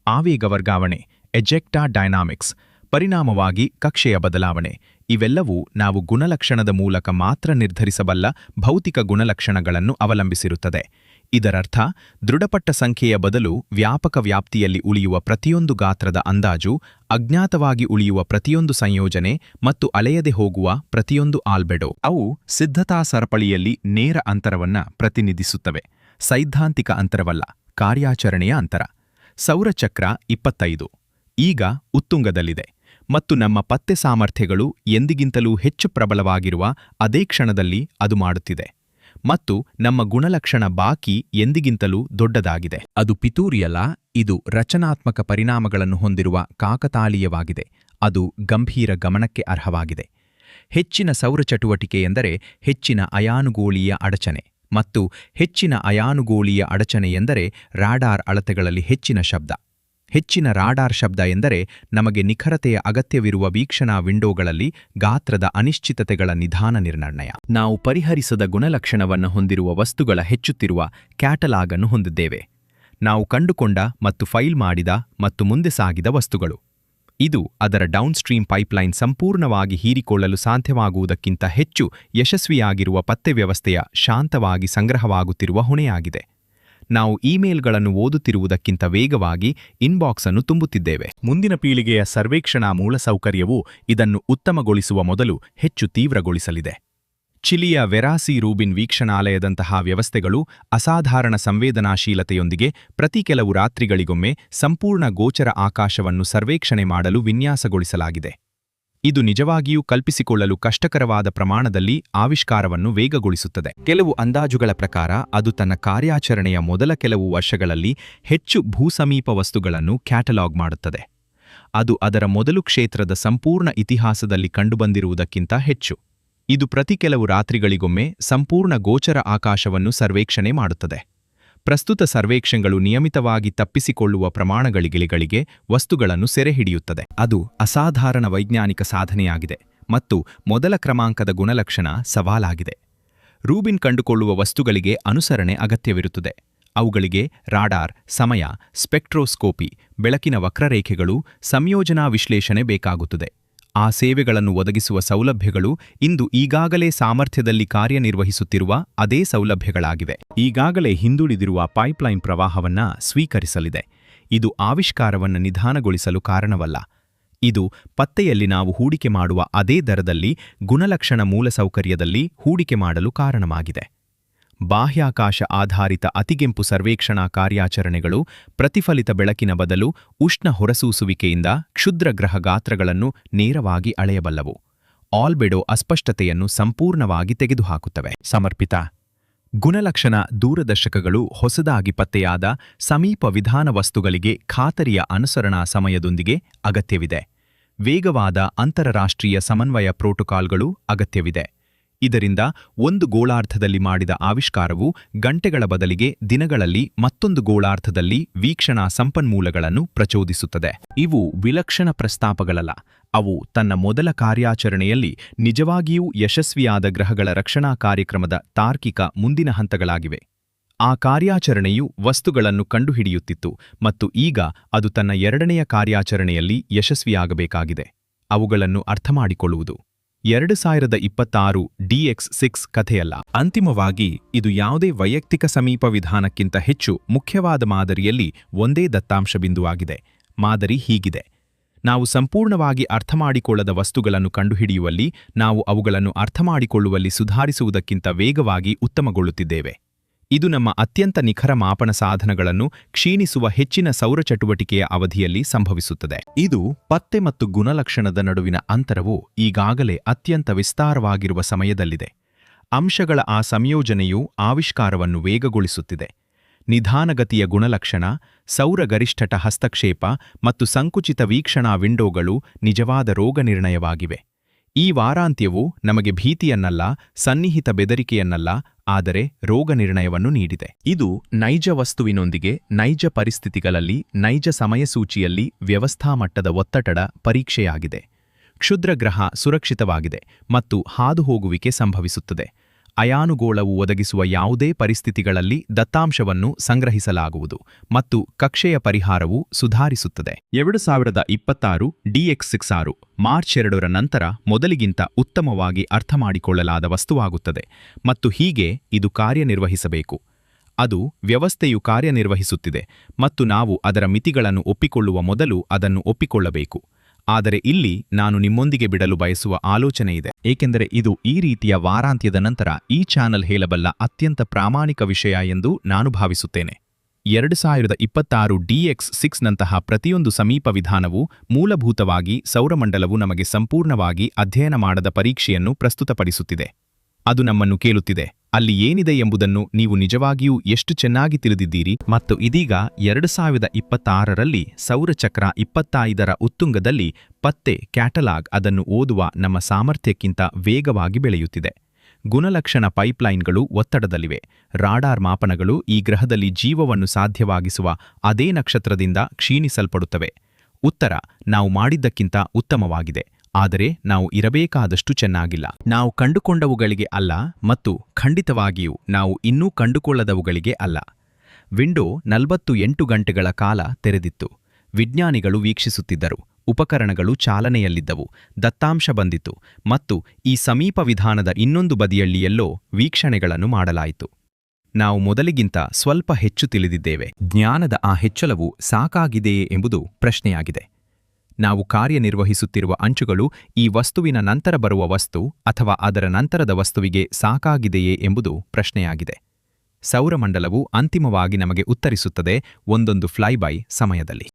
ಆವೇಗ ವರ್ಗಾವಣೆ, ಎಜೆಕ್ಟಾ ಡೈನಾಮಿಕ್ಸ್, ಪರಿಣಾಮವಾಗಿ ಕಕ್ಷೆಯ ಬದಲಾವಣೆ ಇವೆಲ್ಲವೂ ನಾವು ಗುಣಲಕ್ಷಣದ ಮೂಲಕ ಮಾತ್ರ ನಿರ್ಧರಿಸಬಲ್ಲ ಭೌತಿಕ ಗುಣಲಕ್ಷಣಗಳನ್ನು ಅವಲಂಬಿಸಿರುತ್ತದೆ. ಇದರರ್ಥ ದೃಢಪಟ್ಟ ಸಂಖ್ಯೆಯ ಬದಲು ವ್ಯಾಪಕ ವ್ಯಾಪ್ತಿಯಲ್ಲಿ ಉಳಿಯುವ ಪ್ರತಿಯೊಂದು ಗಾತ್ರದ ಅಂದಾಜು, ಅಜ್ಞಾತವಾಗಿ ಉಳಿಯುವ ಪ್ರತಿಯೊಂದು ಸಂಯೋಜನೆ ಮತ್ತು ಅಲೆಯದೆ ಹೋಗುವ ಪ್ರತಿಯೊಂದು ಆಲ್ಬೆಡೋ ಅವು ಸಿದ್ಧತಾ ಸರಪಳಿಯಲ್ಲಿ ನೇರ ಅಂತರವನ್ನ ಪ್ರತಿನಿಧಿಸುತ್ತವೆ. ಸೈದ್ಧಾಂತಿಕ ಅಂತರವಲ್ಲ, ಕಾರ್ಯಾಚರಣೆಯ ಅಂತರ. ಸೌರಚಕ್ರ 25 ಈಗ ಉತ್ತುಂಗದಲ್ಲಿದೆ ಮತ್ತು ನಮ್ಮ ಪತ್ತೆ ಸಾಮರ್ಥ್ಯಗಳು ಎಂದಿಗಿಂತಲೂ ಹೆಚ್ಚು ಪ್ರಬಲವಾಗಿರುವ ಅದೇ ಕ್ಷಣದಲ್ಲಿ ಅದು ಮಾಡುತ್ತಿದೆ. ಮತ್ತು ನಮ್ಮ ಗುಣಲಕ್ಷಣ ಬಾಕಿ ಎಂದಿಗಿಂತಲೂ ದೊಡ್ಡದಾಗಿದೆ. ಅದು ಪಿತೂರಿಯಲ್ಲ, ಇದು ರಚನಾತ್ಮಕ ಪರಿಣಾಮಗಳನ್ನು ಹೊಂದಿರುವ ಕಾಕತಾಳೀಯವಾಗಿದೆ. ಅದು ಗಂಭೀರ ಗಮನಕ್ಕೆ ಅರ್ಹವಾಗಿದೆ. ಹೆಚ್ಚಿನ ಸೌರ ಚಟುವಟಿಕೆ ಎಂದರೆ ಹೆಚ್ಚಿನ ಅಯಾನುಗೋಳೀಯ ಅಡಚಣೆ, ಮತ್ತು ಹೆಚ್ಚಿನ ಅಯಾನುಗೋಳೀಯ ಅಡಚಣೆ ಎಂದರೆ ರಾಡಾರ್ ಅಳತೆಗಳಲ್ಲಿ ಹೆಚ್ಚಿನ ಶಬ್ದ. ಹೆಚ್ಚಿನ ರಾಡಾರ್ ಶಬ್ದ ಎಂದರೆ ನಮಗೆ ನಿಖರತೆಯ ಅಗತ್ಯವಿರುವ ವೀಕ್ಷಣಾ ವಿಂಡೋಗಳಲ್ಲಿ ಗಾತ್ರದ ಅನಿಶ್ಚಿತತೆಗಳ ನಿಧಾನ ನಿರ್ಣಯ. ನಾವು ಪರಿಹರಿಸದ ಗುಣಲಕ್ಷಣವನ್ನು ಹೊಂದಿರುವ ವಸ್ತುಗಳ ಹೆಚ್ಚುತ್ತಿರುವ ಕ್ಯಾಟಲಾಗ್ ಅನ್ನು ಹೊಂದಿದ್ದೇವೆ. ನಾವು ಕಂಡುಕೊಂಡ ಮತ್ತು ಫೈಲ್ ಮಾಡಿದ ಮತ್ತು ಮುಂದೆ ಸಾಗಿದ ವಸ್ತುಗಳು. ಇದು ಅದರ ಡೌನ್ಸ್ಟ್ರೀಮ್ ಪೈಪ್ಲೈನ್ ಸಂಪೂರ್ಣವಾಗಿ ಹೀರಿಕೊಳ್ಳಲು ಸಾಧ್ಯವಾಗುವುದಕ್ಕಿಂತ ಹೆಚ್ಚು ಯಶಸ್ವಿಯಾಗಿರುವ ಪತ್ತೆ ವ್ಯವಸ್ಥೆಯ ಶಾಂತವಾಗಿ ಸಂಗ್ರಹವಾಗುತ್ತಿರುವ ಹೊಣೆಯಾಗಿದೆ. ನಾವು ಇಮೇಲ್ಗಳನ್ನು ಓದುತ್ತಿರುವುದಕ್ಕಿಂತ ವೇಗವಾಗಿ ಇನ್ಬಾಕ್ಸ್ ಅನ್ನು ತುಂಬುತ್ತಿದ್ದೇವೆ. ಮುಂದಿನ ಪೀಳಿಗೆಯ ಸರ್ವೇಕ್ಷಣಾ ಮೂಲಸೌಕರ್ಯವು ಇದನ್ನು ಉತ್ತಮಗೊಳಿಸುವ ಮೊದಲು ಹೆಚ್ಚು ತೀವ್ರಗೊಳಿಸಲಿದೆ. ಚಿಲಿಯ ವೆರಾಸಿ ರೂಬಿನ್ ವೀಕ್ಷಣಾಲಯದಂತಹ ವ್ಯವಸ್ಥೆಗಳು ಅಸಾಧಾರಣ ಸಂವೇದನಾಶೀಲತೆಯೊಂದಿಗೆ ಪ್ರತಿ ಕೆಲವು ರಾತ್ರಿಗಳಿಗೊಮ್ಮೆ ಸಂಪೂರ್ಣ ಗೋಚರ ಆಕಾಶವನ್ನು ಸರ್ವೇಕ್ಷಣೆ ಮಾಡಲು ವಿನ್ಯಾಸಗೊಳಿಸಲಾಗಿದೆ. ಇದು ನಿಜವಾಗಿಯೂ ಕಲ್ಪಿಸಿಕೊಳ್ಳಲು ಕಷ್ಟಕರವಾದ ಪ್ರಮಾಣದಲ್ಲಿ ಆವಿಷ್ಕಾರವನ್ನು ವೇಗಗೊಳಿಸುತ್ತದೆ. ಕೆಲವು ಅಂದಾಜುಗಳ ಪ್ರಕಾರ ಅದು ತನ್ನ ಕಾರ್ಯಾಚರಣೆಯ ಮೊದಲ ಕೆಲವು ವರ್ಷಗಳಲ್ಲಿ ಹೆಚ್ಚು ಭೂಸಮೀಪ ವಸ್ತುಗಳನ್ನು ಕ್ಯಾಟಲಾಗ್ ಮಾಡುತ್ತದೆ. ಅದು ಅದರ ಮೊದಲು ಕ್ಷೇತ್ರದ ಸಂಪೂರ್ಣ ಇತಿಹಾಸದಲ್ಲಿ ಕಂಡುಬಂದಿರುವುದಕ್ಕಿಂತ ಹೆಚ್ಚು. ಇದು ಪ್ರತಿ ಕೆಲವು ರಾತ್ರಿಗಳಿಗೊಮ್ಮೆ ಸಂಪೂರ್ಣ ಗೋಚರ ಆಕಾಶವನ್ನು ಸರ್ವೇಕ್ಷಣೆ ಮಾಡುತ್ತದೆ. ಪ್ರಸ್ತುತ ಸರ್ವೇಕ್ಷಣೆಗಳು ನಿಯಮಿತವಾಗಿ ತಪ್ಪಿಸಿಕೊಳ್ಳುವ ಪ್ರಮಾಣಗಳಿಗೆ ವಸ್ತುಗಳನ್ನು ಸೆರೆಹಿಡಿಯುತ್ತದೆ. ಅದು ಅಸಾಧಾರಣ ವೈಜ್ಞಾನಿಕ ಸಾಧನೆಯಾಗಿದೆ ಮತ್ತು ಮೊದಲ ಕ್ರಮಾಂಕದ ಗುಣಲಕ್ಷಣ ಸವಾಲಾಗಿದೆ. ರೂಬಿನ್ ಕಂಡುಕೊಳ್ಳುವ ವಸ್ತುಗಳಿಗೆ ಅನುಸರಣೆ ಅಗತ್ಯವಿರುತ್ತದೆ. ಅವುಗಳಿಗೆ ರಾಡಾರ್, ಸಮಯ, ಸ್ಪೆಕ್ಟ್ರೋಸ್ಕೋಪಿ, ಬೆಳಕಿನ ವಕ್ರರೇಖೆಗಳು, ಸಂಯೋಜನಾ ವಿಶ್ಲೇಷಣೆ ಬೇಕಾಗುತ್ತದೆ. ಆ ಸೇವೆಗಳನ್ನು ಒದಗಿಸುವ ಸೌಲಭ್ಯಗಳು ಇಂದು ಈಗಾಗಲೇ ಸಾಮರ್ಥ್ಯದಲ್ಲಿ ಕಾರ್ಯನಿರ್ವಹಿಸುತ್ತಿರುವ ಅದೇ ಸೌಲಭ್ಯಗಳಾಗಿವೆ. ಈಗಾಗಲೇ ಹಿಂದುಳಿದಿರುವ ಪೈಪ್ಲೈನ್ ಪ್ರವಾಹವನ್ನ ಸ್ವೀಕರಿಸಲಿದೆ. ಇದು ಆವಿಷ್ಕಾರವನ್ನು ನಿಧಾನಗೊಳಿಸಲು ಕಾರಣವಲ್ಲ. ಇದು ಪತ್ತೆಯಲ್ಲಿ ನಾವು ಹೂಡಿಕೆ ಮಾಡುವ ಅದೇ ದರದಲ್ಲಿ ಗುಣಲಕ್ಷಣ ಮೂಲಸೌಕರ್ಯದಲ್ಲಿ ಹೂಡಿಕೆ ಮಾಡಲು ಕಾರಣವಾಗಿದೆ. ಬಾಹ್ಯಾಕಾಶ ಆಧಾರಿತ ಅತಿಗೆಂಪು ಸರ್ವೇಕ್ಷಣಾ ಕಾರ್ಯಾಚರಣೆಗಳು ಪ್ರತಿಫಲಿತ ಬೆಳಕಿನ ಬದಲು ಉಷ್ಣ ಹೊರಸೂಸುವಿಕೆಯಿಂದ ಕ್ಷುದ್ರ ಗ್ರಹ ಗಾತ್ರಗಳನ್ನು ನೇರವಾಗಿ ಅಳೆಯಬಲ್ಲವು. ಆಲ್ಬೆಡೋ ಅಸ್ಪಷ್ಟತೆಯನ್ನು ಸಂಪೂರ್ಣವಾಗಿ ತೆಗೆದುಹಾಕುತ್ತವೆ. ಸಮರ್ಪಿತ ಗುಣಲಕ್ಷಣ ದೂರದರ್ಶಕಗಳು ಹೊಸದಾಗಿ ಪತ್ತೆಯಾದ ಸಮೀಪ ವಿಧಾನ ವಸ್ತುಗಳಿಗೆ ಖಾತರಿಯ ಅನುಸರಣಾ ಸಮಯದೊಂದಿಗೆ ಅಗತ್ಯವಿದೆ. ವೇಗವಾದ ಅಂತರರಾಷ್ಟ್ರೀಯ ಸಮನ್ವಯ ಪ್ರೋಟೋಕಾಲ್ಗಳು ಅಗತ್ಯವಿದೆ. ಇದರಿಂದ ಒಂದು ಗೋಳಾರ್ಧದಲ್ಲಿ ಮಾಡಿದ ಆವಿಷ್ಕಾರವು ಗಂಟೆಗಳ ಬದಲಿಗೆ ದಿನಗಳಲ್ಲಿ ಮತ್ತೊಂದು ಗೋಳಾರ್ಧದಲ್ಲಿ ವೀಕ್ಷಣಾ ಸಂಪನ್ಮೂಲಗಳನ್ನು ಪ್ರಚೋದಿಸುತ್ತದೆ. ಇವು ವಿಲಕ್ಷಣ ಪ್ರಸ್ತಾಪಗಳಲ್ಲ. ಅವು ತನ್ನ ಮೊದಲ ಕಾರ್ಯಾಚರಣೆಯಲ್ಲಿ ನಿಜವಾಗಿಯೂ ಯಶಸ್ವಿಯಾದ ಗ್ರಹಗಳ ರಕ್ಷಣಾ ಕಾರ್ಯಕ್ರಮದ ತಾರ್ಕಿಕ ಮುಂದಿನ ಹಂತಗಳಾಗಿವೆ. ಆ ಕಾರ್ಯಾಚರಣೆಯು ವಸ್ತುಗಳನ್ನು ಕಂಡುಹಿಡಿಯುತ್ತಿತ್ತು ಮತ್ತು ಈಗ ಅದು ತನ್ನ ಎರಡನೆಯ ಕಾರ್ಯಾಚರಣೆಯಲ್ಲಿ ಯಶಸ್ವಿಯಾಗಬೇಕಾಗಿದೆ. ಅವುಗಳನ್ನು ಅರ್ಥಮಾಡಿಕೊಳ್ಳುವುದು 2026 DX6 ಕಥೆಯಲ್ಲ. ಅಂತಿಮವಾಗಿ ಇದು ಯಾವುದೇ ವೈಯಕ್ತಿಕ ಸಮೀಪ ವಿಧಾನಕ್ಕಿಂತ ಹೆಚ್ಚು ಮುಖ್ಯವಾದ ಮಾದರಿಯಲ್ಲಿ ಒಂದೇ ದತ್ತಾಂಶ ಬಿಂದುವಾಗಿದೆ. ಮಾದರಿ ಹೀಗಿದೆ: ನಾವು ಸಂಪೂರ್ಣವಾಗಿ ಅರ್ಥಮಾಡಿಕೊಳ್ಳದ ವಸ್ತುಗಳನ್ನು ಕಂಡುಹಿಡಿಯುವಲ್ಲಿ ನಾವು ಅವುಗಳನ್ನು ಅರ್ಥಮಾಡಿಕೊಳ್ಳುವಲ್ಲಿ ಸುಧಾರಿಸುವುದಕ್ಕಿಂತ ವೇಗವಾಗಿ ಉತ್ತಮಗೊಳ್ಳುತ್ತಿದ್ದೇವೆ. ಇದು ನಮ್ಮ ಅತ್ಯಂತ ನಿಖರ ಮಾಪನ ಸಾಧನಗಳನ್ನು ಕ್ಷೀಣಿಸುವ ಹೆಚ್ಚಿನ ಸೌರ ಚಟುವಟಿಕೆಯ ಅವಧಿಯಲ್ಲಿ ಸಂಭವಿಸುತ್ತದೆ. ಇದು ಪತ್ತೆ ಮತ್ತು ಗುಣಲಕ್ಷಣದ ನಡುವಿನ ಅಂತರವು ಈಗಾಗಲೇ ಅತ್ಯಂತ ವಿಸ್ತಾರವಾಗಿರುವ ಸಮಯದಲ್ಲಿದೆ. ಅಂಶಗಳ ಆ ಸಂಯೋಜನೆಯು ಆವಿಷ್ಕಾರವನ್ನು ವೇಗಗೊಳಿಸುತ್ತಿದೆ. ನಿಧಾನಗತಿಯ ಗುಣಲಕ್ಷಣ, ಸೌರ ಗರಿಷ್ಠಟ ಹಸ್ತಕ್ಷೇಪ ಮತ್ತು ಸಂಕುಚಿತ ವೀಕ್ಷಣಾ ವಿಂಡೋಗಳು ನಿಜವಾದ ರೋಗನಿರ್ಣಯವಾಗಿವೆ. ಈ ವಾರಾಂತ್ಯವು ನಮಗೆ ಭೀತಿಯನ್ನಲ್ಲ, ಸನ್ನಿಹಿತ ಬೆದರಿಕೆಯನ್ನಲ್ಲ, ಆದರೆ ರೋಗನಿರ್ಣಯವನ್ನು ನೀಡಿದೆ. ಇದು ನೈಜ ವಸ್ತುವಿನೊಂದಿಗೆ ನೈಜ ಪರಿಸ್ಥಿತಿಗಳಲ್ಲಿ ನೈಜ ಸಮಯಸೂಚಿಯಲ್ಲಿ ವ್ಯವಸ್ಥಾಮಟ್ಟದ ಒತ್ತಡದ ಪರೀಕ್ಷೆಯಾಗಿದೆ. ಕ್ಷುದ್ರ ಗ್ರಹ ಸುರಕ್ಷಿತವಾಗಿದೆ ಮತ್ತು ಹಾದುಹೋಗುವಿಕೆ ಸಂಭವಿಸುತ್ತದೆ. ಅಯಾನುಗೋಳವು ಒದಗಿಸುವ ಯಾವುದೇ ಪರಿಸ್ಥಿತಿಗಳಲ್ಲಿ ದತ್ತಾಂಶವನ್ನು ಸಂಗ್ರಹಿಸಲಾಗುವುದು ಮತ್ತು ಕಕ್ಷೆಯ ಪರಿಹಾರವು ಸುಧಾರಿಸುತ್ತದೆ. 2026 DX66 ಮಾರ್ಚ್ 2ರ ನಂತರ ಮೊದಲಿಗಿಂತ ಉತ್ತಮವಾಗಿ ಅರ್ಥಮಾಡಿಕೊಳ್ಳಲಾದ ವಸ್ತುವಾಗುತ್ತದೆ ಮತ್ತು ಹೀಗೆ ಇದು ಕಾರ್ಯನಿರ್ವಹಿಸಬೇಕು. ಅದು ವ್ಯವಸ್ಥೆಯು ಕಾರ್ಯನಿರ್ವಹಿಸುತ್ತಿದೆ ಮತ್ತು ನಾವು ಅದರ ಮಿತಿಗಳನ್ನು ಒಪ್ಪಿಕೊಳ್ಳುವ ಮೊದಲು ಅದನ್ನು ಒಪ್ಪಿಕೊಳ್ಳಬೇಕು. ಆದರೆ ಇಲ್ಲಿ ನಾನು ನಿಮ್ಮೊಂದಿಗೆ ಬಿಡಲು ಬಯಸುವ ಆಲೋಚನೆಯಿದೆ, ಏಕೆಂದರೆ ಇದು ಈ ರೀತಿಯ ವಾರಾಂತ್ಯದ ನಂತರ ಈ ಚಾನೆಲ್ ಹೇಳಬಲ್ಲ ಅತ್ಯಂತ ಪ್ರಾಮಾಣಿಕ ವಿಷಯ ಎಂದು ನಾನು ಭಾವಿಸುತ್ತೇನೆ. 2026 DX6ನಂತಹ ಪ್ರತಿಯೊಂದು ಸಮೀಪ ವಿಧಾನವು ಮೂಲಭೂತವಾಗಿ ಸೌರಮಂಡಲವು ನಮಗೆ ಸಂಪೂರ್ಣವಾಗಿ ಅಧ್ಯಯನ ಮಾಡದ ಪರೀಕ್ಷೆಯನ್ನು ಪ್ರಸ್ತುತಪಡಿಸುತ್ತಿದೆ. ಅದು ನಮ್ಮನ್ನು ಕೇಳುತ್ತಿದೆ, ಅಲ್ಲಿ ಏನಿದೆ ಎಂಬುದನ್ನು ನೀವು ನಿಜವಾಗಿಯೂ ಎಷ್ಟು ಚೆನ್ನಾಗಿ ತಿಳಿದಿದ್ದೀರಿ? ಮತ್ತು ಇದೀಗ 2026ರಲ್ಲಿ ಸೌರಚಕ್ರ 25ರ ಉತ್ತುಂಗದಲ್ಲಿ ಪತ್ತೆ ಕ್ಯಾಟಲಾಗ್ ಅದನ್ನು ಓದುವ ನಮ್ಮ ಸಾಮರ್ಥ್ಯಕ್ಕಿಂತ ವೇಗವಾಗಿ ಬೆಳೆಯುತ್ತಿದೆ. ಗುಣಲಕ್ಷಣ ಪೈಪ್ಲೈನ್ಗಳು ಒತ್ತಡದಲ್ಲಿವೆ. ರಾಡಾರ್ ಮಾಪನಗಳು ಈ ಗ್ರಹದಲ್ಲಿ ಜೀವವನ್ನು ಸಾಧ್ಯವಾಗಿಸುವ ಅದೇ ನಕ್ಷತ್ರದಿಂದ ಕ್ಷೀಣಿಸಲ್ಪಡುತ್ತವೆ. ಉತ್ತರ ನಾವು ಮಾಡಿದ್ದಕ್ಕಿಂತ ಉತ್ತಮವಾಗಿದೆ, ಆದರೆ ನಾವು ಇರಬೇಕಾದಷ್ಟು ಚೆನ್ನಾಗಿಲ್ಲ. ನಾವು ಕಂಡುಕೊಂಡವುಗಳಿಗೆ ಅಲ್ಲ ಮತ್ತು ಖಂಡಿತವಾಗಿಯೂ ನಾವು ಇನ್ನೂ ಕಂಡುಕೊಳ್ಳದವುಗಳಿಗೆ ಅಲ್ಲ. ವಿಂಡೋ 48 ಗಂಟೆಗಳ ಕಾಲ ತೆರೆದಿತ್ತು. ವಿಜ್ಞಾನಿಗಳು ವೀಕ್ಷಿಸುತ್ತಿದ್ದರು, ಉಪಕರಣಗಳು ಚಾಲನೆಯಲ್ಲಿದ್ದವು, ದತ್ತಾಂಶ ಬಂದಿತು ಮತ್ತು ಈ ಸಮೀಪ ವಿಧಾನದ ಇನ್ನೊಂದು ಬದಿಯಲ್ಲಿ ಎಲ್ಲೋ ವೀಕ್ಷಣೆಗಳನ್ನು ಮಾಡಲಾಯಿತು. ನಾವು ಮೊದಲಿಗಿಂತ ಸ್ವಲ್ಪ ಹೆಚ್ಚು ತಿಳಿದಿದ್ದೇವೆ. ಜ್ಞಾನದ ಆ ಹೆಚ್ಚಳವು ಸಾಕಾಗಿದೆಯೇ ಎಂಬುದು ಪ್ರಶ್ನೆಯಾಗಿದೆ. ನಾವು ಕಾರ್ಯನಿರ್ವಹಿಸುತ್ತಿರುವ ಅಂಚುಗಳು ಈ ವಸ್ತುವಿನ ನಂತರ ಬರುವ ವಸ್ತು ಅಥವಾ ಅದರ ನಂತರದ ವಸ್ತುವಿಗೆ ಸಾಕಾಗಿದೆಯೇ ಎಂಬುದು ಪ್ರಶ್ನೆಯಾಗಿದೆ. ಸೌರಮಂಡಲವು ಅಂತಿಮವಾಗಿ ನಮಗೆ ಉತ್ತರಿಸುತ್ತದೆ, ಒಂದೊಂದು ಫ್ಲೈಬೈ ಸಮಯದಲ್ಲಿ.